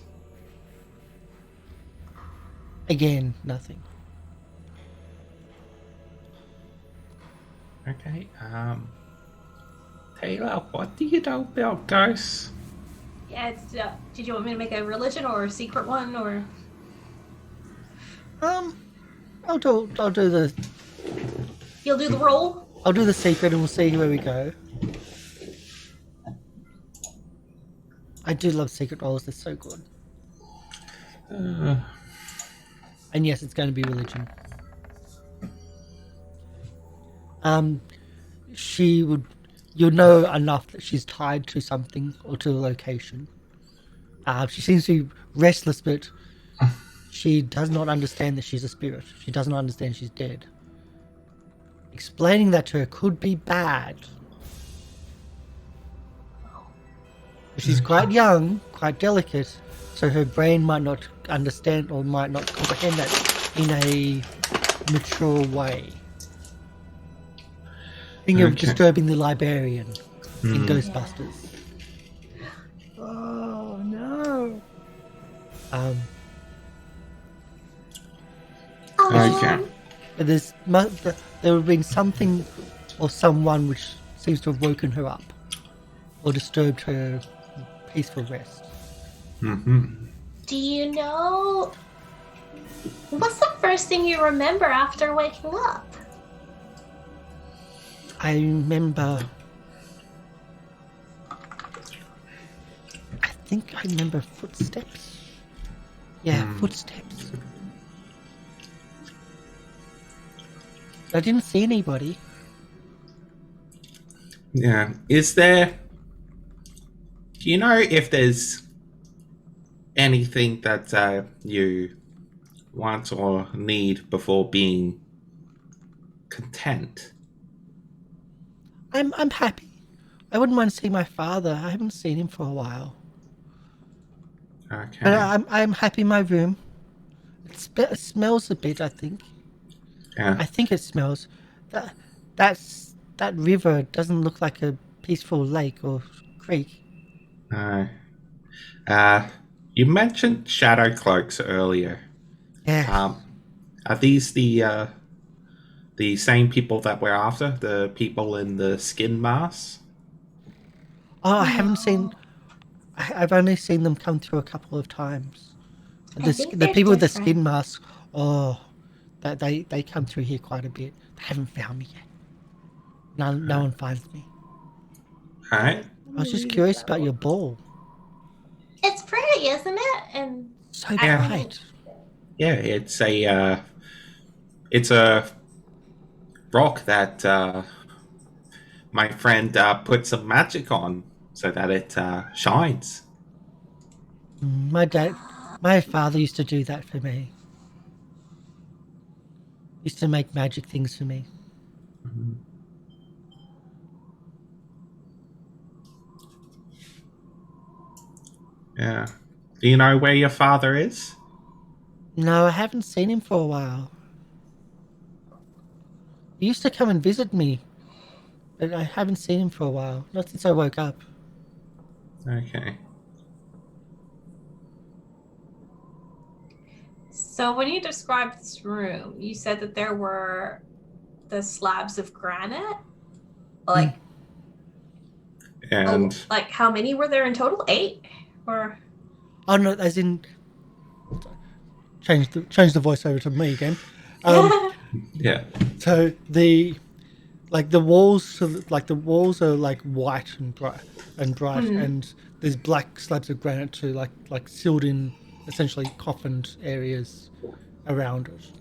Again, nothing. Okay. Taylor, what do you know about ghosts? Yeah, did you want me to make a religion or a secret one, or? I'll do the You'll do the roll? I'll do the secret and we'll see where we go. I do love secret rolls, they're so good. And yes, it's going to be religion. You'll know enough that she's tied to something or to a location. She seems to be restless, but she does not understand that she's a spirit. She does not understand she's dead. Explaining that to her could be bad. She's quite young, quite delicate, so her brain might not understand or might not comprehend that in a mature way. Think of Okay. disturbing the librarian in Ghostbusters. Oh no. Oh, Okay. But there would have been something or someone which seems to have woken her up or disturbed her peaceful rest. Mm-hmm. do you know what's the first thing you remember after waking up? I remember. I think I remember footsteps. Yeah, footsteps. I didn't see anybody. Yeah. Is there... Do you know if there's anything that you want or need before being content? I'm happy. I wouldn't mind seeing my father. I haven't seen him for a while. Okay. But I'm happy in my room. It smells a bit, I think. Yeah. I think it smells. That river doesn't look like a peaceful lake or creek. No. You mentioned shadow cloaks earlier. Yeah. Are these the same people that we're after? The people in the skin masks? Oh, I haven't seen. I've only seen them come through a couple of times. I think The they're people with the different. skin masks. Oh, that they come through here quite a bit. They haven't found me yet. No one finds me. Alright. I was just curious about your ball. It's pretty, isn't it? And So Yeah. bright. Yeah, it's a rock that my friend put some magic on so that it shines. My father used to do that for me. Used to make magic things for me. Yeah. Do you know where your father is? No, I haven't seen him for a while. He used to come and visit me, but I haven't seen him for a while. Not since I woke up. Okay. so when you described this room, you said that there were the slabs of granite. Like, And like how many were there in total? 8? Or Oh no, as in change the voice over to me again. Yeah. So the walls, the walls are like white and bright, and there's black slabs of granite too, like sealed in, essentially coffined areas around it.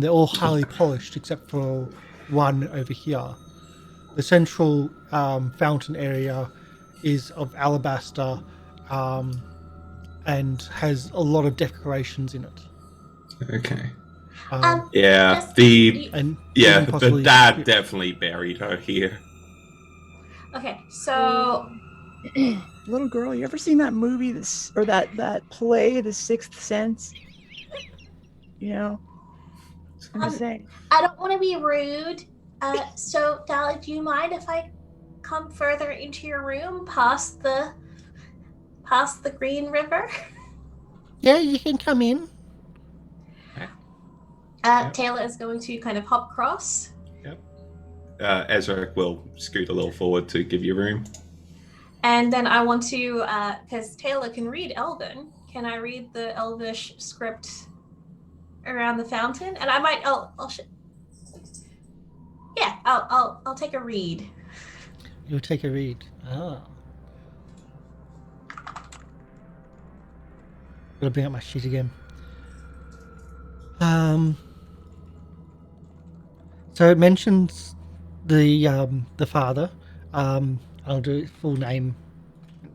They're all highly polished except for one over here. The central fountain area is of alabaster, and has a lot of decorations in it. Okay. Yeah, Yeah. The And yeah, even the possibly dad definitely buried her here. Okay, so Little girl, you ever seen that movie, that play, The Sixth Sense? You know, I'm just saying. I don't want to be rude. So Dali, do you mind if I come further into your room past the Green River? Yeah, you can come in. Tayla is going to kind of hop across. Yep. Ezra will scoot a little forward to give you room. And then I want to, because Tayla can read Elven, can I read the Elvish script around the fountain? And I might, I'll take a read. You'll take a read. Ah. Gotta bring up my sheet again. So it mentions the father. I'll do full name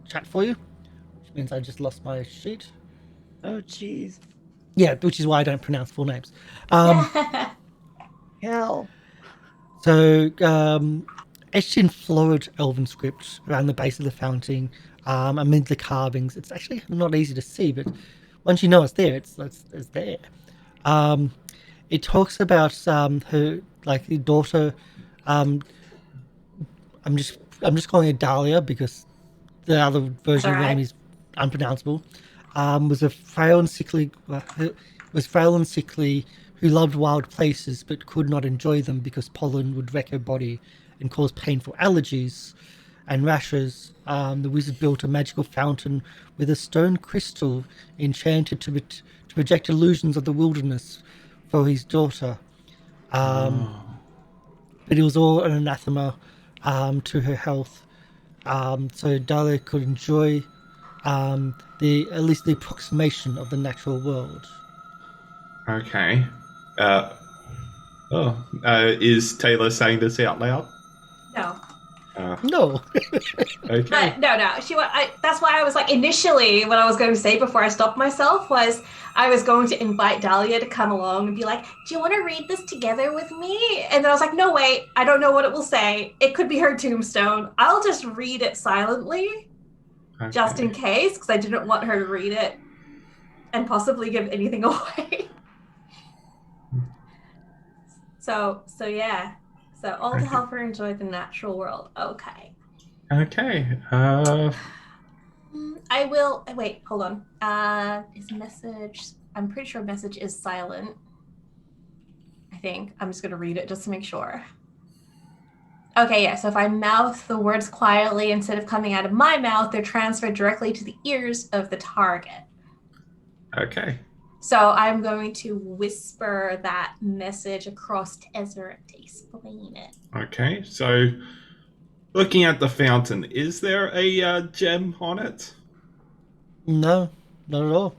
chat for you, which means I just lost my sheet. Oh, jeez. Yeah, which is why I don't pronounce full names. Hell. So, etched in florid elven script around the base of the fountain, amid the carvings. It's actually not easy to see, but once you know it's there, it's there. It talks about her, like, the daughter. I'm just calling her Dahlia because the other version of the name is unpronounceable. Was frail and sickly who loved wild places but could not enjoy them because pollen would wreck her body and cause painful allergies and rashes. The wizard built a magical fountain with a stone crystal enchanted to project illusions of the wilderness for his daughter. But it was all an anathema to her health. So Dahlia could enjoy at least the approximation of the natural world. Okay. Is Taylor saying this out loud? No. No. Okay. No. That's why I was like, initially, what I was going to say before I stopped myself was I was going to invite Dahlia to come along and be like, do you want to read this together with me? And then I was like, no, wait, I don't know what it will say. It could be her tombstone. I'll just read it silently, just in case, because I didn't want her to read it and possibly give anything away. So yeah. So all to help her enjoy the natural world. Okay. Okay. I will. Wait, hold on. Is message? I'm pretty sure message is silent. I think. I'm just going to read it just to make sure. Okay, yeah. So if I mouth the words quietly instead of coming out of my mouth, they're transferred directly to the ears of the target. Okay. So I'm going to whisper that message across to Ezarek to explain it. Okay. So, looking at the fountain, is there a gem on it? No, not at all.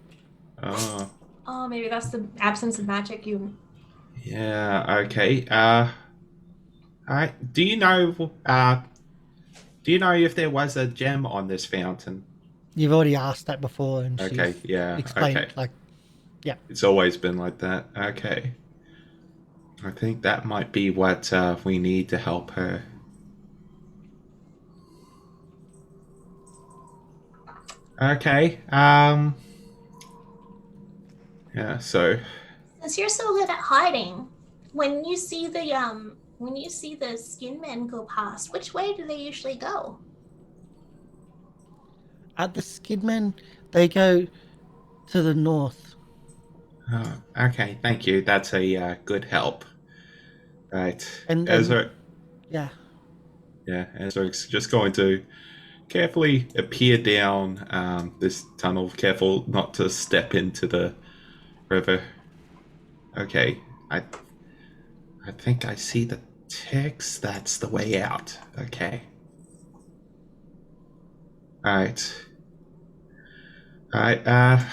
Oh, maybe that's the absence of magic. Yeah. Okay. Alright. Do you know if there was a gem on this fountain? You've already asked that before, and Okay. she's Yeah. explained Okay. It's always been like that. Okay. I think that might be what we need to help her. Okay. Yeah, so Since you're so good at hiding, when you see the skin men go past, which way do they usually go? At the Skidmen, they go to the north. okay, thank you. That's a good help. Right. And Ezra, yeah. Ezra's just going to carefully appear down this tunnel, careful not to step into the river. Okay, I think I see the ticks. That's the way out. Okay. Alright. Alright,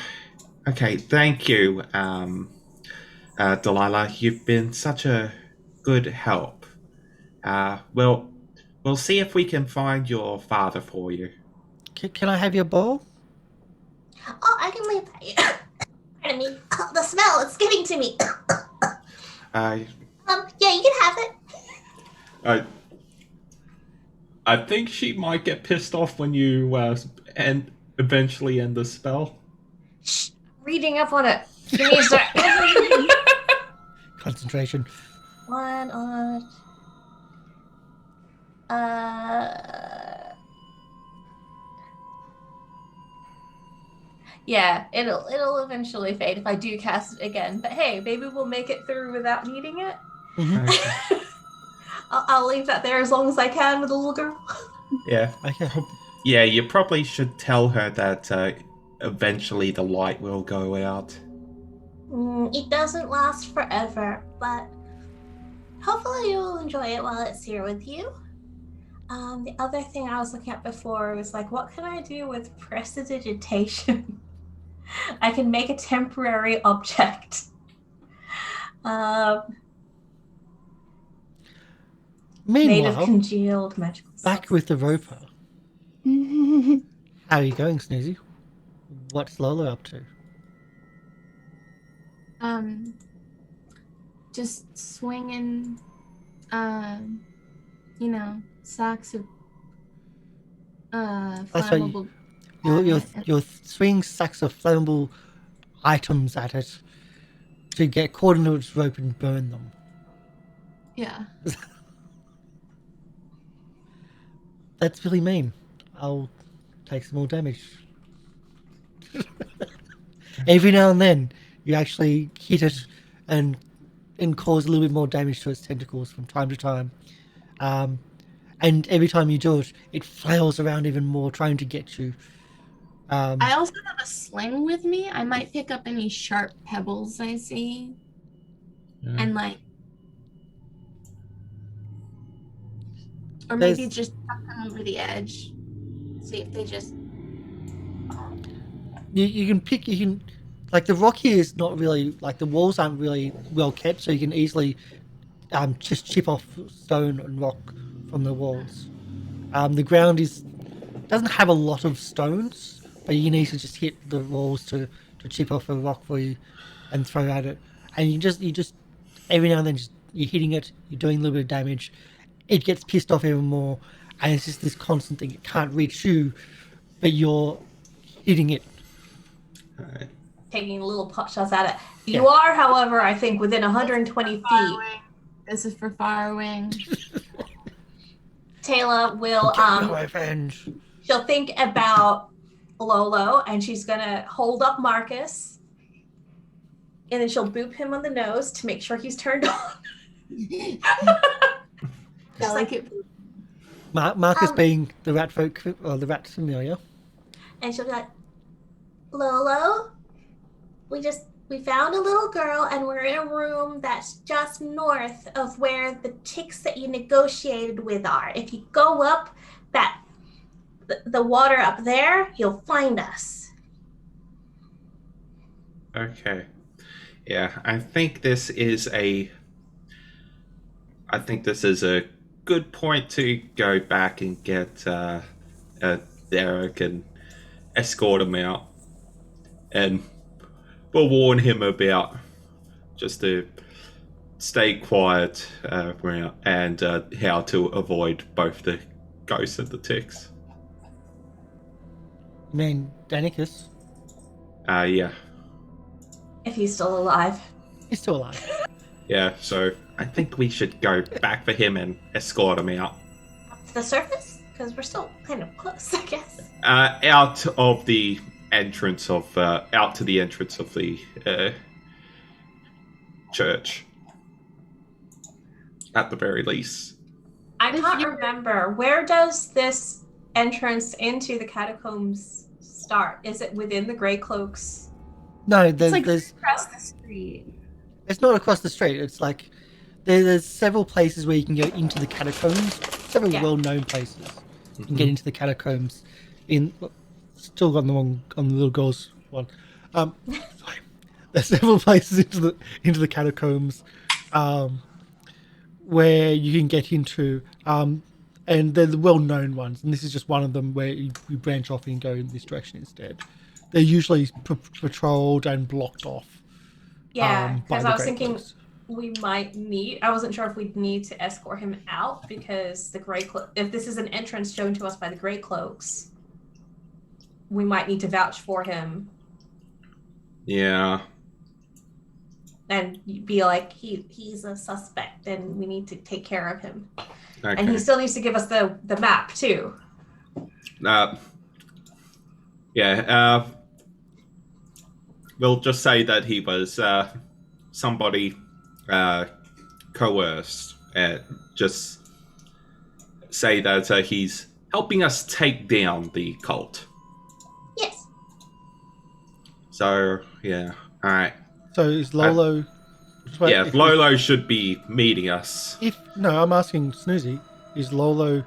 okay, thank you, Delilah. You've been such a good help. We'll see if we can find your father for you. Can I have your bowl? Oh, I can leave that. Pardon me. Oh, the smell, it's getting to me. I, Yeah, you can have it. I, I think she might get pissed off when you eventually end the spell. Shh, reading up on it. Give me a sec. Concentration. One on. Yeah, it'll eventually fade if I do cast it again. But hey, maybe we'll make it through without needing it. Mm-hmm. Okay. I'll leave that there as long as I can with the little girl. Yeah. Okay. Yeah, you probably should tell her that eventually the light will go out. It doesn't last forever, but hopefully you'll enjoy it while it's here with you. The other thing I was looking at before was like, what can I do with prestidigitation? I can make a temporary object. Made of Meanwhile, congealed magical back with the roper. How are you going, Snoozy? What's Lolo up to? Just swinging, sacks of That's right. flammable. You're swinging sacks of flammable items at it to get caught into its rope and burn them. Yeah. That's really mean. I'll take some more damage. Every now and then, you actually hit it and cause a little bit more damage to its tentacles from time to time. And every time you do it, it flails around even more, trying to get you. I also have a sling with me. I might pick up any sharp pebbles I see. Yeah. And or maybe just tuck them over the edge. See if they just. You can like the rock here is not really like the walls aren't really well kept, so you can easily just chip off stone and rock from the walls. The ground doesn't have a lot of stones, but you need to just hit the walls to chip off a rock for you and throw at it. And you just every now and then you're hitting it, you're doing a little bit of damage. It gets pissed off even more, and it's just this constant thing. It can't reach you, but you're hitting it. Alright. Taking little pot shots at it. You are, however, I think within 120 feet. This is for Firewing. Tayla will Revenge. she'll think about Lolo and she's gonna hold up Marcus and then she'll boop him on the nose to make sure he's turned on. Delicate. Marcus being the rat folk or the rat familiar. And she'll be like, Lolo, we found a little girl and we're in a room that's just north of where the ticks that you negotiated with are. If you go up the water up there, you'll find us. Okay. Yeah, I think this is a good point to go back and get Derek and escort him out. And we'll warn him about just to stay quiet around and how to avoid both the ghosts and the ticks. You mean Danicus? Yeah. If he's still alive. He's still alive. Yeah, so I think we should go back for him and escort him out. Up to the surface? Because we're still kind of close, I guess. Out to the entrance of the church. At the very least. I can't remember. Where does this entrance into the catacombs start? Is it within the Grey Cloaks? No, It's like there's across the street. it's not across the street. It's like there's several places where you can go into the catacombs. Several Yeah. well-known places you can get into the catacombs. Still got on the little girls one. Sorry. There's several places into the catacombs, where you can get into, and they're the well-known ones. And this is just one of them where you branch off and go in this direction instead. They're usually patrolled and blocked off. Yeah, by because the I was Grey thinking Cloaks. we might need. I wasn't sure if we'd need to escort him out because the Grey Cloak. If this is an entrance shown to us by the Grey Cloaks, we might need to vouch for him Yeah. and be like, he's a suspect, and we need to take care of him. Okay. And he still needs to give us the map too. Yeah. We'll just say that he was somebody coerced. Just say that he's helping us take down the cult. Yes. So, yeah. All right. So is Lolo? Yeah, Lolo should be meeting us. I'm asking Snoozy. Is Lolo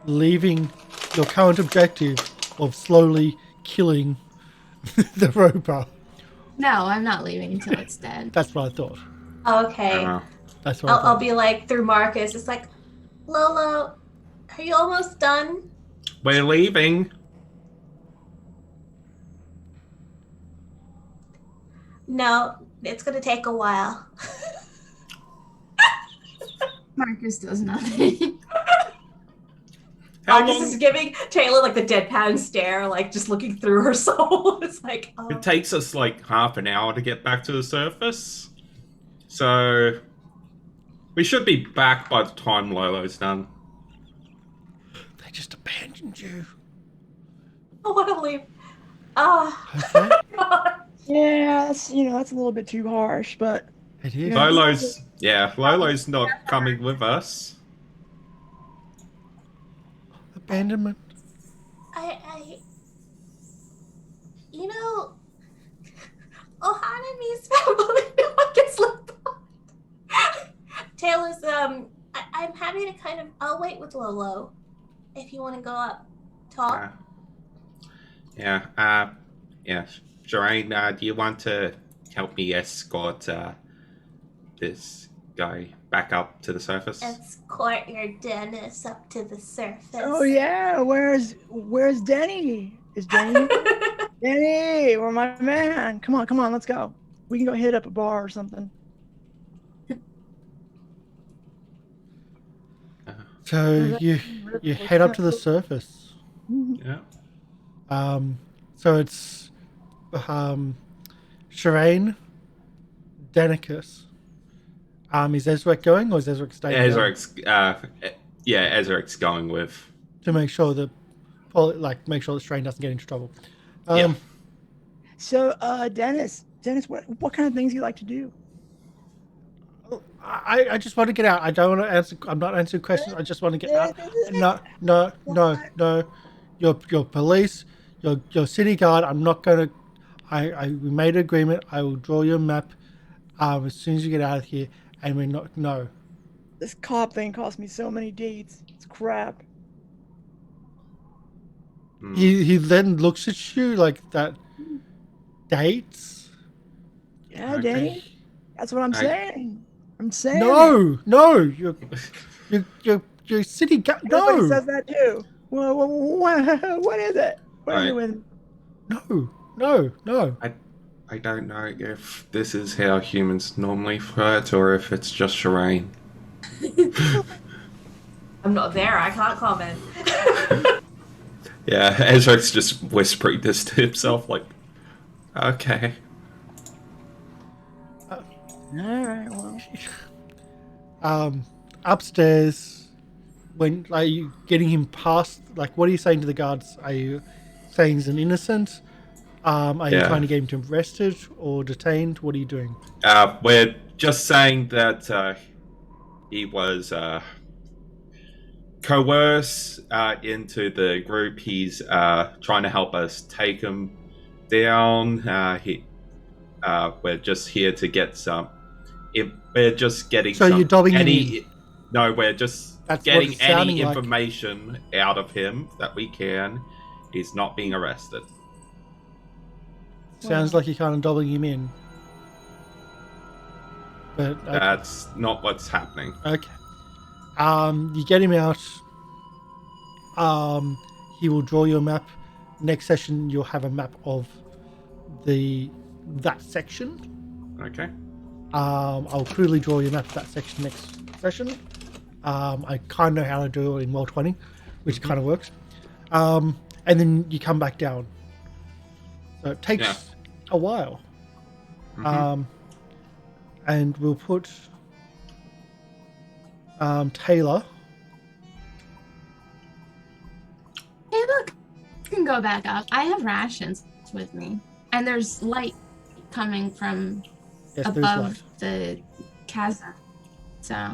leaving your current objective of slowly killing the robot? No, I'm not leaving until it's dead. That's what I thought. Okay. That's what I I'll thought. be like through Marcus. It's like, Lolo, are you almost done? We're leaving. No, it's gonna take a while. Marcus does nothing. How Marcus long? is giving Tayla like the deadpan stare, like just looking through her soul. It's like, oh. It takes us like half an hour to get back to the surface. So we should be back by the time Lolo's done. They just abandoned you. I want to leave. Oh, Okay. God. Yeah, that's that's a little bit too harsh, but It is. Lolo's not coming with us. Abandonment. You know, Ohana's family no one gets left behind. Taylor's, I'm happy to I'll wait with Lolo if you want to go up, talk. Yeah. Sherain, do you want to help me escort this guy back up to the surface? Escort your Dennis up to the surface. oh yeah, where's Denny? Is Denny? Denny, we're my man. Come on, let's go. We can go hit up a bar or something. So you head up to the surface. Yeah. So it's Sherain, Danicus. Is Ezarek going or is Ezarek staying? Ezarek's going with. To make sure that, make sure that Sherain doesn't get into trouble. Yeah. So, Dennis, what kind of things do you like to do? I just want to get out. I don't want to answer. I'm not answering questions. I just want to get out. No. Your police, your city guard. I'm not going to. We made an agreement. I will draw you a map as soon as you get out of here. And we're not. No. This cop thing cost me so many dates. It's crap. He then looks at you like that. Dates? Yeah, Okay. Denny. That's what I'm saying. I'm saying. No. Your city guard. Nobody No. says that too. Well, what is it? What are you with? No. I don't know if this is how humans normally flirt or if it's just Sherain. I'm not there. I can't comment. Yeah, Ezarek's just whispering this to himself, like, okay. All right. Well. Upstairs, when are you getting him past? Like, what are you saying to the guards? Are you saying he's an innocent? Are you trying to get him to arrested or detained? What are you doing? We're just saying that he was coerced into the group. He's trying to help us take him down. We're just here to get some we're just getting. So you're dobbing him in? No, we're just That's what getting it's sounding any like. information out of him that we can. He's not being arrested. Sounds like you're kind of dobbing him in. But okay. That's not what's happening. Okay. You get him out. He will draw you a map. Next session, you'll have a map of that section. Okay. I'll clearly draw you a map of that section next session. I kind of know how to do it in Roll20, which kind of works. And then you come back down. So it takes a while. And we'll put Tayla. Hey, look, you can go back up. I have rations with me, and there's light coming from above the chasm. So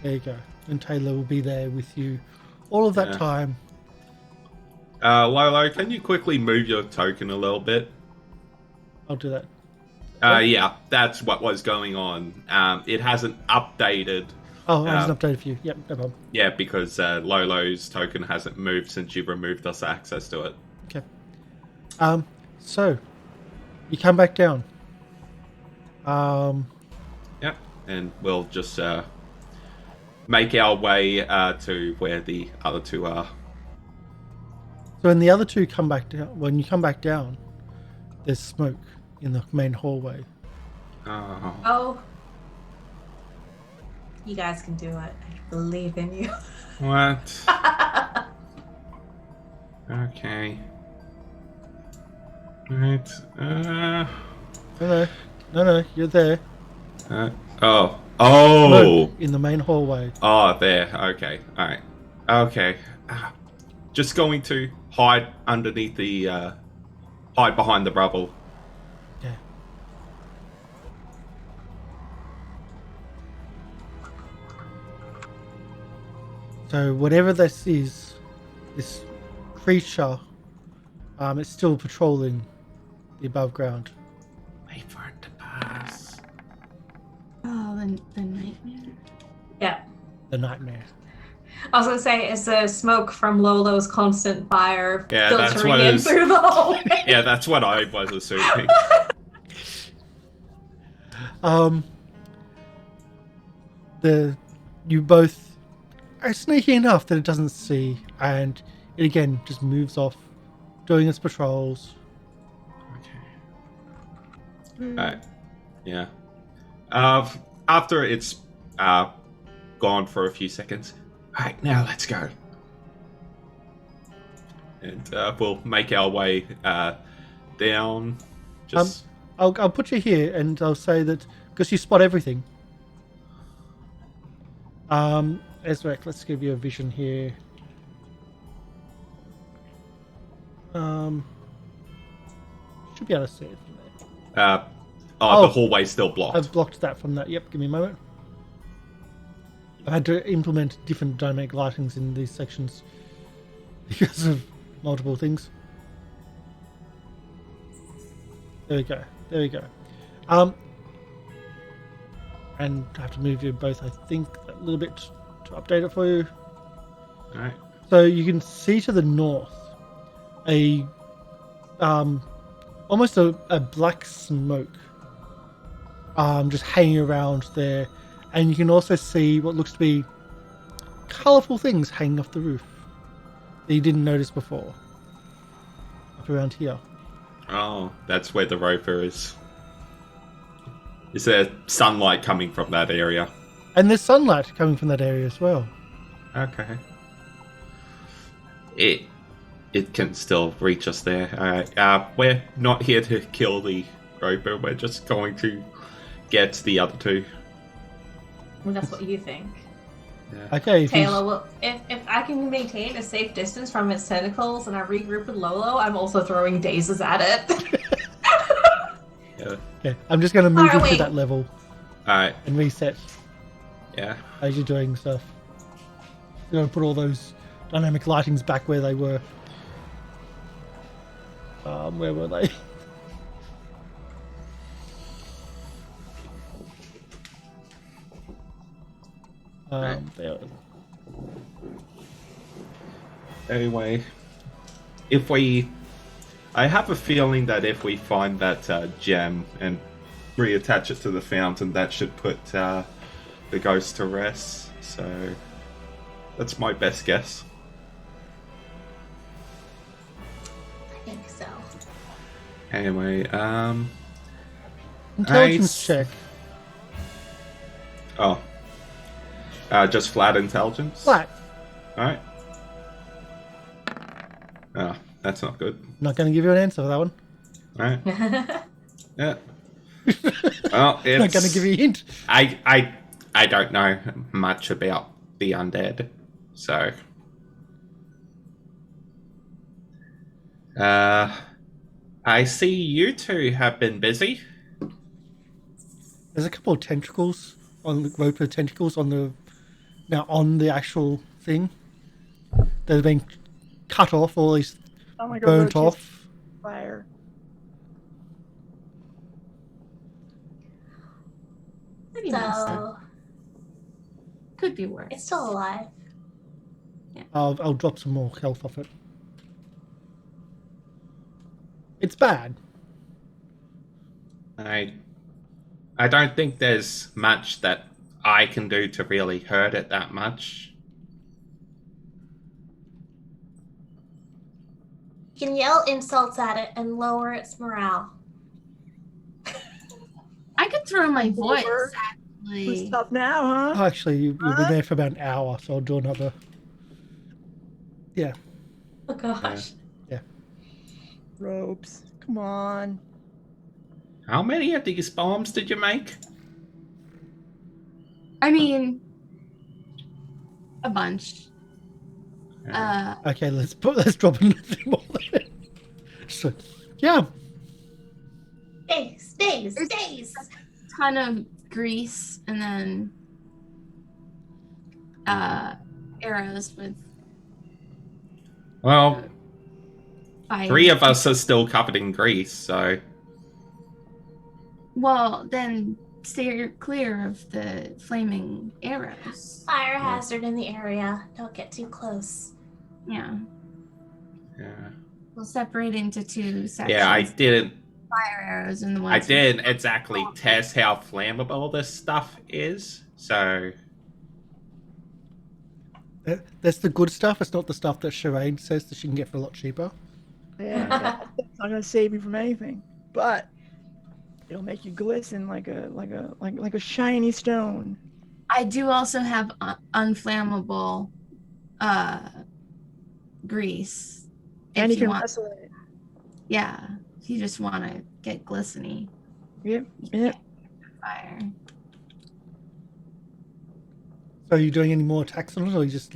there you go. And Tayla will be there with you all of that time. Lolo, can you quickly move your token a little bit? I'll do that. Yeah, that's what was going on. It hasn't updated. Oh, it hasn't updated for you. Yep, no problem. Yeah, because Lolo's token hasn't moved since you've removed us access to it. Okay. So you come back down. Yep, and we'll just make our way to where the other two are. So when the other two come back down, when you come back down, there's smoke in the main hallway. Oh. You guys can do it. I believe in you. What? Okay. Right. No, you're there. Oh. Smoke in the main hallway. Oh, there. Okay. All right. Okay. Just going to hide underneath the, hide behind the rubble. Okay. So whatever this is, this creature, it's still patrolling the above ground. Wait for it to pass. Oh, the nightmare. Yeah. The nightmare. I was gonna say it's the smoke from Lolo's constant fire filtering what in through the hallway. Yeah, that's what I was assuming. You both are sneaky enough that it doesn't see, and it again just moves off, doing its patrols. Okay. Yeah. After it's gone for a few seconds. Alright, now let's go. And we'll make our way down. Just I'll put you here, and I'll say that because you spot everything. Ezarek, let's give you a vision here. Should be able to see it from there. The hallway's still blocked. I've blocked that from that. Yep, give me a moment. I had to implement different dynamic lightings in these sections because of multiple things. There we go. And I have to move you both, I think, a little bit to update it for you. Alright. So you can see to the north almost a black smoke just hanging around there, and you can also see what looks to be colourful things hanging off the roof that you didn't notice before up around here. Oh, that's where the roper is. Is there sunlight coming from that area? And there's sunlight coming from that area as well. Okay. It can still reach us there. Alright, we're not here to kill the roper. We're just going to get the other two. Well, that's what you think. Yeah. Okay. Tayla, if I can maintain a safe distance from its tentacles and I regroup with Lolo, I'm also throwing dazes at it. Yeah. Okay, I'm just going to move into that level. Alright. And reset. Yeah. As you're doing stuff. You're going to put all those dynamic lightings back where they were. Where were they? There. Anyway, I have a feeling that if we find that gem and reattach it to the fountain, that should put the ghost to rest. So that's my best guess. I think so. Anyway, Intelligence check. Oh, just flat intelligence. Flat. All right. Oh, that's not good. Not going to give you an answer for that one. All right. Yeah. Well, it's Not going to give you a hint. I don't know much about the undead, so I see you two have been busy. There's a couple of tentacles on the rope of tentacles on the actual thing. They've been cut off, or at least Oh my god, burnt roaches. off. Fire. Pretty messed up. So Could be worse. it's still alive. I'll drop some more health off it. It's bad. I don't think there's much that I can do to really hurt it that much. You can yell insults at it and lower its morale. I could throw my voice, Who's actually. up now, huh? Actually, you've been there for about an hour, so I'll do another. Yeah. Oh gosh. Ropes. Come on. How many of these bombs did you make? I mean, a bunch. Okay, let's drop another more. So, yeah. Stays. Ton of grease and then arrows with Well, fire. 3 of us are still covered in grease, so Well, then steer clear of the flaming arrows. Fire hazard in the area. Don't get too close. Yeah. yeah. We'll separate into 2 sections. Yeah, I didn't Fire arrows and the ones I didn't exactly test how flammable this stuff is, so That's the good stuff. It's not the stuff that Sherain says that she can get for a lot cheaper. Yeah, that's not gonna save you from anything, but it'll make you glisten like a shiny stone. I do also have unflammable grease. And if you can want, wrestle it. yeah, if you just want to get glistening. Yep. You Yep. can't get fire. So are you doing any more attacks on it, or you just...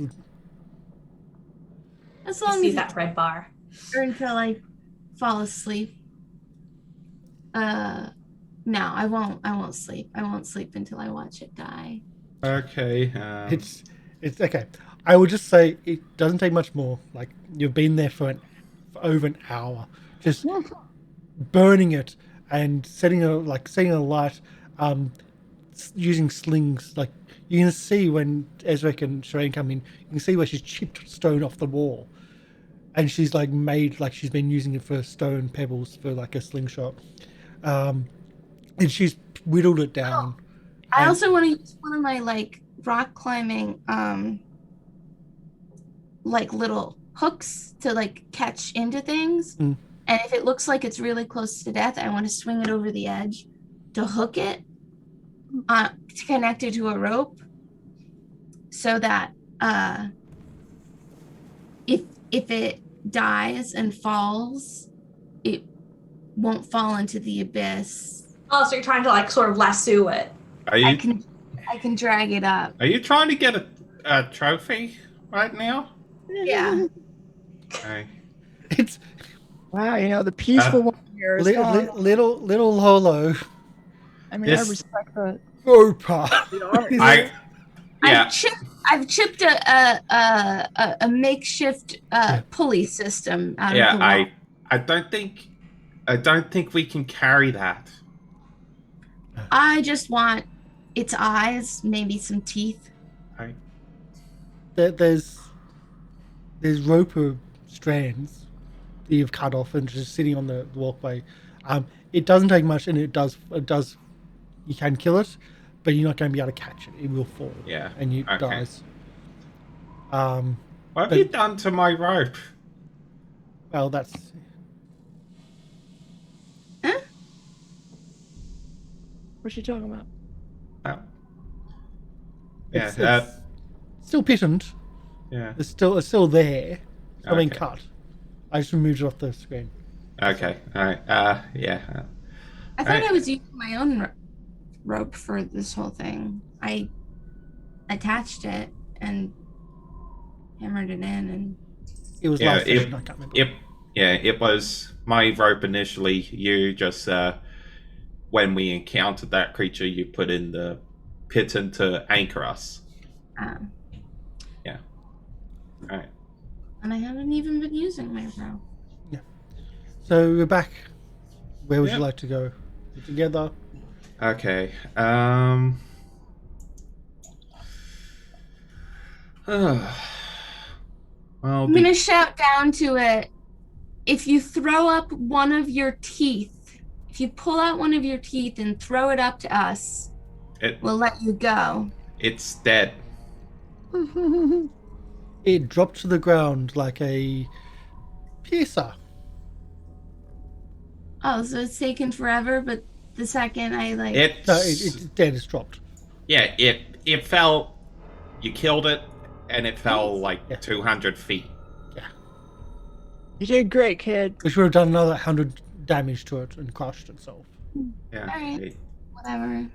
As You long see as that red bar. or until I fall asleep. No, I won't sleep. I won't sleep until I watch it die. okay. It's okay. I would just say it doesn't take much more. Like, you've been there for over an hour, just burning it and setting a light, using slings. Like, you can see when Ezarek and Sherain come in, you can see where she's chipped stone off the wall, and she's she's been using it for stone pebbles for like a slingshot, and she's whittled it down. I also want to use one of my rock climbing little hooks to catch into things. Mm. And if it looks like it's really close to death, I want to swing it over the edge to hook it to connect it to a rope so that if it dies and falls, it won't fall into the abyss. Oh, so you're trying to sort of lasso it. Are I you can drag it up. are you trying to get a trophy right now? Yeah. Okay. It's Wow, the peaceful one here is gone. little Lolo. I mean, This- I respect that. Opa. I've chipped a makeshift pulley system out of the Yeah, wall. I don't think we can carry that. I just want its eyes, maybe some teeth. Okay. There's roper strands that you've cut off and just sitting on the walkway. It doesn't take much, and it does. You can kill it, but you're not going to be able to catch it. It will fall. Yeah. And it Okay. dies. What have But- you done to my rope? Well, that's What's she talking about? Oh. Yeah. it's still patterned. Yeah. It's still there. It's not being Okay. cut. I just removed it off the screen. Okay. All right. Yeah. I thought Alright. I was using my own rope for this whole thing. I attached it and hammered it in, and It was Yeah, last session. I can't remember. It was my rope initially. You just when we encountered that creature, you put in the piton to anchor us. um, All right. and I haven't even been using my rope. So we're back. Where would Yep. you like to go? Together. Okay. Well, I'm gonna shout down to it. If you throw up one of your teeth, if you pull out one of your teeth and throw it up to us, we'll let you go. it's dead. It dropped to the ground like a piercer. Oh, so it's taken forever, but the second I like It's No, it's dead. It's dropped. yeah. It fell. You killed it, and it fell like Yeah. 200 feet. You did great, kid. Which would have done another 100 damage to it and crushed itself. Yeah. Alright. whatever.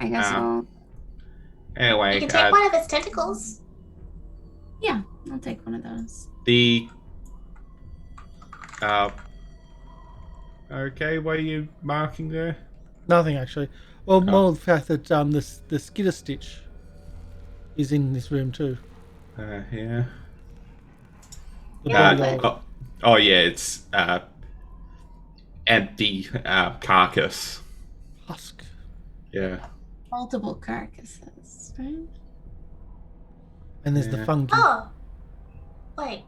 I guess Um, Anyway, You can take one of its tentacles. I'll take one of those. the okay, what are you marking there? Nothing actually. Well, more the fact that the skitter stitch is in this room too. Yeah. The Yeah, body but- of- Oh yeah, it's empty carcass. husk. Yeah. Multiple carcasses, right? And there's Yeah. the fungi. Oh, wait.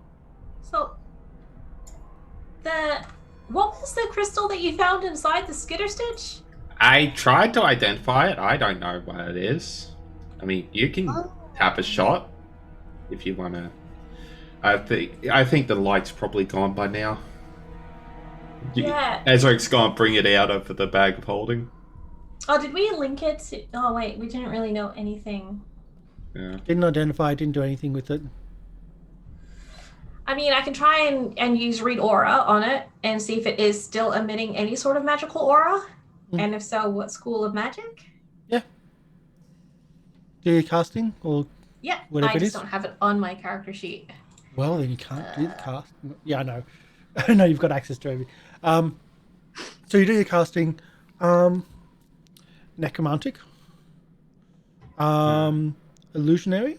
So, what was the crystal that you found inside the skitter stitch? I tried to identify it. I don't know what it is. I mean, you can have a shot if you want to. I think the light's probably gone by now. Yeah. Ezarek's gonna bring it out of the bag of holding. Oh, did we link it to? Oh, wait, we didn't really know anything. Yeah. Didn't identify. Didn't do anything with it. I mean, I can try and use read aura on it and see if it is still emitting any sort of magical aura, and if so, what school of magic? Do your casting or Yeah, Whatever I it just is. don't have it on my character sheet. well, then you can't do the cast. Yeah, I know. I know you've got access to everything. So you do your casting. Necromantic. Illusionary.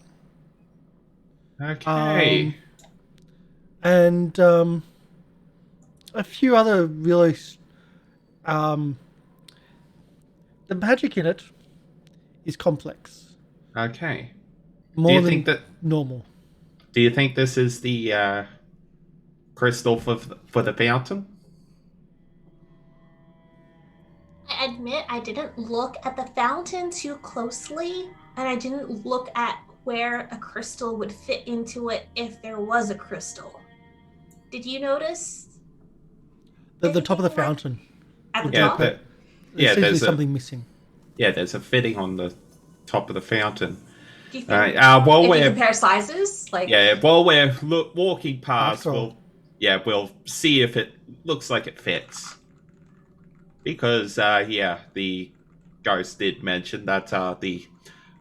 Okay. And a few other really the magic in it is complex, Okay. more Do you than think that? normal. Do you think this is the crystal for the fountain? I admit I didn't look at the fountain too closely, and I didn't look at where a crystal would fit into it if there was a crystal. Did you notice? The top of the Anything like- fountain. At the Yeah. top? There's There's usually something missing. there's a fitting on the top of the fountain. Do you think While if you we're compare sizes? Like, while we're walking past, Excellent. we'll see if it looks like it fits. Because the ghost did mention that the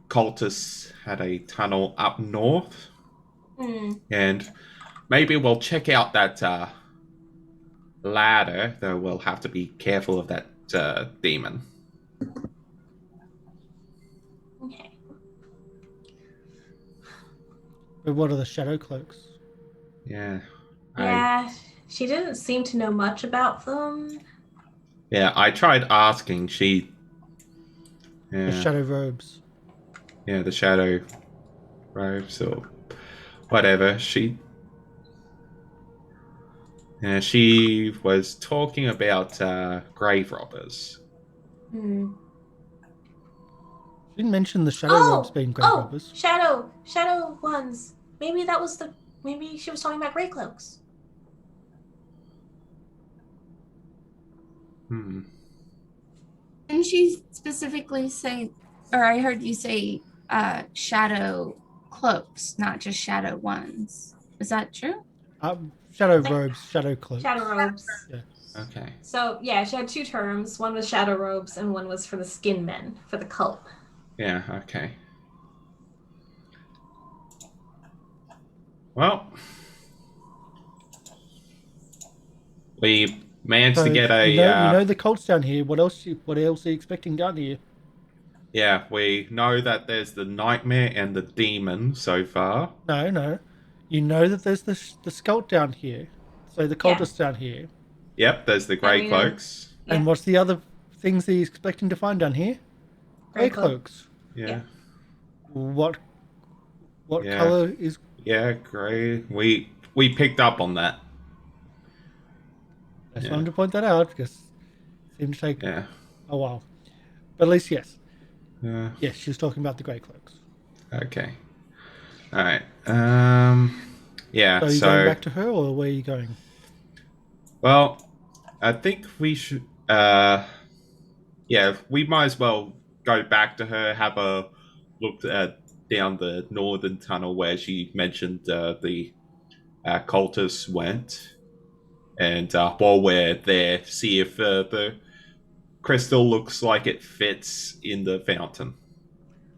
cultists had a tunnel up north, and maybe we'll check out that ladder. Though we'll have to be careful of that demon. okay. But what are the shadow cloaks? Yeah. Yeah, she didn't seem to know much about them. I tried asking. She. The Yeah. shadow robes. Yeah, the shadow robes or whatever. She was talking about grave robbers. Hmm. She didn't mention the shadow robes Oh, being grave robbers. shadow ones. Maybe that was the. Maybe she was talking about Grey Cloaks. Hmm. Didn't she specifically say, or I heard you say shadow cloaks, not just shadow ones? Is that true? Shadow Like robes, shadow cloaks. shadow robes. Yeah. Okay. So yeah, she had two terms. One was shadow robes, and one was for the skin men for the cult. Yeah, okay. Well, we managed So to get a. you know the cult's down here. What else? What else are you expecting down here? Yeah, we know that there's the nightmare and the demon so far. No. You know that there's the cult down here. So the Yeah. cultists down here. Yep, there's the grey we know. cloaks. Yeah. And what's the other things that you're expecting to find down here? Grey Grey Cloak. cloaks. Yeah. What Yeah. color is? Yeah, grey. We picked up on that. I just Yeah. wanted to point that out because it seemed to take Yeah. a while. But at least yes, Yeah. yes, she was talking about the grey cloaks. Okay. All right. Yeah. So are you going back to her, or where are you going? Well, I think we should. Yeah, we might as well go back to her. Have a look down the northern tunnel where she mentioned the cultists went, and while we're there, see if the crystal looks like it fits in the fountain.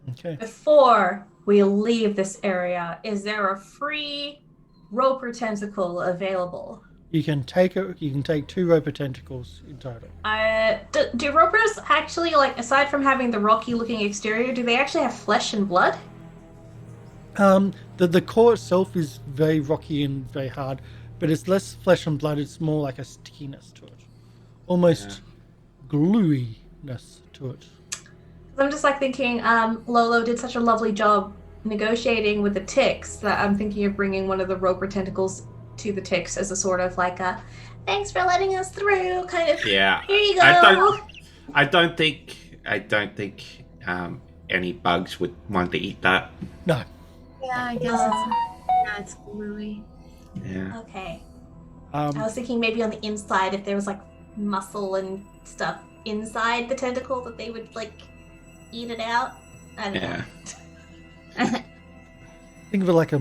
Okay. Before we leave this area, is there a free roper tentacle available? You can take it. You can take 2 roper tentacles in total. Do ropers actually, like, aside from having the rocky-looking exterior, do they actually have flesh and blood? The core itself is very rocky and very hard, but it's less flesh and blood. It's more like a stickiness to it, almost gluiness to it. I'm just like thinking, Lolo did such a lovely job negotiating with the ticks that I'm thinking of bringing one of the roper tentacles to the ticks as a sort of like a thanks for letting us through kind of. Yeah, Here you go. I don't think any bugs would want to eat that. No. Yeah, I guess it's gluey. Yeah. Okay. I was thinking maybe on the inside if there was like muscle and stuff inside the tentacle that they would like eat it out. I don't know. Think of it like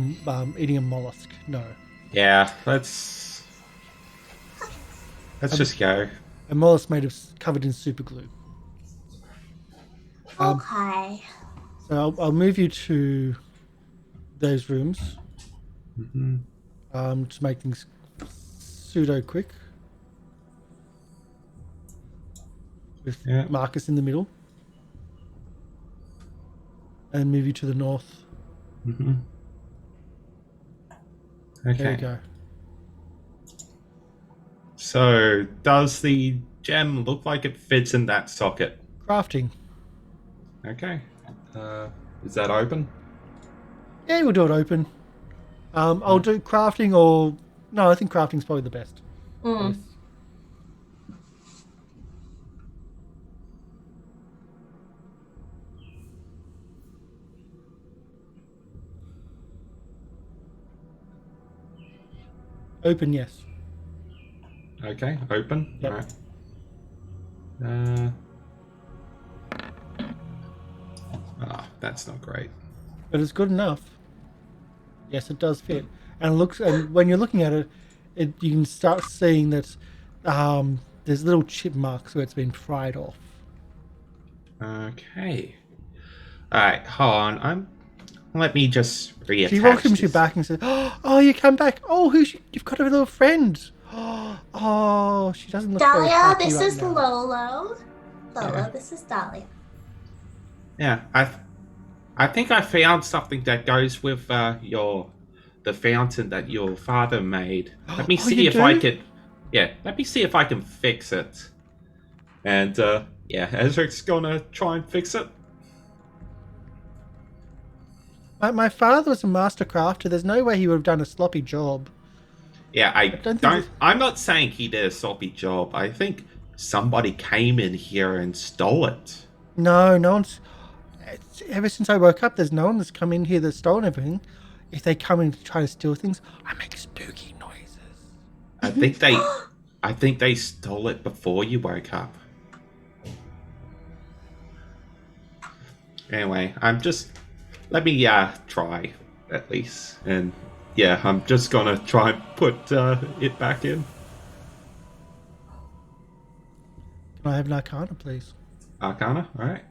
eating a mollusk. No. Yeah, let's just go. A mollusk covered in super glue. Okay. So I'll move you to those rooms to make things pseudo quick. With Marcus in the middle. And move you to the north. Mm-hmm. Okay. There you go. So, does the gem look like it fits in that socket? Crafting. Okay. Is that open? Yeah, we'll do it open. I'll do crafting or... No, I think crafting's probably the best. Yes. Open, yes. Okay, open. Yep. Alright. That's not great. But it's good enough. Yes, it does fit. And it looks, and when you're looking at it, you can start seeing that there's little chip marks where it's been pried off. Okay. Alright, hold on. Let me just reattach. She welcomes you this. back and says, "Oh, you come back. Oh, you've got a little friend. Oh, she doesn't look very Dahlia, happy this right is now." Lolo. Lolo, Yeah. this is Dahlia. Yeah, I think I found something that goes with the fountain that your father made. Let me Oh, see you if do? I can. Yeah, let me see if I can fix it. And yeah, Ezarek's gonna try and fix it. My father was a master crafter. There's no way he would have done a sloppy job. Yeah, I don't don't. think I'm not saying he did a sloppy job. I think somebody came in here and stole it. No, no one's. Ever since I woke up, there's no one that's come in here that's stolen everything. If they come in to try to steal things, I make spooky noises. I think they. I think they stole it before you woke up. Anyway, I'm just. Let me try at least, and yeah, I'm just gonna try and put it back in. Can I have an Arcana, please? Arcana, all right.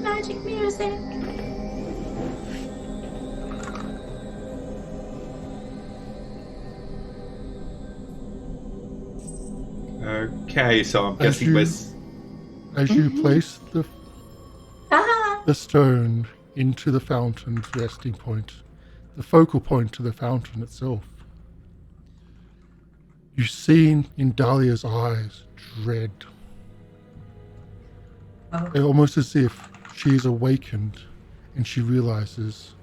Magic music. Okay, so I'm guessing As you place Ah. the stone into the fountain's resting point, the focal point to the fountain itself, you see in Dahlia's eyes dread. Oh. Almost as if she is awakened and she realizes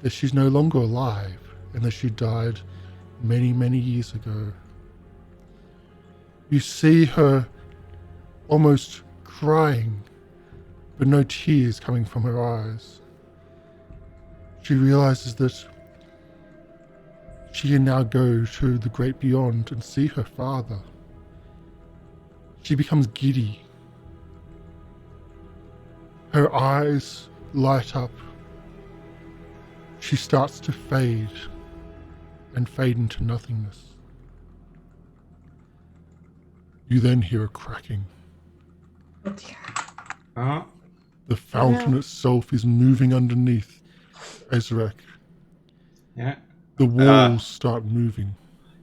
that she's no longer alive and that she died many, many years ago. You see her almost crying, but no tears coming from her eyes. She realizes that she can now go to the great beyond and see her father. She becomes giddy. Her eyes light up. She starts to fade and fade into nothingness. You then hear a cracking. Oh dear. The fountain itself is moving underneath Ezarek. yeah. The walls start moving.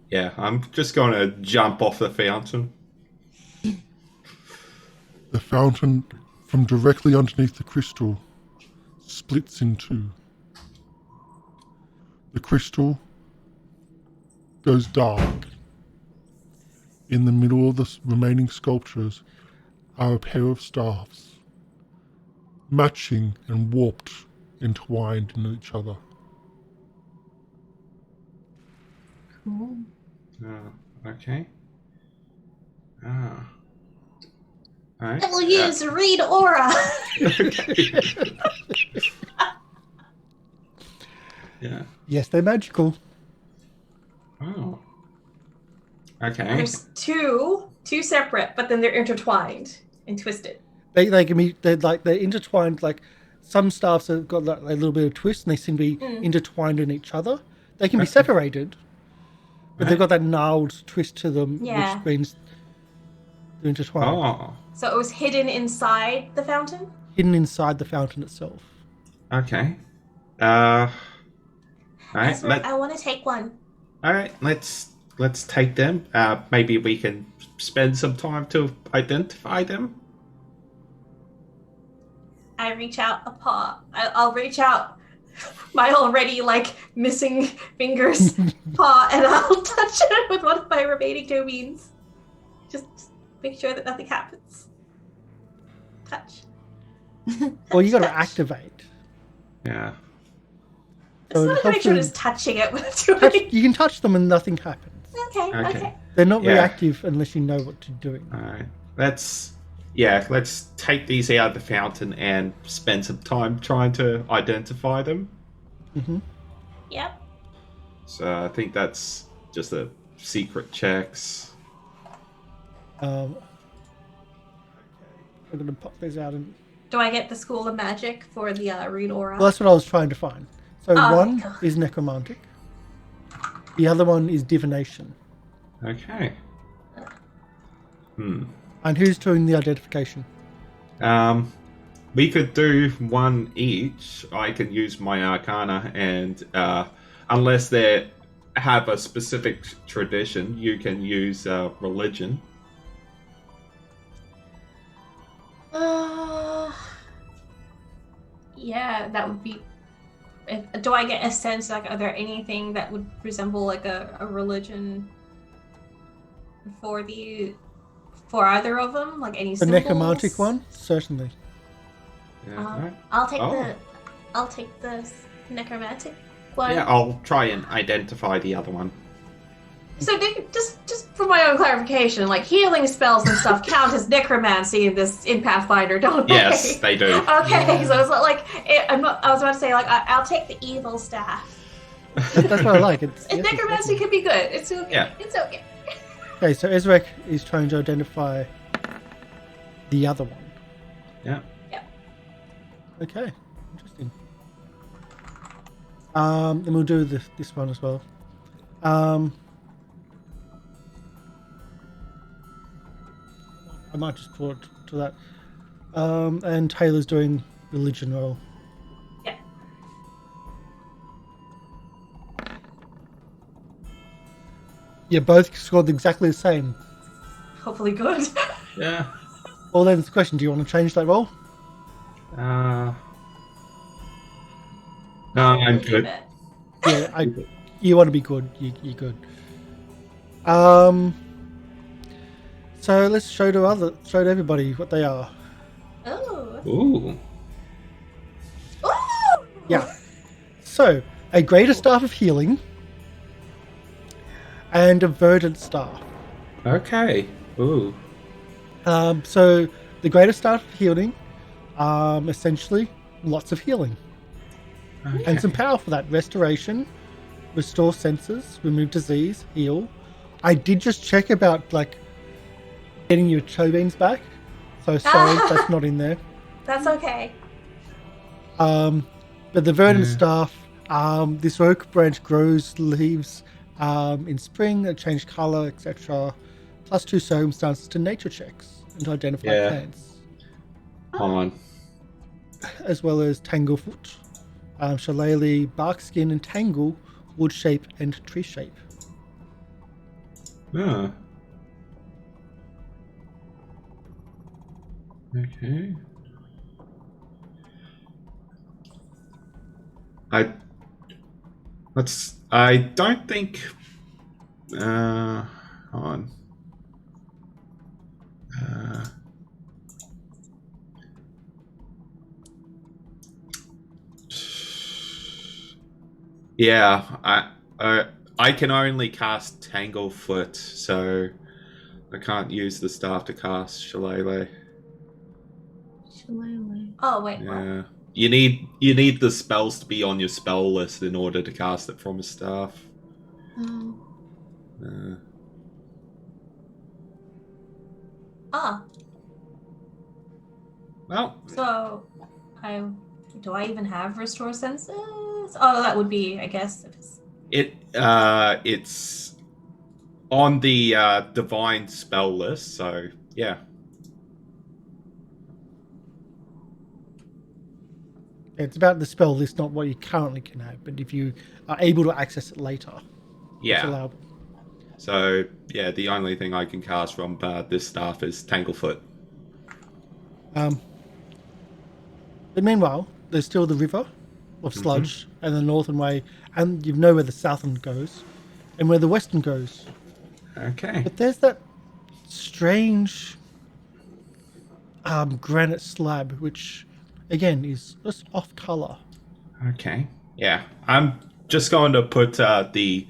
Yeah, I'm just gonna jump off the fountain. The fountain from directly underneath the crystal splits in two. The crystal goes dark. In the middle of the remaining sculptures are a pair of staffs, matching and warped, entwined in each other. Cool. Okay. Alright. We'll use read aura. Okay. Yeah. Yes, they're magical. Oh. Okay. There's two separate, but then they're intertwined and twisted. They can be they're intertwined. Like some staffs have got like a little bit of twist, and they seem to be intertwined in each other. They can be separated, but they've got that gnarled twist to them, Yeah. which means they're intertwined. Oh. So it was hidden inside the fountain? Hidden inside the fountain itself. Okay. Alright. Ezra, I want to take one. Alright, let's take them. Maybe we can spend some time to identify them. I reach out a paw. I'll reach out my already missing fingers paw, and I'll touch it with one of my remaining domains. Just make sure that nothing happens. Touch. Well, you got to Touch. activate. Yeah. It's not helps to make sure them- just touching it when it's doing. You can touch them and nothing happens. Okay. They're not Yeah. reactive unless you know what you're doing. Alright. Let's take these out of the fountain and spend some time trying to identify them. Mm-hmm. Yep. So I think that's just a secret checks. I'm gonna pop these out and. Do I get the School of Magic for the read aura? Well, that's what I was trying to find. So Oh, one God. is necromantic. The other one is divination. Okay. And who's doing the identification? We could do one each. I can use my Arcana, and unless they're have a specific tradition, you can use religion. Yeah, that would be. Do I get a sense, like, are there anything that would resemble like a religion for either of them? Like any The symbols? necromantic one, certainly. Yeah, I'll take Oh. the necromantic one. yeah, I'll try and identify the other one. So just for my own clarification, like healing spells and stuff count as necromancy in Pathfinder, don't they? Yes, they do. Okay, so it's not like I was about to say, like, I'll take the evil staff. That's what I like. It's Necromancy can be good. It's okay. Yeah. It's okay. Okay, so Ezarek is trying to identify the other one. Yeah. Okay, interesting. Then we'll do this one as well. I might just put it to that. And Taylor's doing religion roll. Yeah. You both scored exactly the same. Hopefully good. Yeah. Well, then it's the question: do you want to change that roll? No, I'm good. Yeah, you want to be good. You're good. So let's show to everybody what they are. Oh. Ooh. Ooh. Yeah. So a greater staff of healing and a verdant staff. Okay. Ooh. So the greater staff of healing, essentially lots of healing Okay. and some power for that. Restoration, restore senses, remove disease, heal. I did just check about like getting your Chobeans back. So sorry, that's not in there. That's okay. But the verdant staff, this oak branch grows leaves in spring that change color, etc. +2 circumstances to nature checks and to identify Yeah. plants, Hold on. as well as tanglefoot, shillelagh, bark skin, and tangle, wood shape and tree shape. Ah. Okay. I don't think. Hold on. Yeah, I can only cast Tanglefoot, so I can't use the staff to cast Shillelagh. Oh wait. What? Yeah, you need the spells to be on your spell list in order to cast it from a staff. Oh. Ah. Well, So, do I even have restore senses? Oh, that would be, I guess. If it's on the divine spell list, so yeah. It's about the spell list, not what you currently can have, but if you are able to access it later, it's Yeah. allowable. So yeah, the only thing I can cast from this staff is Tanglefoot. But meanwhile, there's still the river of sludge and the northern way, and you know where the southern goes and where the western goes. Okay. But there's that strange granite slab, which again is just off color. Okay. Yeah, I'm just going to put the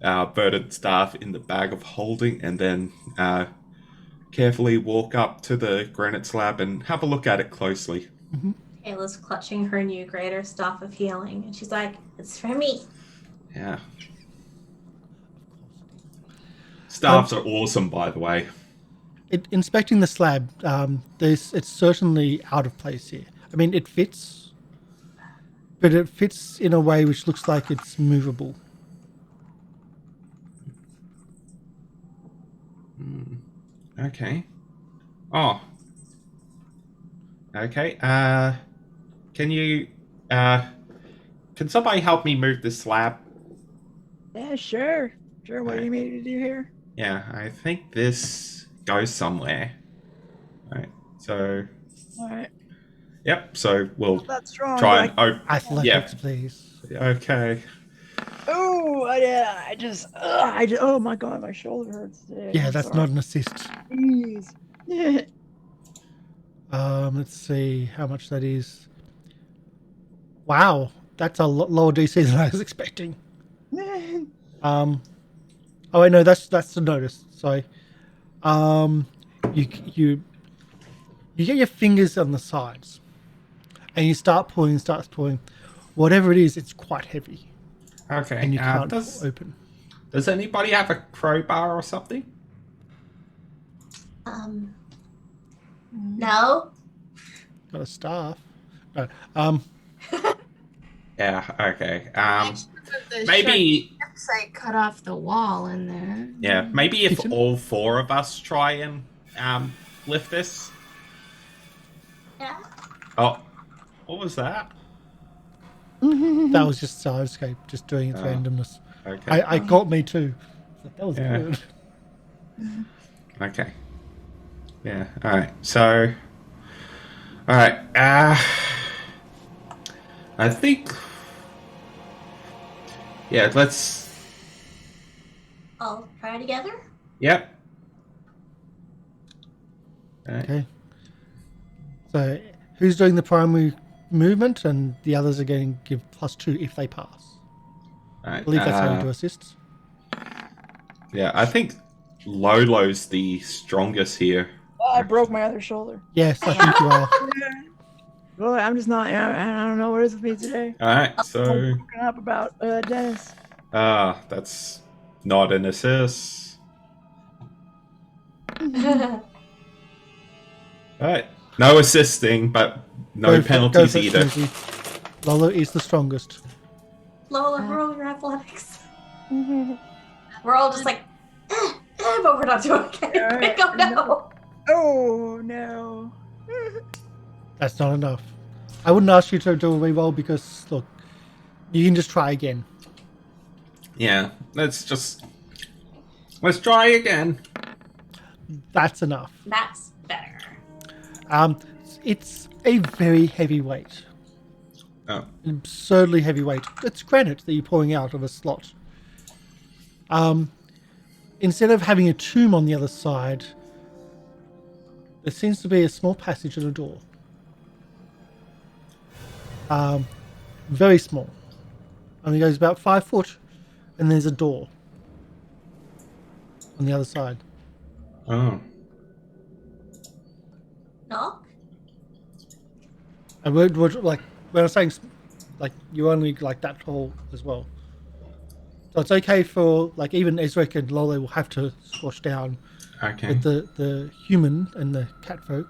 verdant staff in the bag of holding, and then carefully walk up to the granite slab and have a look at it closely. Kayla's clutching her new greater staff of healing, and she's like, "It's for me." Yeah. Staffs are awesome, by the way. Inspecting the slab, it's certainly out of place here. I mean, it fits, but it fits in a way which looks like it's movable. Okay. Oh. Okay. Can you can somebody help me move this slab? Yeah, sure. Sure, what do you mean to do here? Yeah, I think this goes somewhere. Right. So, All right. yep. So we'll That's strong. try but and open. Athletics, please. Okay. Oh, oh my god, my shoulder hurts today. Yeah, I'm that's sorry. not an assist. Jeez. Let's see how much that is. Wow, that's a lower DC than I was expecting. Oh wait, no, that's the notice. Sorry. You get your fingers on the sides, and you start pulling. Whatever it is, it's quite heavy, Okay. and you can't does open. anybody have a crowbar or something? No. Got a staff. No. Yeah. Okay. The Maybe. site cut off the wall in there. Yeah. Maybe if Kitchen? all four of us try and lift this. Yeah. Oh, what was that? That was just Syrinscape, just doing its Oh. randomness. Okay. I got me too. That was Yeah. good. Okay. Yeah. All right. So. All right. I think. Yeah. Let's. All try together. Yep. All right. Okay. So, who's doing the primary movement, and the others are getting give +2 if they pass. All right. I believe that's how you do assists. Yeah, I think Lolo's the strongest here. I broke my other shoulder. Yes, I think you are. Well, I'm just not. I don't know what it is with me today. All right, I'm so looking up about Dennis. that's not an assist. All right, no assisting, but no penalties go for it, either. Snoozy. Lolo is the strongest. Lola, roll your athletics. We're all just like, but we're not doing okay. Alright. Oh no. Oh no. That's not enough. I wouldn't ask you to do a reroll because, look, you can just try again. Yeah, let's try again. That's enough. That's better. It's a very heavy weight. Oh, An absurdly heavy weight. It's granite that you're pouring out of a slot. Instead of having a tomb on the other side, there seems to be a small passage and a door. Very small. Only goes about 5 foot, and there's a door on the other side. oh, Knock. And we're like when I was saying, like you're only like that tall as well. So it's okay for like even Ezarek and Lolo will have to squash down, okay. but the human and the cat folk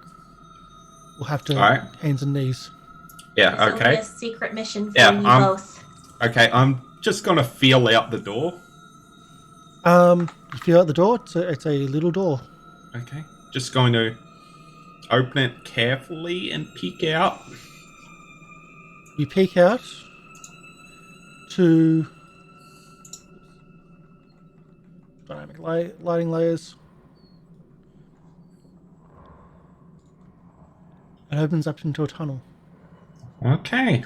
will have to Alright. hands and knees. It's Yeah, only okay. a secret mission for Yeah, you both. Okay, I'm just gonna feel out the door. You feel out the door. It's a little door. Okay, just going to open it carefully and peek out. You peek out to dynamic lighting layers. It opens up into a tunnel. Okay.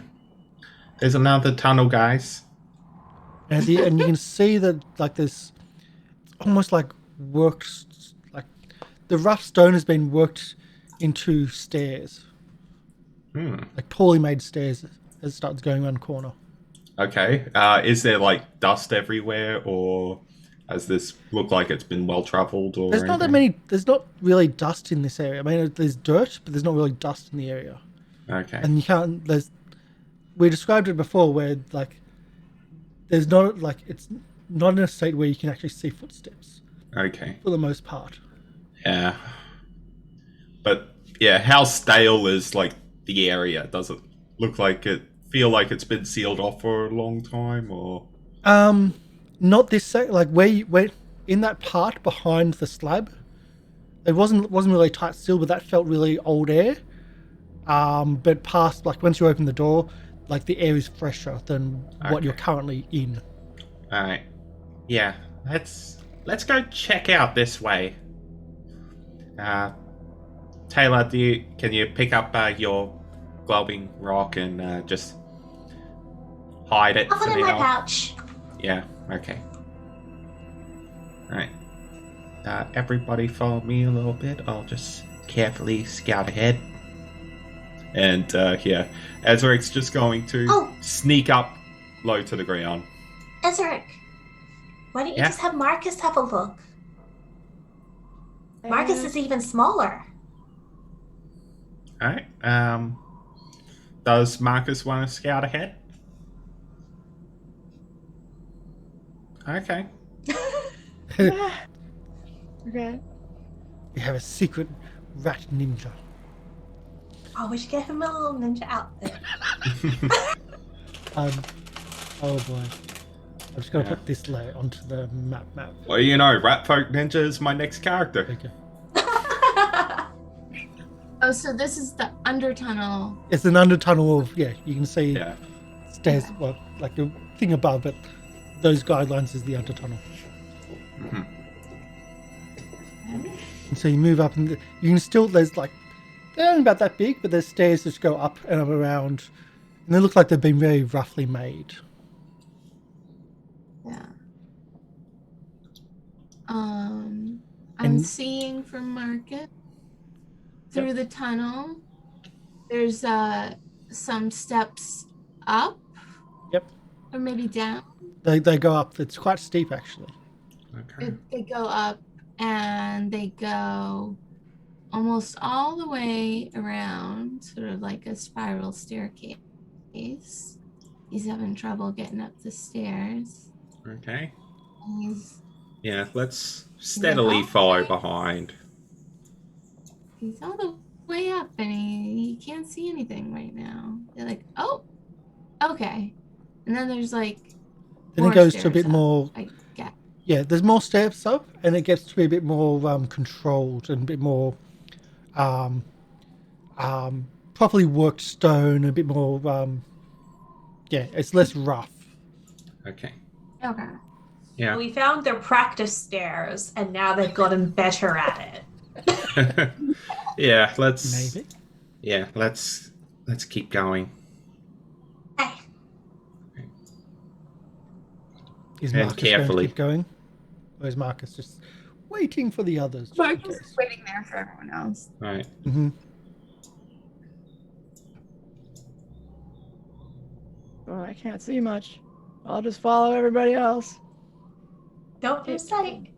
There's another tunnel, guys. And you can see that like there's almost like worked, like the rough stone has been worked into stairs, like poorly made stairs as it starts going around the corner. Okay. Is there like dust everywhere, or does this look like it's been well traveled? Or There's not that anything? many. There's not really dust in this area. I mean, there's dirt, but there's not really dust in the area. Okay. And you can't. We described it before, where like there's not like it's not in a state where you can actually see footsteps Okay. for the most part. Yeah. But yeah, how stale is like the area? Does it look like feel like it's been sealed off for a long time, or? Not this like where in that part behind the slab. It wasn't really tight still, but that felt really old air. But past like once you open the door, like the air is fresher than what you're currently in. All right. Yeah, let's go check out this way. Taylor, can you pick up your glowing rock and just hide it I'll for put it in my now? pouch. Yeah. Okay. All right. Everybody follow me a little bit. I'll just carefully scout ahead. And yeah, Ezarek's just going to sneak up low to the ground. Ezarek, why don't you Yeah. just have Marcus have a look? Marcus is even smaller. All right. Does Marcus want to scout ahead? Okay. Okay. We have a secret rat ninja. Oh, we should get him a little ninja outfit. Oh boy. I'm just gonna put this layer onto the map. Well, you know, Rat Folk Ninja is my next character. Okay. Oh, so this is the under tunnel. It's an under tunnel of you can see Yeah. stairs, well, like the thing above, but those guidelines is the under tunnel. Mhm. And so you move up, and you can still they're only about that big, but there's stairs that go up and up around, and they look like they've been very roughly made. Yeah. I'm And- seeing from Market through the tunnel. There's some steps up. Yep. Or maybe down. They go up. It's quite steep actually. Okay. They go up and they go almost all the way around, sort of like a spiral staircase. He's having trouble getting up the stairs. Okay. And he's Yeah, let's steadily follow behind. all the way up and he can't see anything right now. They're like, oh, okay. And then there's like Then more it goes to a stairs bit up, more. I get. Yeah, there's more steps up, and it gets to be a bit more controlled and a bit more properly worked stone, a bit more. Yeah, it's less rough. Okay. Okay. Yeah. We found their practice stairs, and now they've gotten better at it. Yeah, let's Maybe. Yeah, let's keep going. Hey, Is And Marcus going carefully. to keep going, or is Marcus just waiting for the others? just in Marcus case? is waiting there for everyone else. Right. Mhm. Well, I can't see much. I'll just follow everybody else. don't lose sight.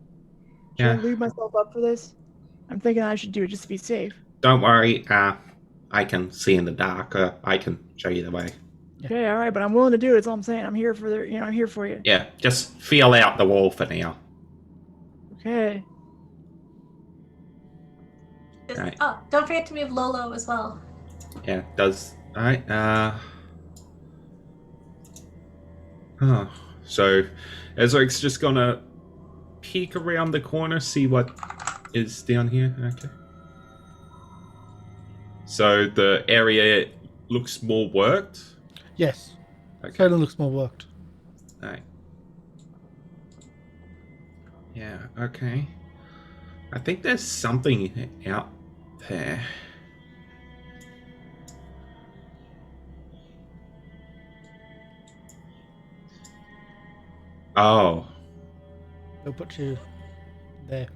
Should I Yeah. leave myself up for this? I'm thinking I should do it just to be safe. Don't worry, I can see in the dark. I can show you the way. Yeah. Okay, all right, but I'm willing to do it. That's all I'm saying. I'm here for I'm here for you. Yeah, just feel out the wall for now. Okay. Right. Oh, don't forget to move Lolo as well. Yeah, alright, oh, so Ezarek's just gonna peek around the corner, see what is down here. Okay. So the area looks more worked. Yes, Okay. Sherain looks more worked. Alright. Yeah, okay. I think there's something out there. Oh. They'll put you there.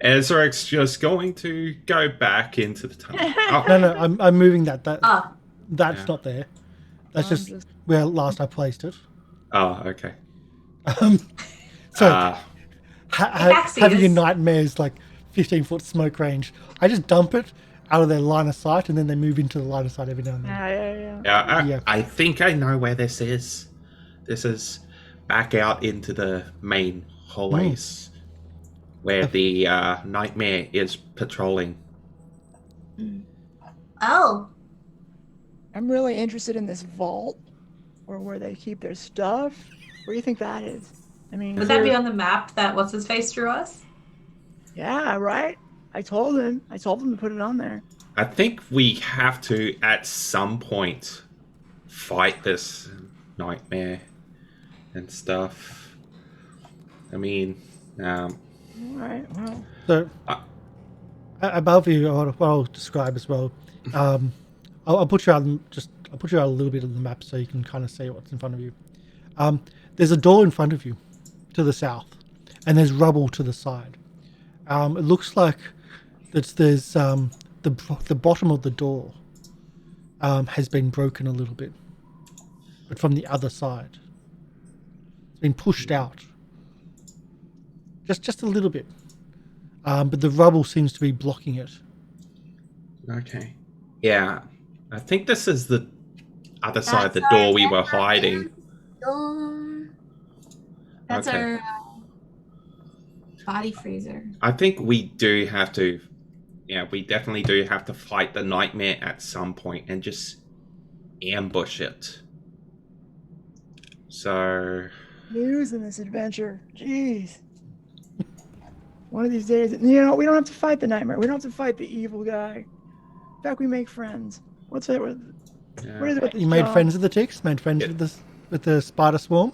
Ezarek's just going to go back into the tunnel. Oh, No, I'm moving that. Ah, That's Yeah. not there. That's I'm just where last I placed it. oh, okay. So Axes. having your nightmares like 15-foot smoke range, I just dump it out of their line of sight, and then they move into the line of sight every now and then. Yeah. Yeah, I think I know where this is. This is back out into the main hallways where the nightmare is patrolling. oh, I'm really interested in this vault, or where they keep their stuff. Where do you think that is? I mean, would that be on the map that what's his face drew us? Yeah, right. I told him to put it on there. I think we have to, at some point, fight this nightmare. and stuff. I mean, All right. Well, So Uh, above you, what I'll describe as well. I'll put you out I'll put you out a little bit of the map so you can kind of see what's in front of you. There's a door in front of you to the south, and there's rubble to the side. It looks like there's the bottom of the door has been broken a little bit, but from the other side, it's been pushed out just a little bit. But the rubble seems to be blocking it. okay. Yeah. I think this is the other side of the That's door our we were bedroom. hiding. That's Okay. our body freezer. I think we do have to. Yeah, we definitely do have to fight the nightmare at some point and just ambush it. So. news in this adventure. Jeez. One of these days, you know, we don't have to fight the nightmare. We don't have to fight the evil guy. In fact, we make friends. What's it? What is it with this You made job? friends with the ticks, made friends Yeah. with the spider swarm.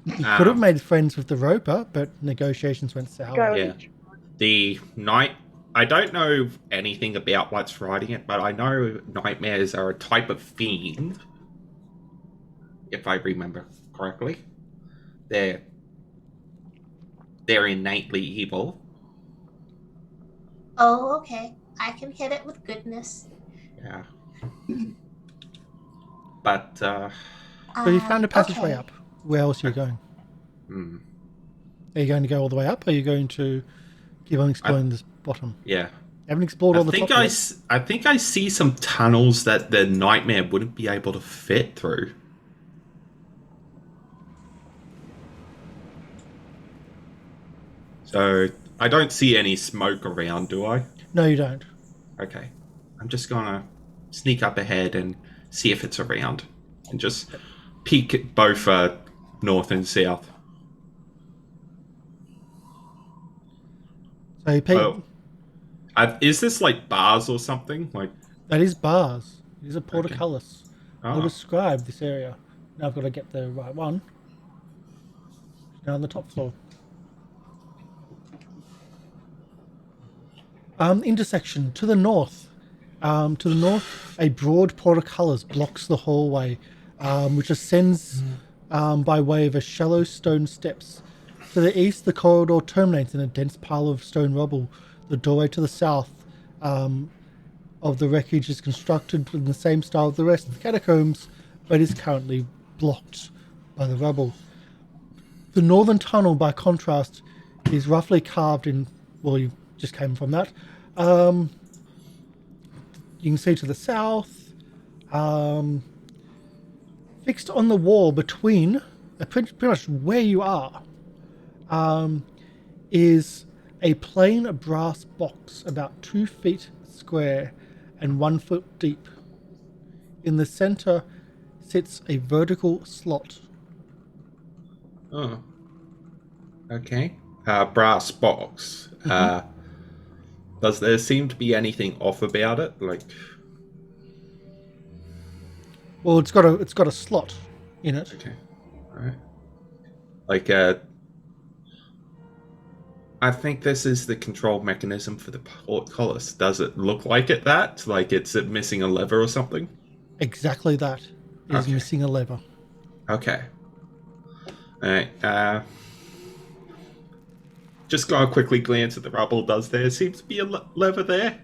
You could have made friends with the roper, but negotiations went sour. Guy with Yeah. the- The night. I don't know anything about what's riding it, but I know nightmares are a type of fiend. If I remember correctly, they're innately evil. Oh, okay. I can hit it with goodness. Yeah. But So you found a passageway Okay. up. Where else are you going? hmm, Are you going to go all the way up? Or are you going to keep on exploring this bottom? yeah. You haven't explored all the top yet. I think I see some tunnels that the nightmare wouldn't be able to fit through. So I don't see any smoke around, do I? No, you don't. Okay. I'm just gonna sneak up ahead and see if it's around. And just peek at both north and south. So you peek. Oh. Is this like bars or something? Like, That is bars. It is a Okay. portcullis. I'll oh, describe this area. Now I've got to get the right one. Now on the top floor. Intersection to the north. To the north, a broad portcullis blocks the hallway, which ascends by way of a shallow stone steps. To the east, the corridor terminates in a dense pile of stone rubble. The doorway to the south of the wreckage is constructed in the same style as the rest of the catacombs, but is currently blocked by the rubble. The northern tunnel, by contrast, is roughly carved in. Well, you just came from that. You can see to the south, fixed on the wall between, pretty much where you are, is a plain brass box about 2 feet square and 1 foot deep. In the center sits a vertical slot. oh. Okay. Brass box. Does there seem to be anything off about it? Like, Well, it's got a slot in it. okay, all right. Like, I think this is the control mechanism for the portcullis. Does it look like it that? Like it's missing a lever or something? Exactly that. It is Okay. missing a lever. Okay. Alright, just gotta quickly glance at the rubble. Does there seem to be a lever there?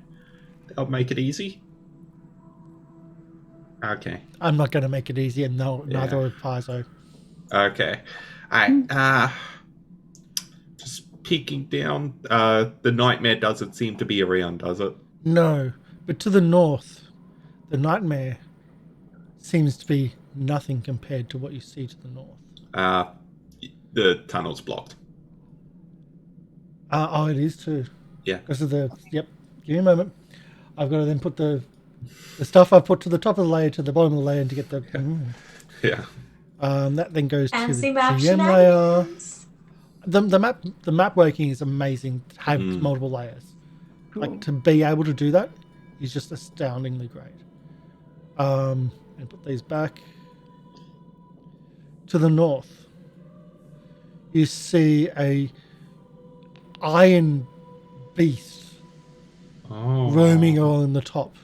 That'll make it easy. Okay. I'm not going to make it easy, and no, neither Yeah. will Paizo. Okay. Alright, just peeking down. The nightmare doesn't seem to be around, does it? No, but to the north, the nightmare seems to be nothing compared to what you see to the north. The tunnel's blocked. Oh, it is too. Yeah. Because of the. Yep. Give me a moment. I've got to then put the stuff I put to the top of the layer to the bottom of the layer to get the. Yeah. That then goes to the Fancy map GM layer. shenanigans. The map working is amazing. To have multiple layers, like to be able to do that, is just astoundingly great. And put these back to the north. you see a iron beast roaming along the top.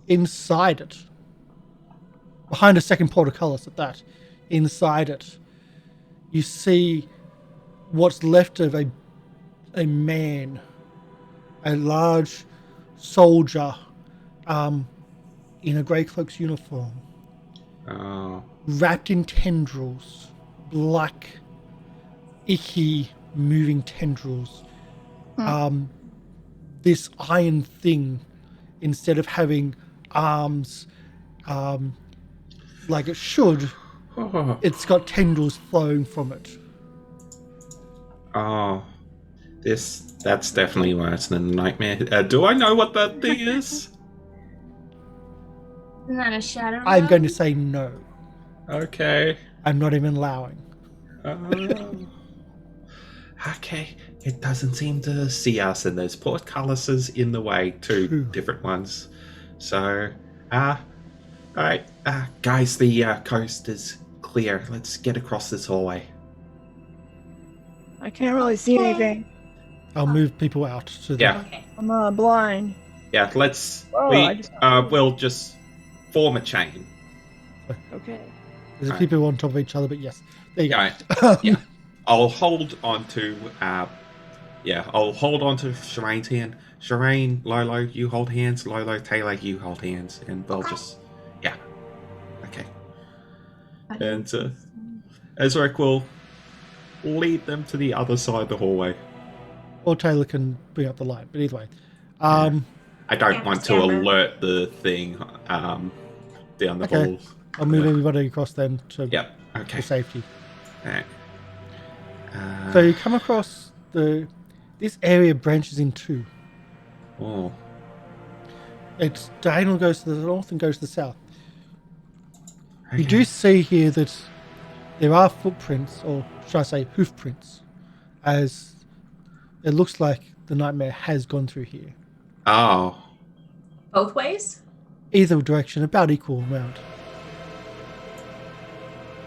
Inside it, behind a second portcullis at that, inside it, you see what's left of a man, a large soldier, in a Grey Cloak's uniform, wrapped in tendrils, black, icky, moving tendrils. This iron thing, instead of having arms like it should, it's got tendrils flowing from it. Oh, that's definitely worse than a nightmare. Do I know what that thing is? Isn't that a shadow? I'm going to say no. Okay. I'm not even allowing. Okay. It doesn't seem to see us, and there's portcullises in the way, two different ones. So, alright, guys, the coast is clear. Let's get across this hallway. I can't really see anything. I'll move people out to the... Yeah. Okay. I'm blind. Yeah, let's... Whoa, we'll just form a chain. Okay. There's people on top of each other, but yes. There you go. Right. Yeah. I'll hold on to... I'll hold on to Sherain's hand. Sherain, Lolo, you hold hands. Lolo, Tayla, you hold hands. And we'll just... Yeah. Okay. And Ezarek will lead them to the other side of the hallway. Or Taylor can bring up the light, but either way. I don't want to alert the thing down the halls. I'll move everybody across then to Okay. for safety. Alright. So you come across this area branches in two. Oh. Its diagonal goes to the north and goes to the south. Okay. You do see here that there are footprints, or should I say hoof prints, as it looks like the nightmare has gone through here. Oh. Both ways? Either direction, about equal amount.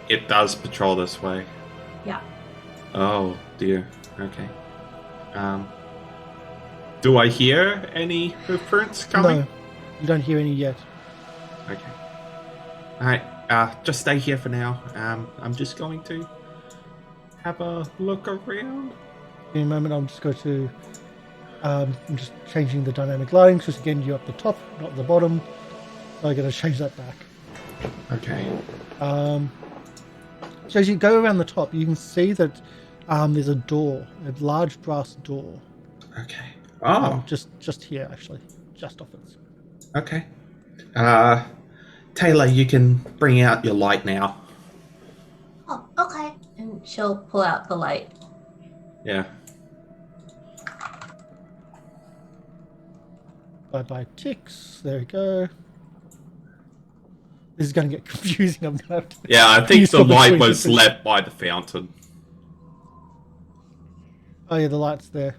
It does patrol this way. Yeah. Oh, dear. Okay. Do I hear any footprints coming? No, you don't hear any yet. Okay. Alright, just stay here for now. I'm just going to have a look around. In a moment, I'm just going to... I'm just changing the dynamic lighting, because again, you're at the top, not at the bottom. So I'm going to change that back. Okay. So as you go around the top, you can see that there's a door, a large brass door. Okay. Oh. Just here, actually. Just off it. Okay. Tayla, you can bring out your light now. Oh, okay. And she'll pull out the light. Yeah. Bye-bye ticks. There we go. This is going to get confusing. I'm going to have to... Yeah, I think use the public light switch was difference. left by the fountain. Oh, yeah, the light's there.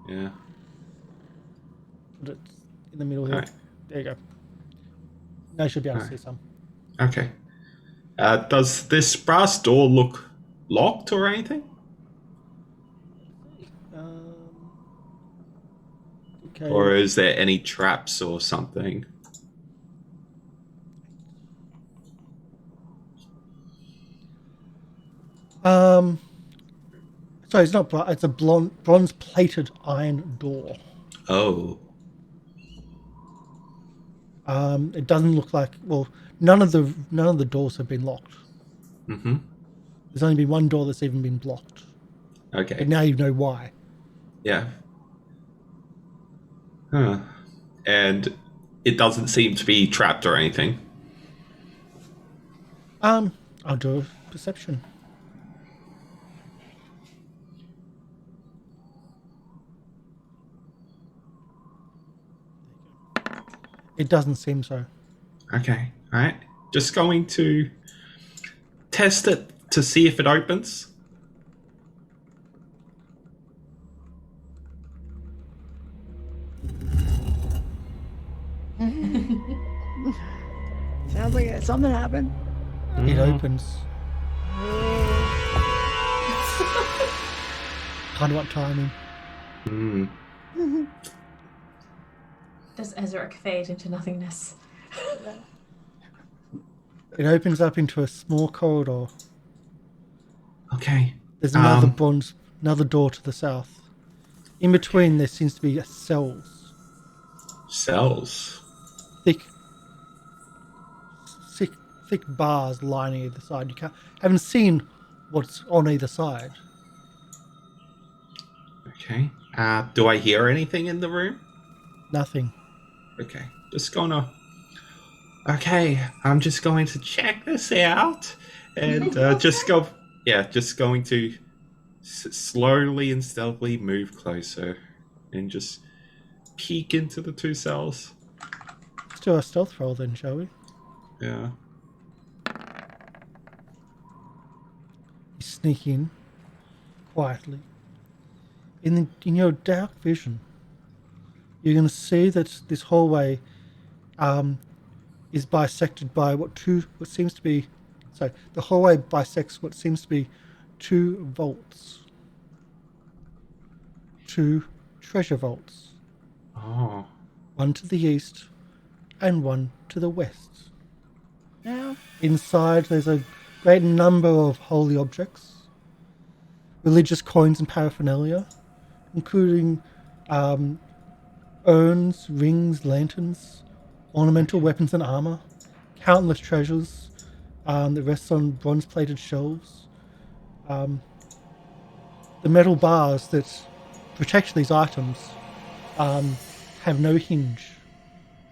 Yeah. Put it in the middle here. Alright. There you go. Now you should be able to see some. Okay. Does this brass door look locked or anything? Okay. Or is there any traps or something? So it's not. It's a bronze-plated iron door. Oh. It doesn't look like. Well, none of the doors have been locked. Mm-hmm. There's only been one door that's even been blocked. Okay. And now you know why. Yeah. Huh. And it doesn't seem to be trapped or anything. I'll do a perception. It doesn't seem so. Okay. All right. Just going to test it to see if it opens. Sounds like something happened. It opens. Kind of what timing. Mm. Does Ezarek fade into nothingness? It opens up into a small corridor. Okay. There's another another door to the south. In between, there seems to be cells. Cells. Thick, thick bars lining either side. Haven't seen what's on either side. Okay. Do I hear anything in the room? Nothing. Okay. Just gonna. Okay. I'm just going to check this out and just go. Yeah. Just going to slowly and stealthily move closer and just peek into the two cells. Let's do a stealth roll then, shall we? Yeah. You sneak in quietly. In your dark vision, you're going to see that this hallway is bisected by the hallway bisects what seems to be two vaults. Two treasure vaults. Oh. One to the east and one to the west. Now, Inside, there's a great number of holy objects, religious coins and paraphernalia, including urns, rings, lanterns, ornamental weapons and armor, countless treasures that rests on bronze-plated shelves. The metal bars that protect these items have no hinge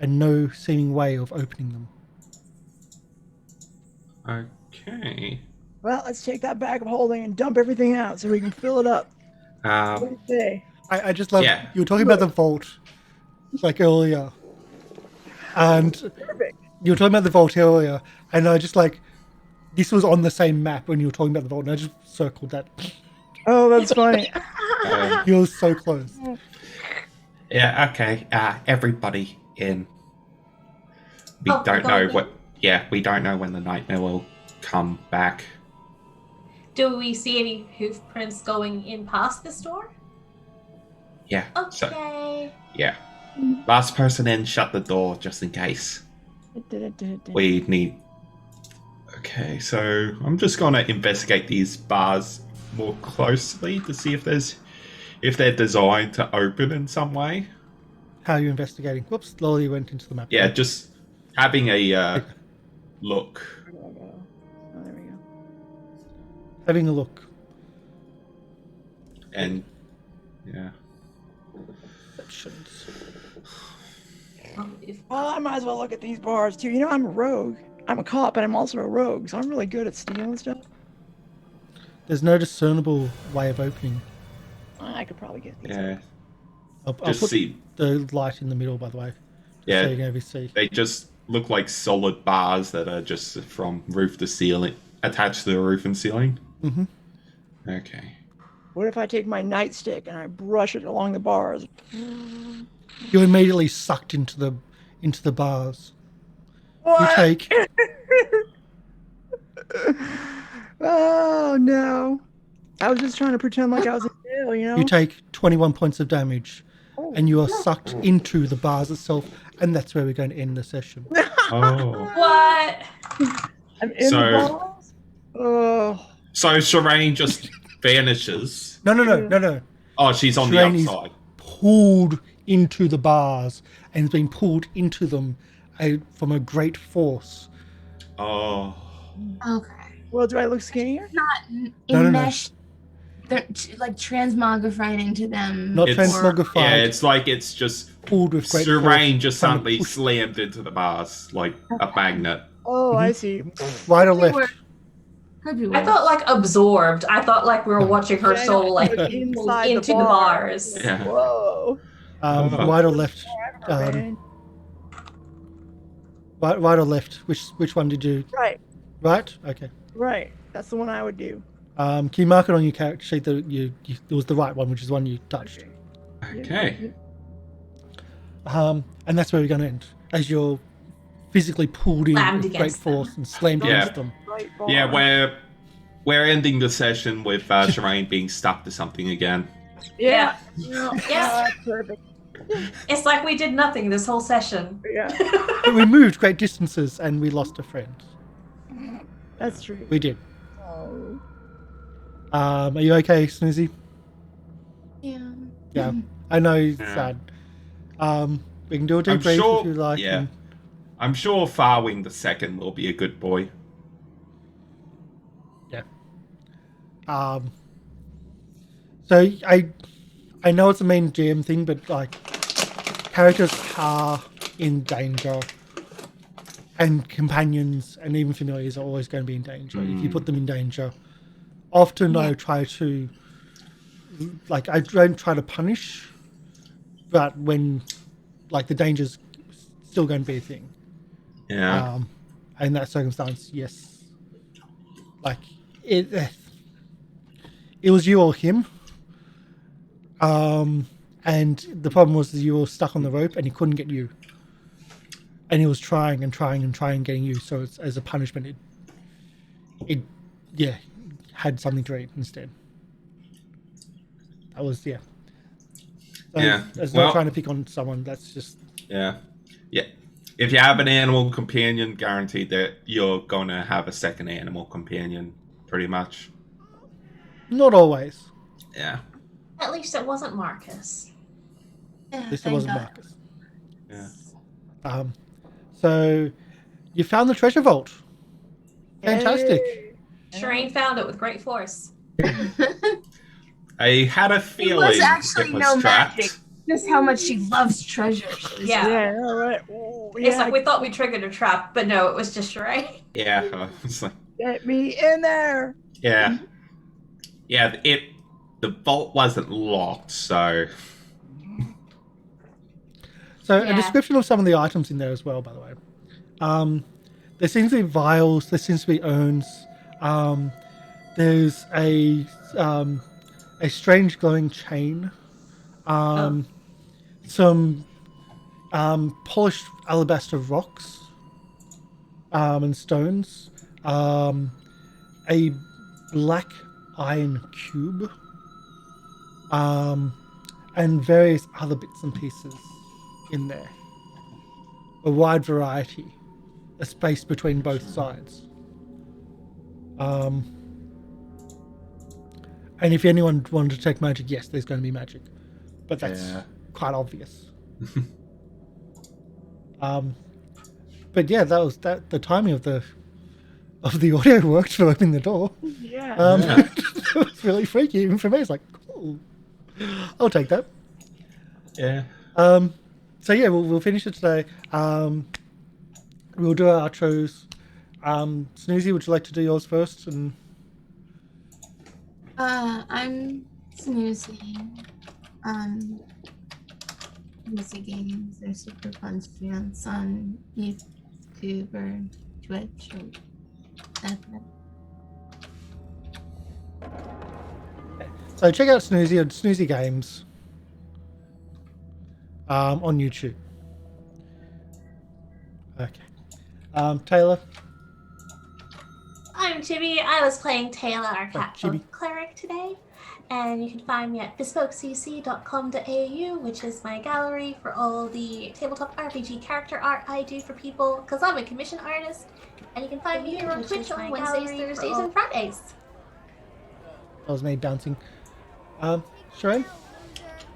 and no seeming way of opening them. Okay. well, let's take that bag of holding and dump everything out so we can fill it up. What do you say? I just love Yeah. you were talking about the vault like earlier, and Perfect. you were talking about the vault earlier, and I just like this was on the same map when you were talking about the vault, and I just circled that. Oh, that's funny. You were so close. Yeah. Okay. Everybody in. We Oh, don't we're know going what. Yeah, we don't know when the nightmare will come back. Do we see any hoof prints going in past this door? Yeah. So Okay. yeah. Last person in, shut the door just in case. We need. Okay, so I'm just gonna investigate these bars more closely to see if they're designed to open in some way. How are you investigating? Whoops, Lolo went into the map. Yeah, just having a look. Where do I go? Oh, there we go. Having a look. And yeah. Sections. Well, I might as well look at these bars too. You know, I'm a rogue. I'm a cop, but I'm also a rogue, so I'm really good at stealing stuff. There's no discernible way of opening. I could probably get these. Yeah. I'll Just put see. the light in the middle, by the way. Yeah. So you can see. They just look like solid bars that are just from roof to ceiling, attached to the roof and ceiling. Mm-hmm. Okay. What if I take my nightstick and I brush it along the bars? You're immediately sucked into the bars. What? You take Oh no! I was just trying to pretend like I was in jail, you know. you take 21 points of damage, Oh. and you are sucked into the bars itself, and that's where we're going to end the session. Oh. What? I'm in So- the bars. Oh, So Sherain just vanishes. No. Oh, she's on Sherain the is- outside. Pulled into the bars and has been pulled into them from a great force. Oh. Okay. well, do I look skinnier? Not No. enmeshed. They're like transmogrified into them. Not It's- transmogrified. Yeah, it's like it's just Pulled with great Sherain force. just trying to suddenly push slammed into the bars like a magnet. Oh, I see. right or Could be left. worse. Could be I worse. thought like absorbed. I thought like we were watching her Yeah, I soul know, like like, pulled inside into the bars. Yeah. Whoa. Oh. Right or left. Man. Right or left. Which one did you? Right, Right. Okay. right. That's the one I would do. Can you mark it on your character sheet that it was the right one, which is the one you touched? Okay. And that's where we're going to end, as you're physically pulled in Slammed with great against them. force and slammed Yeah. against them. Right bar. Yeah, we're ending the session with Sherain being stuck to something again. Yeah. Yes. Perfect. It's like we did nothing this whole session. Yeah, But we moved great distances and we lost a friend. that's true. We did. Oh. Are you okay, Snoozy? Yeah. Yeah. I know it's Yeah. sad. We can do a I'm debrief sure. if you like. Yeah. and- I'm sure Farwing the second will be a good boy. Yeah. So I know it's a main GM thing, but like characters are in danger, and companions and even familiars are always going to be in danger. If you put them in danger, often I try to I don't try to punish, but when like the danger's still going to be a thing. Yeah. In that circumstance, yes. Like it was you or him. And the problem was that you were stuck on the rope and he couldn't get you. And he was trying getting you. So it's, as a punishment, it had something to eat instead. That was So Yeah. It's Well- not trying to pick on someone. That's just Yeah. If you have an animal companion, guaranteed that you're going to have a second animal companion, pretty much. not always. Yeah. At least it wasn't Marcus. Yeah, At least it thank wasn't God. Marcus. Yeah. So you found the treasure vault. Fantastic. Hey. Sherain found it with great force. I had a It feeling was actually it was no trapped. magic. Just how much she loves treasures. It was Yeah. Yeah, all right. Ooh, It's yeah, like we thought we triggered a trap, but no, it was just Sherain. Yeah. It's like, get me in there. yeah. Yeah. The vault wasn't locked, so. So Yeah. a description of some of the items in there as well, by the way. There seems to be vials. There seems to be urns. There's a strange glowing chain. Some polished alabaster rocks and stones. A black iron cube. And various other bits and pieces in there. A wide variety. A space between both sides. And if anyone wanted to take magic, yes, there's going to be magic. But that's Yeah. quite obvious. But yeah, that was that. The timing of the audio worked for opening the door. Yeah. Yeah. It was really freaky even for me. It's like, cool. I'll take that. Yeah. So yeah, we'll finish it today. We'll do our outros. Snoozy, would you like to do yours first? And I'm Snoozy. Snoozy games are super fun to dance on YouTube or Twitch or everything. so check out Snoozy and Snoozy Games on YouTube. Okay. Tayla. I'm Chibi. I was playing Tayla, our cat Chibi. cleric today. And you can find me at bespokecc.com.au, which is my gallery for all the tabletop RPG character art I do for people, because I'm a commission artist. And you can find me here on Twitch on Wednesdays, Thursdays, and Fridays. That was me bouncing. Sherain.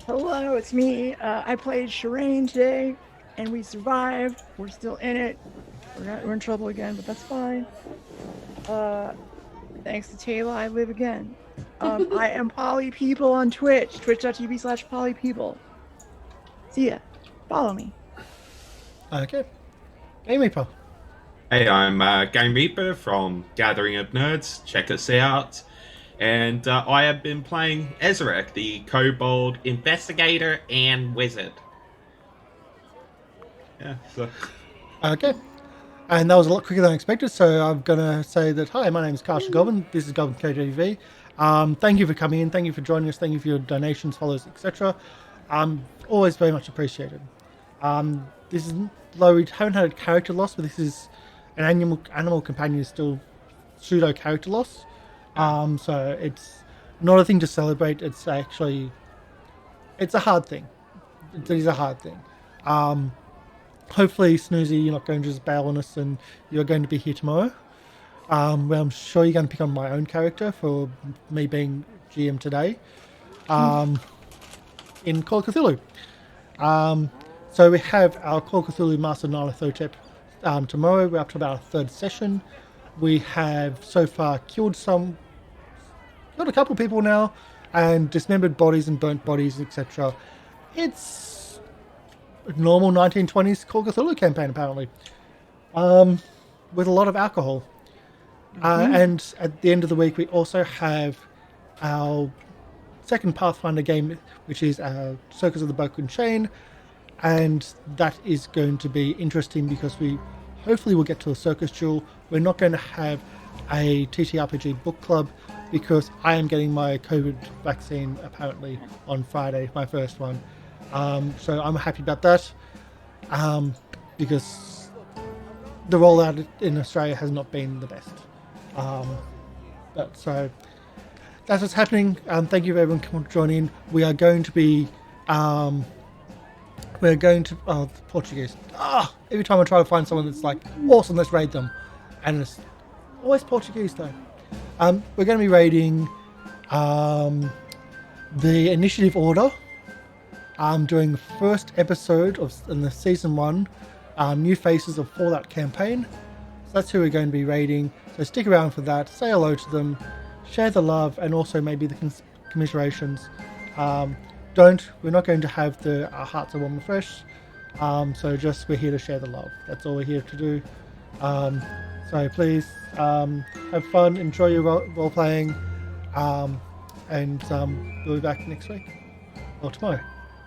Hello, it's me. I played Sherain today, and we survived. We're still in it. We're in trouble again, but that's fine. Thanks to Tayla, I live again. I am Polly People on Twitch, twitch.tv/PollyPeople. See ya. Follow me. Okay. Game Reaper. Hey, I'm Game Reaper from Gathering of Nerds. Check us out. And I have been playing Ezarek, the kobold investigator and wizard. Yeah, so. Okay. And that was a lot quicker than I expected, so I'm going to say that, hi, my name is Karsh the Goblin. This is Goblin KTV. Thank you for coming in. Thank you for joining us. Thank you for your donations, follows, etc. Always very much appreciated. This is, though we haven't had a character loss, but this is an animal companion is still pseudo character loss. So it's not a thing to celebrate. It's actually, it's a hard thing. It is a hard thing. Hopefully, Snoozy, you're not going to just bail on us and you're going to be here tomorrow. Well, I'm sure you're going to pick on my own character for me being GM today. In Call of Cthulhu. So we have our Call of Cthulhu Master Nylathotep tomorrow. We're up to about our third session. We have so far killed a couple of people now, and dismembered bodies and burnt bodies, etc. It's a normal 1920s Call of Cthulhu campaign, apparently, with a lot of alcohol. And at the end of the week, we also have our second Pathfinder game, which is our Circus of the Broken Chain, and that is going to be interesting because we hopefully will get to a circus duel. We're not going to have a TTRPG book club because I am getting my COVID vaccine apparently on Friday, my first one. So I'm happy about that because the rollout in Australia has not been the best. But so that's what's happening. Thank you everyone for joining. We are going to be the Portuguese. Every time I try to find someone that's like awesome, let's raid them, and it's always Portuguese though. We're going to be raiding the initiative order. Doing the first episode in the season 1, New Faces of Fallout campaign. So that's who we're going to be raiding. So stick around for that. Say hello to them, share the love, and also maybe the commiserations. We're not going to have our hearts are warm and fresh. So just we're here to share the love. That's all we're here to do. So please have fun, enjoy your role playing, and we'll be back next week or tomorrow.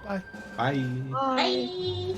Bye. Bye. Bye.